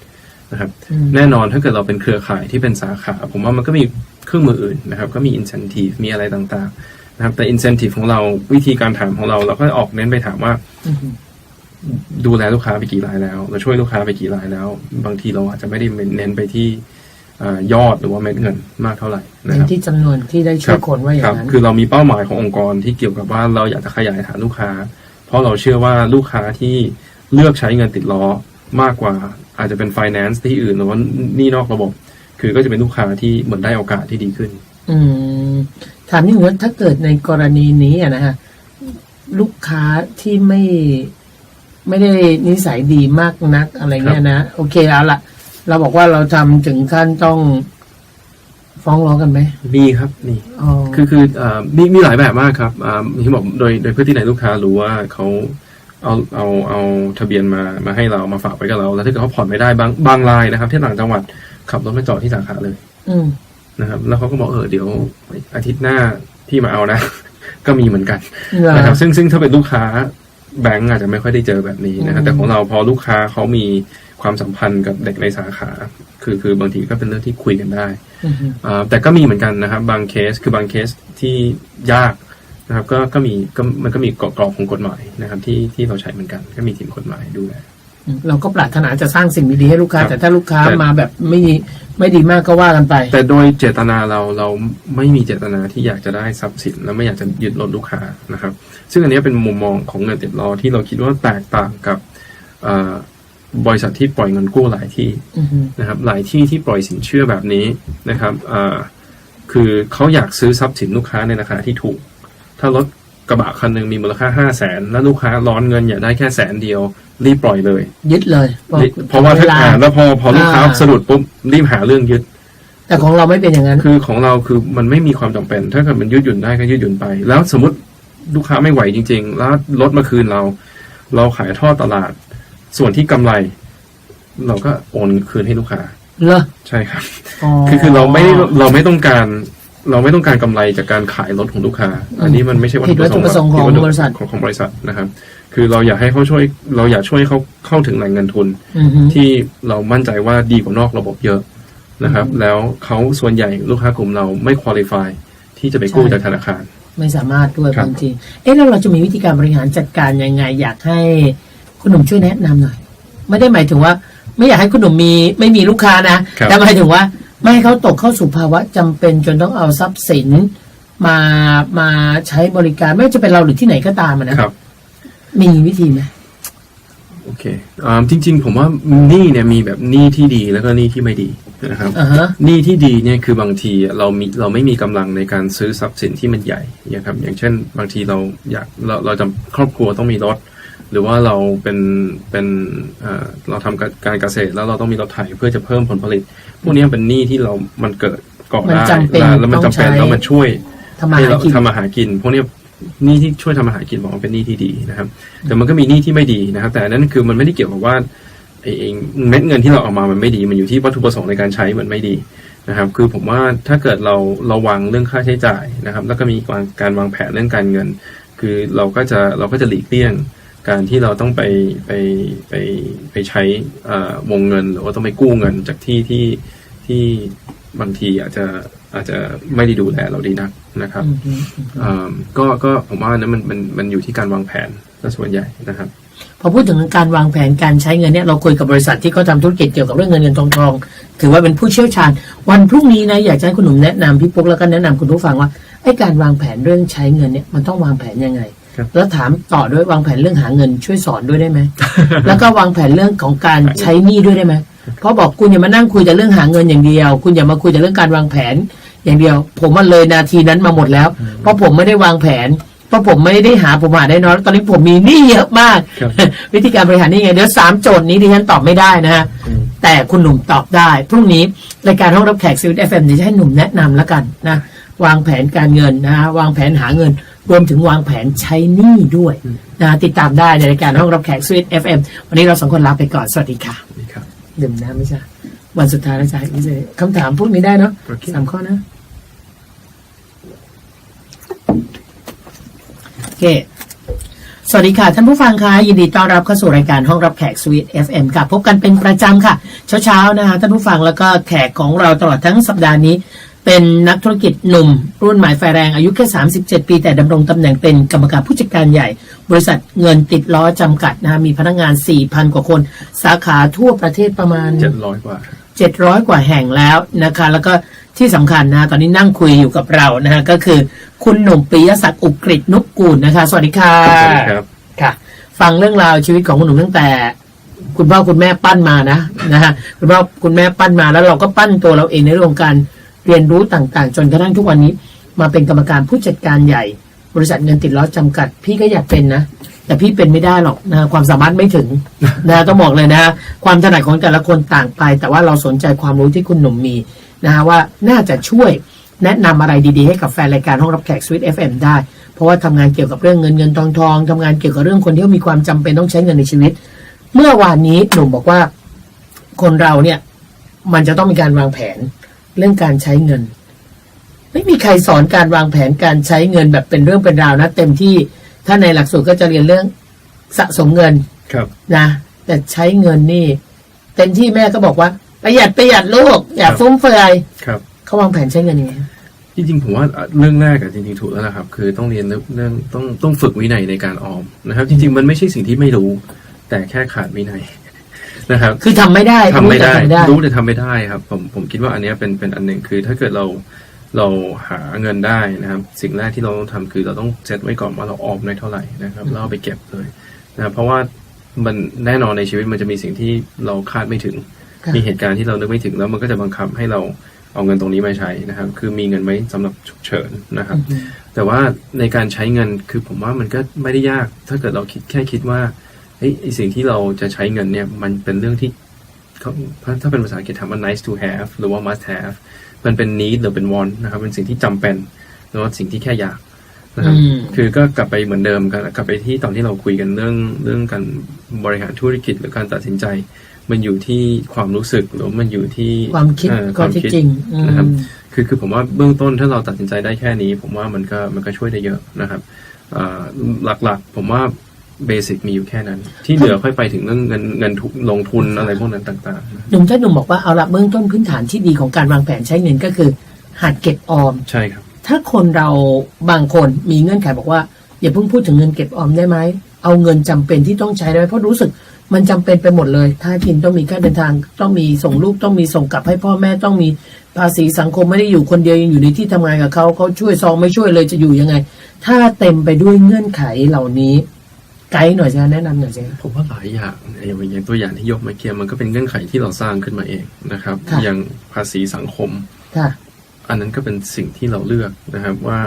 นะครับแน่นอนถ้าเกิดเราเป็นเครือข่ายที่เป็นสาขาผมว่ามันก็มีเครื่องมืออื่นนะครับก็มี incentive มีอะไรต่างๆนะครับแต่ incentive ของเราวิธีการถามของเราก็ออกเน้นไปถามว่าดูแลลูกค้าไปกี่รายแล้วเราช่วยลูกค้าไปกี่รายแล้วบางทีเราอาจจะไม่ได้เน้นไปที่ยอดหรือว่าเม็ดเงินมากเท่าไหร่นะครับที่จำนวนที่ได้ช่วยคนว่าอย่างนั้นคือเรามีเป้าหมายขององค์กรที่เกี่ยวกับว่าเราอยากจะขยายฐานลูกค้าเพราะเราเชื่อว่าลูกค้าที่เลือกใช้เงินติดล้อมากกว่าอาจจะเป็น finance ที่อื่นหรือว่านี่นอกระบบคือก็จะเป็นลูกค้าที่เหมือนได้โอกาสที่ดีขึ้นถามนี่ว่าถ้าเกิดในกรณีนี้นะฮะลูกค้าที่ไม่ได้นิสัยดีมากนักอะไรเงี้ยนะโอเคเอาละเราบอกว่าเราทำถึงขั้นต้องฟ้องร้องกันไหมมีครับนี่คือมีหลายแบบมากครับที่บอกโดยเพื่อที่ไหนลูกค้ารู้ว่าเขาเอาทะเบียนมาให้เรามาฝากไว้กับเราแล้วถ้าเกิดเขาผ่อนไม่ได้บางรายนะครับที่ต่างจังหวัดขับรถมาจอดที่สาขาเลยนะครับแล้วเขาก็บอกเดี๋ยวอาทิตย์หน้าพี่มาเอานะก็มีเหมือนกันนะครับซึ่งถ้าเป็นลูกค้าแบงก์อาจจะไม่ค่อยได้เจอแบบนี้นะครับแต่ของเราพอลูกค้าเขามีความสัมพันธ์กับเด็กในสาขาคือบางทีก็เป็นเรื่องที่คุยกันได้แต่ก็มีเหมือนกันนะครับบางเคสที่ยากนะครับมันก็มีกรอบของกฎหมายนะครับที่เราใช้เหมือนกันก็มีทีมกฎหมายดูแลเราก็ปรารถนาจะสร้างสิ่งดีๆให้ลูกค้าแต่ถ้าลูกค้ามาแบบไม่ดีมากก็ว่ากันไปแต่โดยเจตนาเราไม่มีเจตนาที่อยากจะได้ทรัพย์สินแล้วไม่อยากจะยึดรถลูกค้านะครับซึ่งอันนี้เป็นมุมมองของเงินติดล้อที่เราคิดว่าแตกต่างกับ บริษัทที่ปล่อยเงินกู้หลายที่ อือฮึ นะครับหลายที่ที่ปล่อยสินเชื่อแบบนี้นะครับคือเขาอยากซื้อทรัพย์สินลูกค้าในราคาที่ถูกถ้ารถกระบะคันหนึ่งมีมูลค่า 500,000แล้วลูกค้าร้อนเงินอยากได้แค่100,000รีบปล่อยเลย ยึดเลย เพราะว่าถ้าแล้วพอลูกค้าสะดุดปุ๊บรีบหาเรื่องยึด แต่ของเราไม่เป็นอย่างนั้น คือของเราคือมันไม่มีความจำเป็นถ้าเกิดมันยืดหยุ่นได้ก็ยืดหยุ่นไปแล้วสมมติลูกค้าไม่ไหวจริงๆแล้วรถมาคืนเราขายทอดตลาดส่วนที่กำไรเราก็โอนคืนให้ลูกค้า เหรอ ใช่ครับ อ๋อ คือเราไม่ต้องการกำไรจากการขายรถของลูกค้า อันนี้มันไม่ใช่วัตถุประสงค์ของบริษัทนะครับ คือเราอยากให้เขาช่วยเราอยากช่วยเขาเข้าถึงแหล่งเงินทุน อือฮึ ที่เรามั่นใจว่าดีกว่านอกระบบเยอะนะครับ แล้วเขาส่วนใหญ่ลูกค้ากลุ่มเราไม่คุริฟายที่จะไปกู้จากธนาคาร ไม่สามารถด้วย ครับ บางทีแล้วเราจะมีวิธีการบริหารจัดการยังไง อยากให้คุณหนุ่มช่วยแนะนำหน่อย ไม่ได้หมายถึงว่า ไม่อยากให้คุณหนุ่มไม่มีลูกค้านะแต่หมายถึงว่าไม่ให้เขาตกเข้าสู่ภาวะจำเป็นจนต้องเอาทรัพย์สินมาใช้บริการไม่ว่าจะเป็นเราหรือที่ไหนก็ตามนะครับ มีวิธีไหม โอเคจริงๆผมว่าหนี้เนี่ยมีแบบหนี้ที่ดีแล้วก็หนี้ที่ไม่ดีนะครับ หนี้ที่ดีเนี่ยคือบางทีเราไม่มีกำลังในการซื้อทรัพย์สินที่มันใหญ่นะครับอย่างเช่นบางทีเราจะครอบครัวต้องมีรถหรือว่าเราเราทำการเกษตรแล้วเราต้องมีรถไถเพื่อจะเพิ่มผลผลิตพวกนี้เป็นหนี้ที่มันเกิดก่อได้แล้วมันจำเป็นแล้วมันช่วยให้เราทำมาหากินพวกนี้หนี้ที่ช่วยทำมาหากินบอกว่าเป็นหนี้ที่ดีนะครับแต่มันก็มีหนี้ที่ไม่ดีนะครับแต่นั้นคือมันไม่ได้เกี่ยวกับว่าเองเม็ดเงินที่เราเอามามันไม่ดีมันอยู่ที่วัตถุประสงค์ในการใช้มันไม่ดีนะครับคือผมว่าถ้าเกิดเราวางเรื่องค่าใช้จ่ายนะครับแล้วก็มีการวางแผนเรื่องการเงินคือเราก็จะหลีกเลี่ยงการที่เราต้องไปใช้วงเงินหรือว่าต้องไปกู้เงินจากที่บางทีอาจจะไม่ได้ดูแลเราดีนักนะครับก็ผมว่านั้นมันอยู่ที่การวางแผนซะส่วนใหญ่นะครับพอพูดถึงการวางแผนการใช้เงินเนี่ยเราคุยกับบริษัทที่เขาทำธุรกิจเกี่ยวกับเรื่องเงินทองถือว่าเป็นผู้เชี่ยวชาญวันพรุ่งนี้นะอยากจะให้คุณหนุ่มแนะนำพี่ปุ๊กแล้วก็แนะนำคุณผู้ฟังว่าไอ้การวางแผนเรื่องใช้เงินเนี่ยมันต้องวางแผนยังไงแล้วถามต่อด้วยวางแผนเรื่องหาเงินช่วยสอนด้วยได้ไหม แล้วก็วางแผนเรื่องของการใช้หนี้ด้วยได้ไหมเพราะบอกคุณอย่ามานั่งคุยแต่เรื่องหาเงินอย่างเดียวคุณอย่ามาคุยแต่เรื่องการวางแผนอย่างเดียวผมมันเลยนาทีนั้นมาหมดแล้วเพราะผมไม่ได้วางแผนเพราะผมไม่ได้หาได้น้อยตอนนี้ผมมีหนี้เยอะมาก วิธีการบริหารหนี้ไงเดี๋ยว3โจทย์นี้ดิฉันตอบไม่ได้นะฮะแต่คุณหนุ่มตอบได้พรุ่งนี้รายการห้องรับแขก Sweet FM จะให้หนุ่มแนะนำแล้วกันนะวางแผนการเงินนะวางแผนหาเงินรวมถึงวางแผนใช้หนี้ด้วยนะติดตามได้ในรายการห้องรับแขก Sweet FM วันนี้เรา2คนลาไปก่อนสวัสดีค่ะดื่มน้ำไม่ใช่วันสุดท้ายแล้วจ้ะคำถามพวกนี้ได้เนาะ3 ข้อนะโอเคสวัสดีค่ะท่านผู้ฟังค่ะยินดีต้อนรับเข้าสู่รายการห้องรับแขก Sweet FM ค่ะพบกันเป็นประจำค่ะเช้าๆนะคะท่านผู้ฟังแล้วก็แขกของเราตลอดทั้งสัปดาห์นี้เป็นนักธุรกิจหนุ่มรุ่นใหม่ไฟแรงอายุแค่37 ปีแต่ดำรงตำแหน่งเป็นกรรมการผู้จัดการใหญ่บริษัทเงินติดล้อจำกัดนะมีพนักงาน 4,000 กว่าคนสาขาทั่วประเทศประมาณ700 กว่าแห่งแล้วนะคะแล้วก็ที่สำคัญนะตอนนี้นั่งคุยอยู่กับเรานะฮะก็คือคุณหนุ่มปิยศักดิ์อุกฤษนุกกูลนะคะสวัสดีค่ะสวัสดีครับค่ะฟังเรื่องราวชีวิตของคุณหนุ่มตั้งแต่คุณพ่อคุณแม่ปั้นมานะฮะคุณพ่อคุณแม่ปั้นมาแล้วเราก็ปั้นตัวเราเองในเรื่องการเรียนรู้ต่างๆจนกระทั่งทุกวันนี้มาเป็นกรรมการผู้จัดการใหญ่บริษัทเงินติดล้อจำกัดพี่ก็อยากเป็นนะแต่พี่เป็นไม่ได้หรอกนะความสามารถไม่ถึงนะต้องบอกเลยนะความถนัดของแต่ละคนต่างไปแต่ว่าเราสนใจความรู้ที่คุณหนุ่มมีนะว่าน่าจะช่วยแนะนำอะไรดีๆให้กับแฟนรายการห้องรับแขก Sweet FM ได้เพราะว่าทำงานเกี่ยวกับเรื่องเงินทองทำงานเกี่ยวกับเรื่องคนที่มีความจำเป็นต้องใช้เงินในชีวิตเมื่อวานนี้หนุ่มบอกว่าคนเราเนี่ยมันจะต้องมีการวางแผนเรื่องการใช้เงินไม่มีใครสอนการวางแผนการใช้เงินแบบเป็นเรื่องเป็นราวนะเต็มที่ถ้าในหลักสูตรก็จะเรียนเรื่องสะสมเงินนะแต่ใช้เงินนี่เต็มที่แม่ก็บอกว่าประหยัดลูกอย่าฟุ่มเฟือยเขาวางแผนใช้เงินยังไงจริงๆผมว่าเรื่องแรกจริงๆถูกแล้วนะครับคือต้องเรียนเรื่องต้องฝึกวินัยในการออมนะครับจริงๆมันไม่ใช่สิ่งที่ไม่รู้แต่แค่ขาดวินัยนะครับคือทำไม่ได้รู้แต่ทำไม่ได้ครับผมคิดว่าอันนี้เป็นอันหนึ่งคือถ้าเกิดเราหาเงินได้นะครับสิ่งแรกที่เราต้องทำคือเราต้องเซตไว้ก่อนว่าเราออมได้เท่าไหร่นะครับแล้วเอาไปเก็บเลยนะเพราะว่า มันแน่นอนในชีวิตมันจะมีสิ่งที่เราคาดไม่ถึง มีเหตุการณ์ที่เรานึกไม่ถึงแล้วมันก็จะบังคับให้เราเอาเงินตรงนี้มาใช้นะครับคือมีเงินไว้สำหรับฉุกเฉินนะครับแต่ว่าในการใช้เงินคือผมว่ามันก็ไม่ได้ยากถ้าเกิดเราคิดว่าไอ้สิ่งที่เราจะใช้เงินเนี่ยมันเป็นเรื่องที่ถ้าเป็นภาษาอังกฤษถามว่า nice to have หรือว่า must have มันเป็น need หรือเป็น want นะครับเป็นสิ่งที่จำเป็นหรือว่าสิ่งที่แค่อยากนะครับคือก็กลับไปเหมือนเดิมกันกลับไปที่ตอนที่เราคุยกันเรื่องการบริหารธุรกิจหรือการตัดสินใจมันอยู่ที่ความรู้สึกหรือมันอยู่ที่ความคิดความคิดจริงนะครับคือผมว่าเบื้องต้นถ้าเราตัดสินใจได้แค่นี้ผมว่ามันก็ช่วยได้เยอะนะครับหลักๆผมว่าเบสิกมีอยู่แค่นั้นที่เหลือค่อยไปถึงเรื่องเงินลงทุนอะไรพวกนั้นต่างๆหนุ่มถ้าหนุ่มบอกว่าเอาละเบื้องต้นพื้นฐานที่ดีของการวางแผนใช้เงินก็คือหัดเก็บออมใช่ครับถ้าคนเราบางคนมีเงื่อนไขบอกว่าอย่าเพิ่งพูดถึงเงินเก็บออมได้ไหมเอาเงินจำเป็นที่ต้องใช้ได้เพราะรู้สึกมันจำเป็นไปหมดเลยถ้ากินต้องมีค่าเดินทางต้องมีส่งลูกต้องมีส่งกลับให้พ่อแม่ต้องมีภาษีสังคมไม่ได้อยู่คนเดียวยังอยู่ในที่ทำงานกับเขาช่วยซองไม่ช่วยเลยจะอยู่ยังไงถ้าเต็มไปด้วยเงื่อนไขเหล่านี้ไกด์หน่อยจะแนะนำหน่อยสิผมว่าหลายอย่างอย่างตัวอย่างที่ยกมาเกี่ยมันก็เป็นเงื่อนไขที่เราสร้างขึ้นมาเองนะครับอย่างภาษีสังคมอันนั้นก็เป็นสิ่งที่เราเลือกนะครับว่า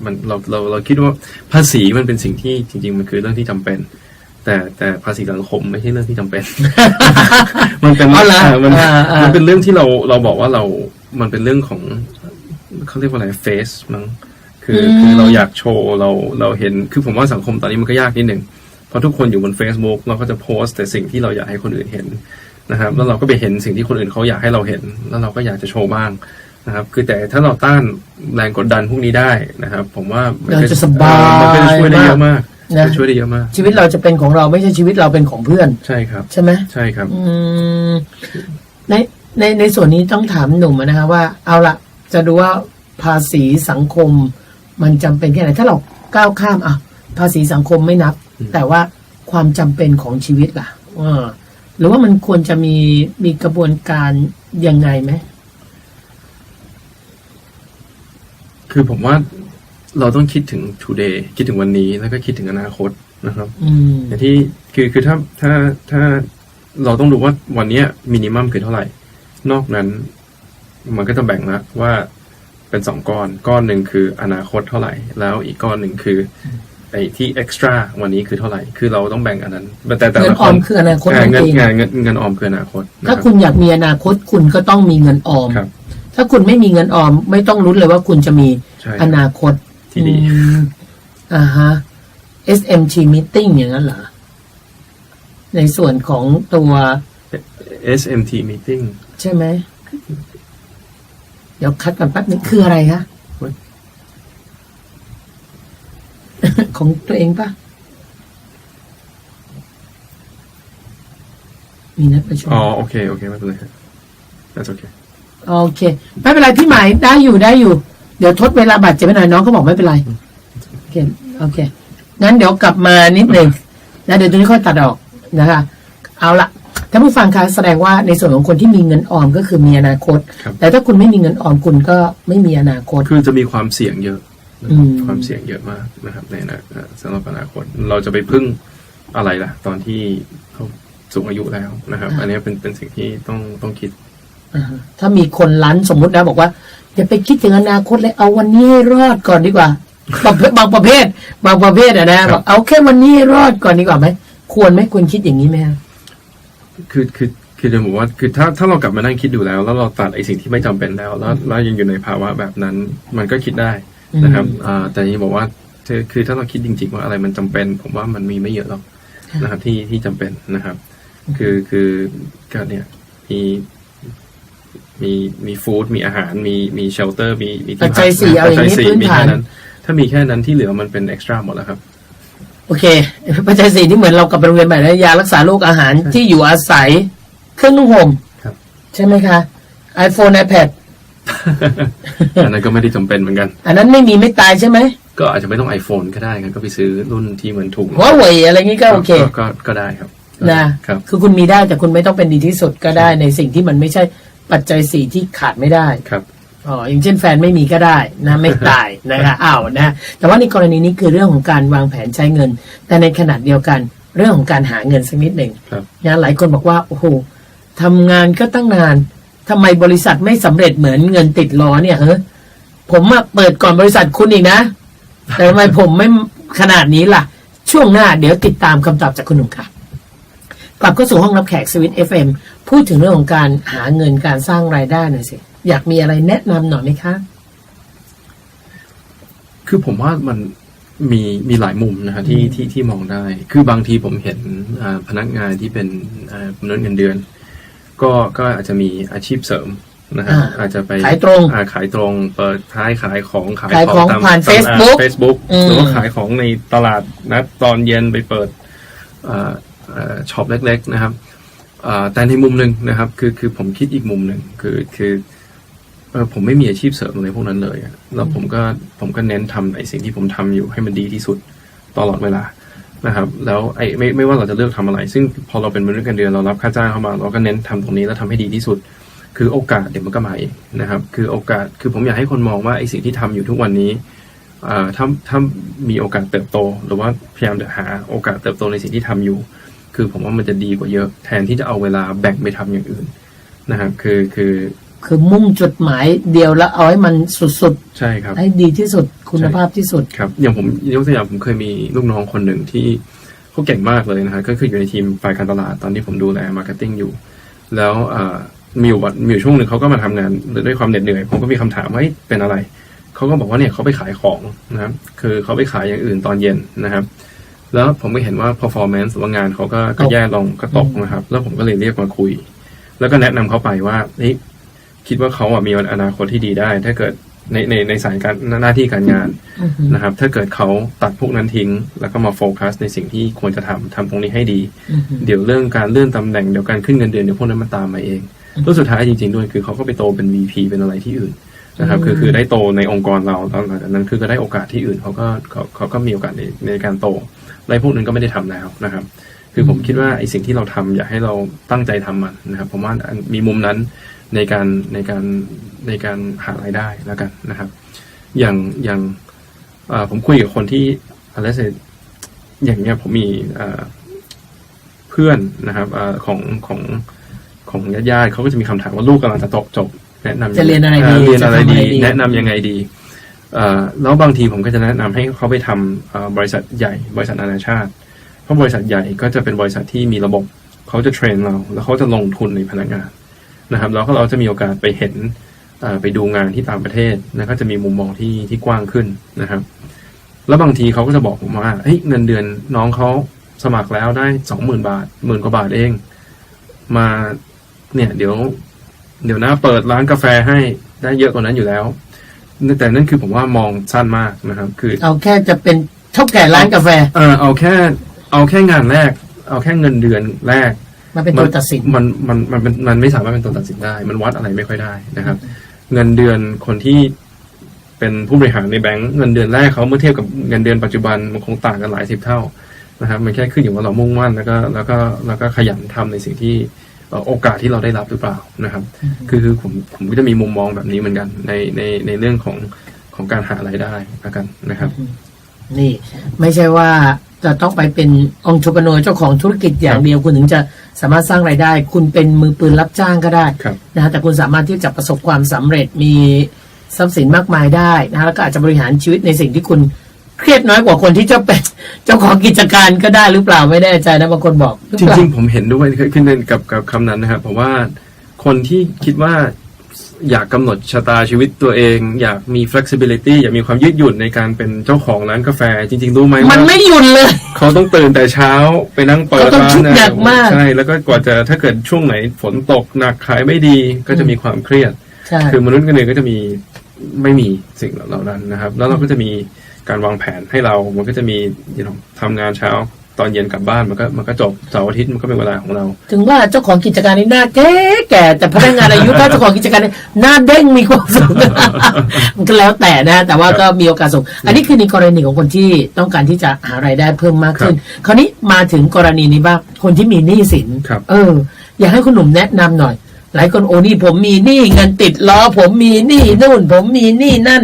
มันเราคิดว่าภาษีมันเป็นสิ่งที่จริงๆมันคือเรื่องที่จำเป็นแต่ภาษีสังคมไม่ใช่เรื่องที่จำเป็น มันเป็นมันเป็นเรื่องที่เราบอกว่ามันเป็นเรื่องของเขาเรียกว่าอะไรเฟซมั้งคือเราอยากโชว์เราเห็นคือผมว่าสังคมตอนนี้มันก็ยากนิดหนึ่งเพราะทุกคนอยู่บน Facebook เราก็จะโพสต์แต่สิ่งที่เราอยากให้คนอื่นเห็นนะครับแล้วเราก็ไปเห็นสิ่งที่คนอื่นเขาอยากให้เราเห็นแล้วเราก็อยากจะโชว์บ้างนะครับคือแต่ถ้าเราต้านแรงกดดันพวกนี้ได้นะครับผมว่ามันก็จะสบายมันก็จะช่วยได้เยอะมากช่วยได้เยอะมากชีวิตเราจะเป็นของเราไม่ใช่ชีวิตเราเป็นของเพื่อนใช่ครับใช่ไหมใช่ครับในส่วนนี้ต้องถามหนุ่มนะคะว่าเอาละจะดูว่าภาษีสังคมมันจำเป็นแค่ไหนถ้าเราก้าวข้ามภาษีสังคมไม่นับแต่ว่าความจำเป็นของชีวิตล่ะหรือว่ามันควรจะมีกระบวนการยังไงไหมคือผมว่าเราต้องคิดถึง today คิดถึงวันนี้แล้วก็คิดถึงอนาคตนะครับอย่างที่คือถ้าเราต้องดูว่าวันนี้มินิมัมคือเท่าไหร่นอกนั้นมันก็จะแบ่งแล้วว่าเป็น2ก้อนหนึ่งคืออนาคตเท่าไหร่แล้วอีกก้อนหนึ่งคือไอ้ที่ extra วันนี้คือเท่าไหร่คือเราต้องแบ่งอันนั้นแต่เงินออมคืออนาคตเงินออมคืออนาคตถ้าคุณอยากมีอนาคตคุณก็ต้องมีเงินออมถ้าคุณไม่มีเงินออมไม่ต้องลุ้นเลยว่าคุณจะมีอนาคตที่ดีSMT meeting อย่างนั้นเหรอในส่วนของตัว SMT meeting ใช่ไหมเดี๋ยวคัดกันแป๊บนึงคืออะไรคะของตัวเองป่ะมีนัดประชุมโอเคไม่เป็นไรครับ that's okay โอเคไม่เป็นไรพี่หมายได้อยู่เดี๋ยวทดเวลาบาดเจ็บไปหน่อยน้องเขาบอกไม่เป็นไรโอเคงั้นเดี๋ยวกลับมานิดนึงนะเดี๋ยวตรงนี้ค่อยตัดออกนะคะเอาละท่านผู้ฟังคะแสดงว่าในส่วนของคนที่มีเงินออมก็คือมีอนาคตแต่ถ้าคุณไม่มีเงินออมคุณก็ไม่มีอนาคตคือจะมีความเสี่ยงเยอะความเสี่ยงเยอะมากนะครับในสำหรับอนาคตเราจะไปพึ่งอะไรล่ะตอนที่เขาสูงอายุแล้วนะครับอันนี้เป็นสิ่งที่ต้องคิดถ้ามีคนรั้นสมมุตินะบอกว่าอย่าไปคิดถึงอนาคตเลยเอาวันนี้ให้รอดก่อนดีกว่าบางประเภทนะบอกเอาแค่วันนี้ให้รอดก่อนดีกว่าไหมควรคิดอย่างนี้ไหมคือจะบอกว่าคือถ้าเรากลับมานั่งคิดดูแล้วเราตัดไอ้สิ่งที่ไม่จำเป็นแล้วยังอยู่ในภาวะแบบนั้นมันก็คิดได้นะครับแต่ยังบอกว่าคือถ้าเราคิดจริงๆว่าอะไรมันจำเป็นผมว่ามันมีไม่เยอะหรอกนะครับที่จำเป็นนะครับคือก็เนี่ยมีฟู้ดมีอาหารมีเชลเตอร์มีปัจจัย4เอาอย่างนี้พื้นฐานถ้ามีแค่นั้นที่เหลือมันเป็นเอ็กซ์ตร้าหมดแล้วครับโอเคปัจจัย4ที่เหมือนเรากลับไปโรงเรียนใหม่แล้วยารักษาโรคอาหารที่อยู่อาศัยเครื่องนุ่งห่มใช่ไหมคะ iPhone iPad อันนั้นก็ไม่ได้จำเป็นเหมือนกันอันนั้นไม่มีไม่ตายใช่ไหมก็อาจจะไม่ต้อง iPhone ก็ได้กันก็ไปซื้อรุ่นที่เหมือนถูกหัวเว่ยอะไรงี้ก็โอเคก็ได้ครับนะครับคือคุณมีได้แต่คุณไม่ต้องเป็นดีที่สุดก็ได้ในสิ่งที่มันไม่ใช่ปัจจัย4ที่ขาดไม่ได้ครับอย่างเช่นแฟนไม่มีก็ได้นะไม่ตายนะคะนะแต่ว่าในกรณีนี้คือเรื่องของการวางแผนใช้เงินแต่ในขณะเดียวกัน เรื่องของการหาเงินสักนิดหนึ่ง ครับ นะหลายคนบอกว่าโอ้โหทำงานก็ตั้งนานทำไมบริษัทไม่สำเร็จเหมือนเงินติดล้อเนี่ยผมเปิดก่อนบริษัทคุณอีกนะ แต่ทำไมผมไม่ขนาดนี้ล่ะ ช่วงหน้าเดี๋ยวติดตามคำตอบจากคุณหนุ่มค่ะกลับเข้าสู่ห้องรับแขกสวิต FM พูดถึงเรื่องของการหาเงินการสร้างรายได้หน่อยสิอยากมีอะไรแนะนำหน่อยไหมคะคือผมว่ามันมีหลายมุมนะฮะที่มองได้ คือบางทีผมเห็นพนักงานที่เป็นมนุษย์เงินเดือน ก็อาจจะมีอาชีพเสริมนะฮะอาจจะไปขายตรง ขายตรงเปิดท้ายขายของ ขายของผ่าน Facebook หรือว่าขายของในตลาดนะตอนเย็นไปเปิดช็อปเล็กๆนะครับแต่ในมุมหนึ่งนะครับคือผมคิดอีกมุมหนึ่งคือผมไม่มีอาชีพเสริมอะไรพวกนั้นเลยแล้วผมก็เน้นทำไอ้สิ่งที่ผมทำอยู่ให้มันดีที่สุดตลอดเวลานะครับแล้วไม่ว่าเราจะเลือกทำอะไรซึ่งพอเราเป็นมนุษย์เงินเดือนเรารับค่าจ้างเข้ามาเราก็เน้นทำตรงนี้แล้วทำให้ดีที่สุดคือโอกาสเดี๋ยวมันก็มาเองนะครับคือโอกาสคือผมอยากให้คนมองว่าไอ้สิ่งที่ทำอยู่ทุกวันนี้ถ้ามีโอกาสเติบโตหรือว่าพยายามจะหาโอกาสเติบโตในสิ่งที่ทำอยู่คือผมว่ามันจะดีกว่าเยอะแทนที่จะเอาเวลาแบ่งไปทำอย่างอื่นนะครับคือมุ่งจุดหมายเดียวแล้วเอาให้มันสุดๆใช่ครับให้ดีที่สุดคุณภาพที่สุดครับอย่างผมยกตัวอย่างผมเคยมีลูกน้องคนหนึ่งที่เขาเก่งมากเลยนะฮะก็คืออยู่ในทีมฝ่ายการตลาดตอนที่ผมดูแลมาร์เก็ตติ้งอยู่แล้วมีอยู่ช่วงหนึ่งเขาก็มาทำงานด้วยความเหน็ดเหนื่อยผมก็มีคำถามว่าเป็นอะไรเขาก็บอกว่าเนี่ยเขาไปขายของนะครับคือเขาไปขายอย่างอื่นตอนเย็นนะครับแล้วผมก็เห็นว่า performance หรือว่างานเขาก็แย่ลงก็ตกนะครับแล้วผมก็เลยเรียกมาคุยแล้วก็แนะนำเขาไปว่าคิดว่าเขามีอนาคตที่ดีได้ถ้าเกิดในสายการหน้าที่การงานนะครับถ้าเกิดเขาตัดพวกนั้นทิ้งแล้วก็มาโฟกัสในสิ่งที่ควรจะทำตรงนี้ให้ดีเดี๋ยวเรื่องการเลื่อนตำแหน่งเดี๋ยวการขึ้นเงินเดือนเดี๋ยวพวกนั้นมันตามมาเองแล้วสุดท้ายจริงๆด้วยคือเขาก็ไปโตเป็น VP เป็นอะไรที่อื่นนะครับคือได้โตในองค์กรเราแล้วหลังจากนั้นคือก็ได้โอกาสที่อื่นเขาก็มีโอกาสในการโตอะไรพวกนั้นก็ไม่ได้ทำแล้วนะครับคือผมคิดว่าไอ้สิ่งที่เราทำอยากให้เราตั้งใจทำมันนะครับผมว่ามีมุมนั้นในการหารายได้แล้วกันนะครับอย่างผมคุยกับคนที่อะไรเสร็จอย่างเนี้ยผมมีเพื่อนนะครับของญาติเขาก็จะมีคำถามว่าลูกกำลังจะจบแนะนำจะเรียนอะไรดีแนะนำยังไงดีแล้วบางทีผมก็จะแนะนำให้เขาไปทำบริษัทใหญ่บริษัทนานาชาติเพราะบริษัทใหญ่ก็จะเป็นบริษัทที่มีระบบเขาจะเทรนเราแล้วเขาจะลงทุนในพนักงานนะครับแล้วก็เราจะมีโอกาสไปเห็นไปดูงานที่ต่างประเทศนะก็จะมีมุมมองที่กว้างขึ้นนะครับแล้วบางทีเขาก็จะบอกผมว่าเงินเดือนน้องเขาสมัครแล้วได้ 20,000 บาท10,000 กว่าบาทเองมาเนี่ยเดี๋ยวนะเปิดร้านกาแฟให้ได้เยอะกว่านั้นอยู่แล้วแต่นั่นคือผมว่ามองสั้นมากนะครับคือเอาแค่จะเป็นเท่าแก่ร้านกาแฟเอาแค่งานแรกเอาแค่เงินเดือนแรกมันเป็นตัวตัดสินมันไม่สามารถเป็นตัวตัดสินได้มันวัดอะไรไม่ค่อยได้นะครับเงินเดือนคนที่เป็นผู้บริหารในแบงก์เงินเดือนแรกเขาเมื่อเทียบกับเงินเดือนปัจจุบันมันคงต่างกันหลาย10 เท่านะครับมันแค่ขึ้นอยู่ว่าเรามุ่งมั่นแล้วก็ขยันทำในสิ่งที่โอกาสที่เราได้รับหรือเปล่านะครับคือผมก็จะมีมุมมองแบบนี้เหมือนกันในเรื่องของการหารายได้แล้วกันนะครับนี่ไม่ใช่ว่าจะต้องไปเป็นองค์ประกอบเจ้าของธุรกิจอย่างเดียวคุณถึงจะสามารถสร้างรายได้คุณเป็นมือปืนรับจ้างก็ได้นะฮะแต่คุณสามารถที่จะประสบความสำเร็จมีทรัพย์สินมากมายได้นะแล้วก็อาจจะบริหารชีวิตในสิ่งที่คุณเครียดน้อยกว่าคนที่จะเป็นเจ้าของกิจการก็ได้หรือเปล่าไม่แน่ใจนะบางคนบอกจริงๆผมเห็นด้วยขึ้นกับคำนั้นนะครับเพราะว่าคนที่คิดว่าอยากกำหนดชะตาชีวิตตัวเองอยากมี flexibility อยากมีความยืดหยุ่นในการเป็นเจ้าของร้านกาแฟจริงๆรู้ไหมว่ามันไม่หยุ่นเลยเขาต้องตื่นแต่เช้าไปนั่งเปิดร้านใช่แล้วก็กว่าจะถ้าเกิดช่วงไหนฝนตกหนักขายไม่ดีก็จะมีความเครียดคือมนุษย์กันเองก็จะไม่มีสิ่งเหล่านั้นนะครับแล้วเราก็จะมีการวางแผนให้เรามันก็จะมีทำงานเช้าตอนเย็นกลับบ้านมันก็จบเสาร์อาทิตย์มันก็เป็นเวลาของเราถึงว่าเจ้าของกิจการนี่หน้าแก่แต่พนักงานอายุถ้าเจ้าของกิจการหน้าเด้งมีความสุขมันก็แล้วแต่นะแต่ว่าก็มีโอกาสสูงอันนี้คือในกรณีของคนที่ต้องการที่จะหารายได้เพิ่มมากขึ้นคราวนี้มาถึงกรณีนี้บ้างคนที่มีหนี้สินอยากให้คุณหนุ่มแนะนำหน่อยหลายคนนี่ผมมีหนี้เงินติดล้อผมมีหนี้นู่นผมมีหนี้นั่น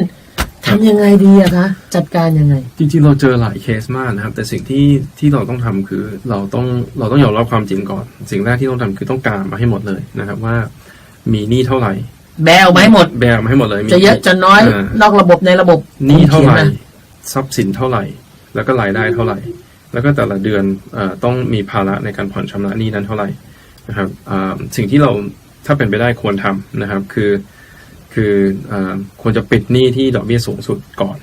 ทำยังไงดีอะคะจัดการยังไงจริงๆเราเจอหลายเคสมากนะครับแต่สิ่งที่เราต้องทำคือเราต้องยอมรับความจริงก่อนสิ่งแรกที่ต้องทำคือต้องกางมาให้หมดเลยนะครับว่ามีหนี้เท่าไหร่แบลมาให้หมดเลยจะเยอะจะน้อยนอกระบบในระบบหนี้เท่าไหร่ทรัพย์สินเท่าไหร่แล้วก็รายได้เท่าไหร่แล้วก็แต่ละเดือนต้องมีภาระในการผ่อนชำระหนี้นั้นเท่าไหร่นะครับสิ่งที่เราถ้าเป็นไปได้ควรทำนะครับคือควรจะปิดหนี้ที่ดอกเบี้ยสูงสุดก่อน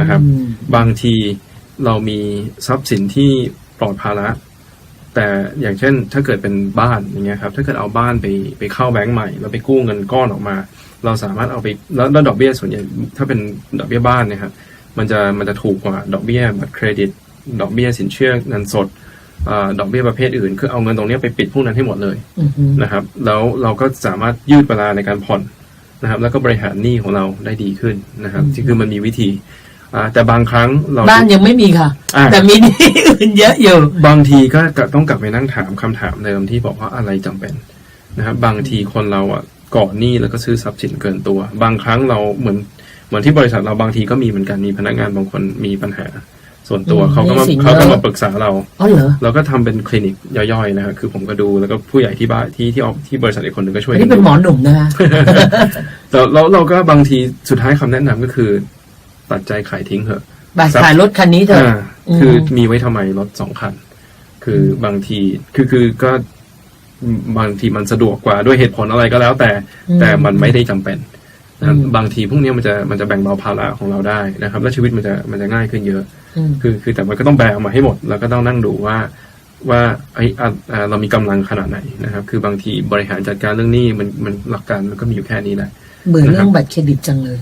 นะครับบางทีเรามีทรัพย์สินที่ปลอดภาระแต่อย่างเช่นถ้าเกิดเป็นบ้านอย่างเงี้ยครับถ้าเกิดเอาบ้านไปเข้าแบงก์ใหม่แล้วไปกู้เงินก้อนออกมาเราสามารถเอาไปแล้วดอกเบี้ยส่วนใหญ่ถ้าเป็นดอกเบี้ยบ้านเนี่ยครับมันจะถูกกว่าดอกเบี้ยบัตรเครดิตดอกเบี้ยสินเชื่อเงินสดดอกเบี้ยประเภทอื่นคือเอาเงินตรงนี้ไปปิดพวกนั้นให้หมดเลยนะครับแล้วเราก็สามารถยืดเวลาในการผ่อนนะครับแล้วก็บริหารหนี้ของเราได้ดีขึ้นนะครับคือมันมีวิธีแต่บางครั้งเราบ้านยังไม่มีค่ะแต่มีหนี้อื่นเยอะอยู่บางทีก็ต้องกลับไปนั่งถามคำถามเดิมที่บอกว่าอะไรจำเป็นนะครับบางทีคนเราก่อหนี้แล้วก็ซื้อทรัพย์สินเกินตัวบางครั้งเราเหมือนที่บริษัทเราบางทีก็มีเหมือนกันมีพนักงานบางคนมีปัญหาส่วนตัวเขาก็มาปรึกษาเราเราก็ทำเป็นคลินิกย่อยๆนะครับคือผมก็ดูแล้วก็ผู้ใหญ่ที่บ้านที่บริษัทอีกคนหนึ่งก็ช่วยนี่เป็นหมอหนุ่มนะคะ แต่เราก็บางทีสุดท้ายคำแนะนำก็คือตัดใจขายทิ้งเถอะขายรถคันนี้เถอะคือมีไว้ทำไมรถ2 คันคือบางทีคือก็บางทีมันสะดวกกว่าด้วยเหตุผลอะไรก็แล้วแต่มันไม่ได้จำเป็นนะบางทีพวกนี้มันจะแบ่งเบาภาระของเราได้นะครับและชีวิตมันจะง่ายขึ้นเยอะคือแต่มันก็ต้องแบกมาให้หมดแล้วก็ต้องนั่งดูว่าเรามีกำลังขนาดไหนนะครับคือบางทีบริหารจัดการเรื่องนี้มันหลักการมันก็มีอยู่แค่นี้แหละเบื่อเรื่องบัตรเครดิตจังเลย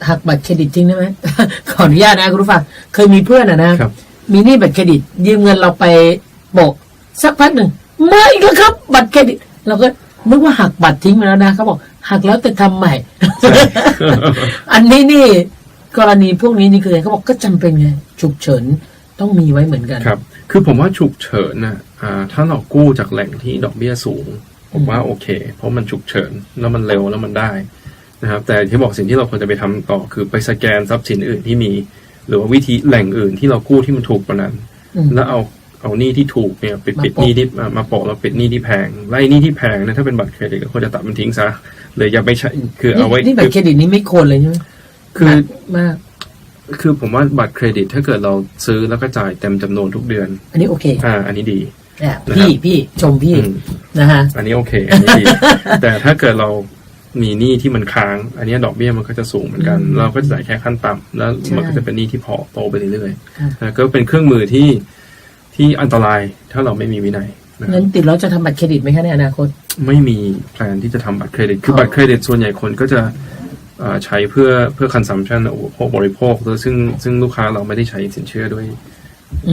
หักบัตรเครดิตจริงได้ไหม ขออนุญาตนะคุณผู้ฟังเคยมีเพื่อนนะมีหนี้บัตรเครดิตยืมเงินเราไปโปะสักพักหนึ่งไม่อีกแล้วครับบัตรเครดิตเราก็นึกว่าหักบัตรทิ้งมาแล้วนะเขาบอกหักแล้วแต่ทำใหม่ อันนี้นี่กรณีพวกนี้นี่คือเขาบอกก็จำเป็นไงฉุกเฉินต้องมีไว้เหมือนกันครับคือผมว่าฉุกเฉินนะถ้าเรากู้จากแหล่งที่ดอกเบี้ยสูงผมว่าโอเคเพราะมันฉุกเฉินแล้วมันเร็วแล้วมันได้นะครับแต่ที่บอกสิ่งที่เราควรจะไปทำต่อคือไปสแกนทรัพย์สินอื่นที่มีหรือว่าวิธีแหล่งอื่นที่เรากู้ที่มันถูกกว่านั้นแล้วเอาหนี้ที่ถูกเนี่ยไปปิดหนี้ที่มาโปะแล้วปิดหนี้ที่แพงไล่หนี้ที่แพงนะถ้าเป็นบัตรเครดิตก็ควรจะตัดมันทิ้งซะเลยอย่าไปใช้คือเอาไว้นี่บัตรเครดิตนี้ไม่ควรเลยใช่ไหมคือมากคือผมว่าบัตรเครดิตถ้าเกิดเราซื้อแล้วก็จ่ายเต็มจำนวนทุกเดือนอันนี้โอเคอันนี้ดีพี่ชมพี่นะฮะอันนี้โอเคอันนี้ดีแต่ถ้าเกิดเรามีหนี้ที่มันค้างอันนี้ดอกเบี้ยมันก็จะสูงเหมือนกันเราก็จะจ่ายแค่ขั้นต่ำแล้วมันก็จะเป็นหนี้ที่พอโตไปเรื่อยๆก็เป็นเครื่องมือที่อันตรายถ้าเราไม่มีวินัยงั้นติดแล้วจะทำบัตรเครดิตไหมคะในอนาคตไม่มีแพลนที่จะทำบัตรเครดิตคือบัตรเครดิตส่วนใหญ่คนก็จะใช้เพื่อ consumption พวกบริโภคซึ่งลูกค้าเราไม่ได้ใช้สินเชื่อด้วย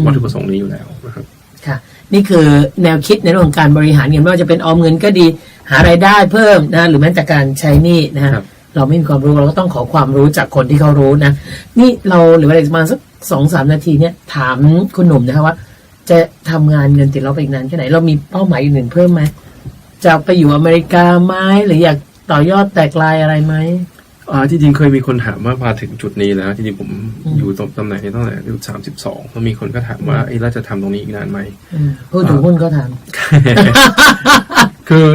วัตถุประสงค์นี้อยู่แล้วนะครับค่ะนี่คือแนวคิดในเรื่องของการบริหารเงินไม่ว่าจะเป็นออมเงินก็ดีหารายได้เพิ่มนะหรือแม้แต่การใช้หนี้นะฮะเราไม่มีความรู้เราก็ต้องขอความรู้จากคนที่เขารู้นะนี่เราหรือว่าประมาณสัก 2-3 นาทีเนี่ยถามคุณหนุ่มนะคะว่าจะทำงานเงินติดลบไปอีกนานแค่ไหนเรามีเป้าหมายอื่นเพิ่มไหมจะไปอยู่อเมริกาไหมหรืออยากต่อยอดแตกลายอะไรไหมจริงๆเคยมีคนถามว่ามาถึงจุดนี้แล้วจริงๆผมอยู่ตำแหน่งนี้ตั้งแต่อายุ32แล้วมีคนก็ถามว่าเราจะทำตรงนี้อีกนานไหมผู้ถือหุ้นก็ถาม คือ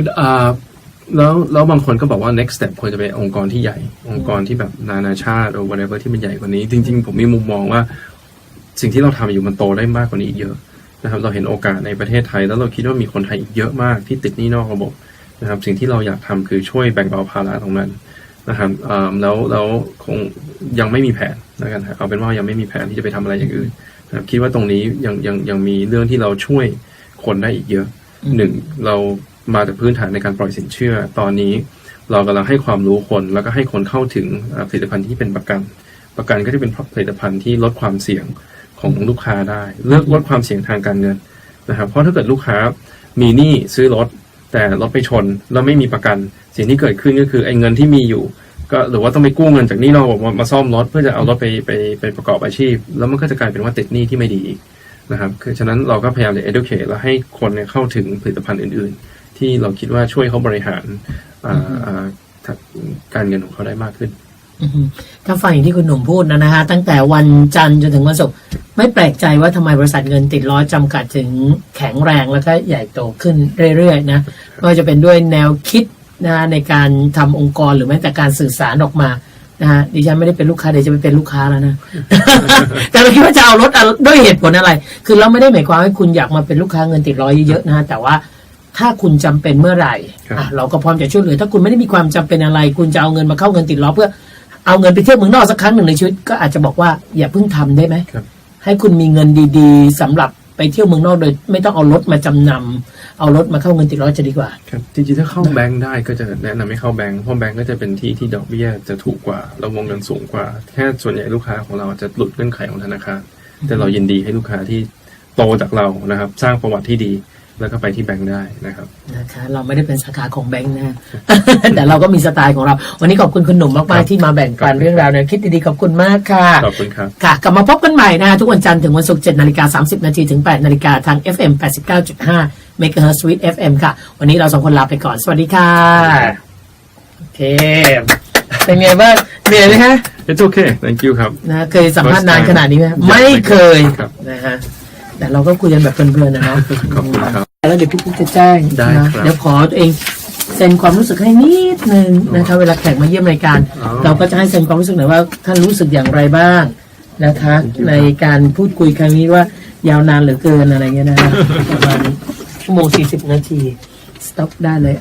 แล้วบางคนก็บอกว่า next step ควรจะเป็นองค์กรที่ใหญ่องค์กรที่แบบนานาชาติหรือ whatever ที่มันใหญ่กว่านี้จริงๆผมมีมุมมองว่าสิ่งที่เราทำอยู่มันโตได้มากกว่านี้อีกเยอะนะครับเราเห็นโอกาสในประเทศไทยแล้วเราคิดว่ามีคนไทยอีกเยอะมากที่ติดหนี้นอกระบบนะครับสิ่งที่เราอยากทำคือช่วยแบ่งเบาภาระตรงนั้นนะครับแล้วคงยังไม่มีแผนนะครับเอาเป็นว่ายังไม่มีแผนที่จะไปทำอะไรอย่างอื่นนะครับคิดว่าตรงนี้ยังมีเรื่องที่เราช่วยคนได้อีกเยอะหนึ่งเรามาจากพื้นฐานในการปล่อยสินเชื่อตอนนี้เรากำลังให้ความรู้คนแล้วก็ให้คนเข้าถึงผลิตภัณฑ์ที่เป็นประกันก็จะเป็นผลิตภัณฑ์ที่ลดความเสี่ยงของลูกค้าได้ลดความเสี่ยงทางการเงินนะครับเพราะถ้าเกิดลูกค้ามีหนี้ซื้อรถแต่รถไปชนแล้วไม่มีประกันสิ่งที่เกิดขึ้นก็คือไอ้เงินที่มีอยู่ก็หรือว่าต้องไปกู้เงินจากหนี้นอกมาซ่อมรถเพื่อจะเอารถไปประกอบอาชีพแล้วมันก็จะกลายเป็นว่าติดหนี้ที่ไม่ดีอีกนะครับคือฉะนั้นเราก็พยายามจะ educate แล้วให้คนเนี่ยเข้าถึงผลิตภัณฑ์อื่นๆที่เราคิดว่าช่วยเขาบริหารการเงินของเขาได้มากขึ้น อือฮึถ้าฟังอย่างที่คุณหนุ่มพูดนะฮะตั้งแต่วันจันทร์จนถึงวันศุกร์ไม่แปลกใจว่าทำไมบริษัทเงินติดล้อจำกัดถึงแข็งแรงแล้วก็ใหญ่โตขึ้นเรื่อยๆนะไม่ว่าจะเป็นด้วยแนวคิดนะในการทำองค์กรหรือแม้แต่การสื่อสารออกมานะฮะดิฉันไม่ได้เป็นลูกค้าเดี๋ยวจะไปเป็นลูกค้าแล้วนะ แต่เราคิดว่าจะเอารถด้วยเหตุผลอะไร คือเราไม่ได้หมายความให้คุณอยากมาเป็นลูกค้าเงินติดล้อเยอะๆนะฮะแต่ว่าถ้าคุณจำเป็นเมื่อไหร่เราก็พร้อมจะช่วยเหลือถ้าคุณไม่ได้มีความจำเป็นอะไร คุณจะเอาเงินมาเข้าเงินติดล้อเพื่อเอาเงินไปเที่ยวเมืองนอกสักครั้งหนึ่งในชีวิตก็อาจจะบอกว่าอย่าเพิ่งทำได้ไหม ให้คุณมีเงินดีๆสำหรับไปเที่ยวเมืองนอกโดยไม่ต้องเอารถมาจำนำเอารถมาเข้าเงินติดล้อจะดีกว่าครับจริงๆถ้าเข้าแบงค์ได้ก็จะแนะนำให้เข้าแบงค์เพราะแบงค์ก็จะเป็นที่ที่ดอกเบี้ยจะถูกกว่าเราวงเงินสูงกว่าแค่ส่วนใหญ่ลูกค้าของเราจะหลุดเงื่อนไขของธนาคารแต่เรายินดีให้ลูกค้าที่โตจากเรานะครับสร้างประวัติที่ดีแล้วก็ไปที่แบงค์ได้นะครับเราไม่ได้เป็นสาขาของแบงค์นะ แต่เราก็มีสไตล์ของเราวันนี้ขอบคุณคุณหนุ่มมากๆที่มาแบ่งปันเรื่องราวเนี่ยคิดดีๆขอบคุณมากค่ะขอบคุณครับค่ะกลับมาพบกันใหม่นะทุกวันจันทร์ถึงวันศุกร์ 7:30 นถึง 8:00 นทาง FM 89.5 MHz Sweet FM ค่ะวันนี้เราสองคนลาไปก่อนสวัสดีค่ะโอเคเป็นไงบ้างเหนื่อยไหมฮะ It's okay thank you ครับนะเคยสัมภาษณ์นานขนาดนี้ไหมไม่เคยนะฮะแต่เราก็คุยกันแบบเพลินๆนะเนาะขอบคุณครับแล้วเดี๋ยวพี่ปุ๊กจะแจ้งนะเดี๋ยวขอตัวเองเซ็นความรู้สึกให้นิดนึงนะคะเวลาแขกมาเยี่ยมรายการเราก็จะให้เซ็นความรู้สึกหน่อยว่าท่านรู้สึกอย่างไรบ้างนะคะในการพูดคุยครั้งนี้ว่ายาวนานเหลือเกินอะไรเงี้ยนะประมาณ1 ชั่วโมง 40 นาทีสต็อปได้เลย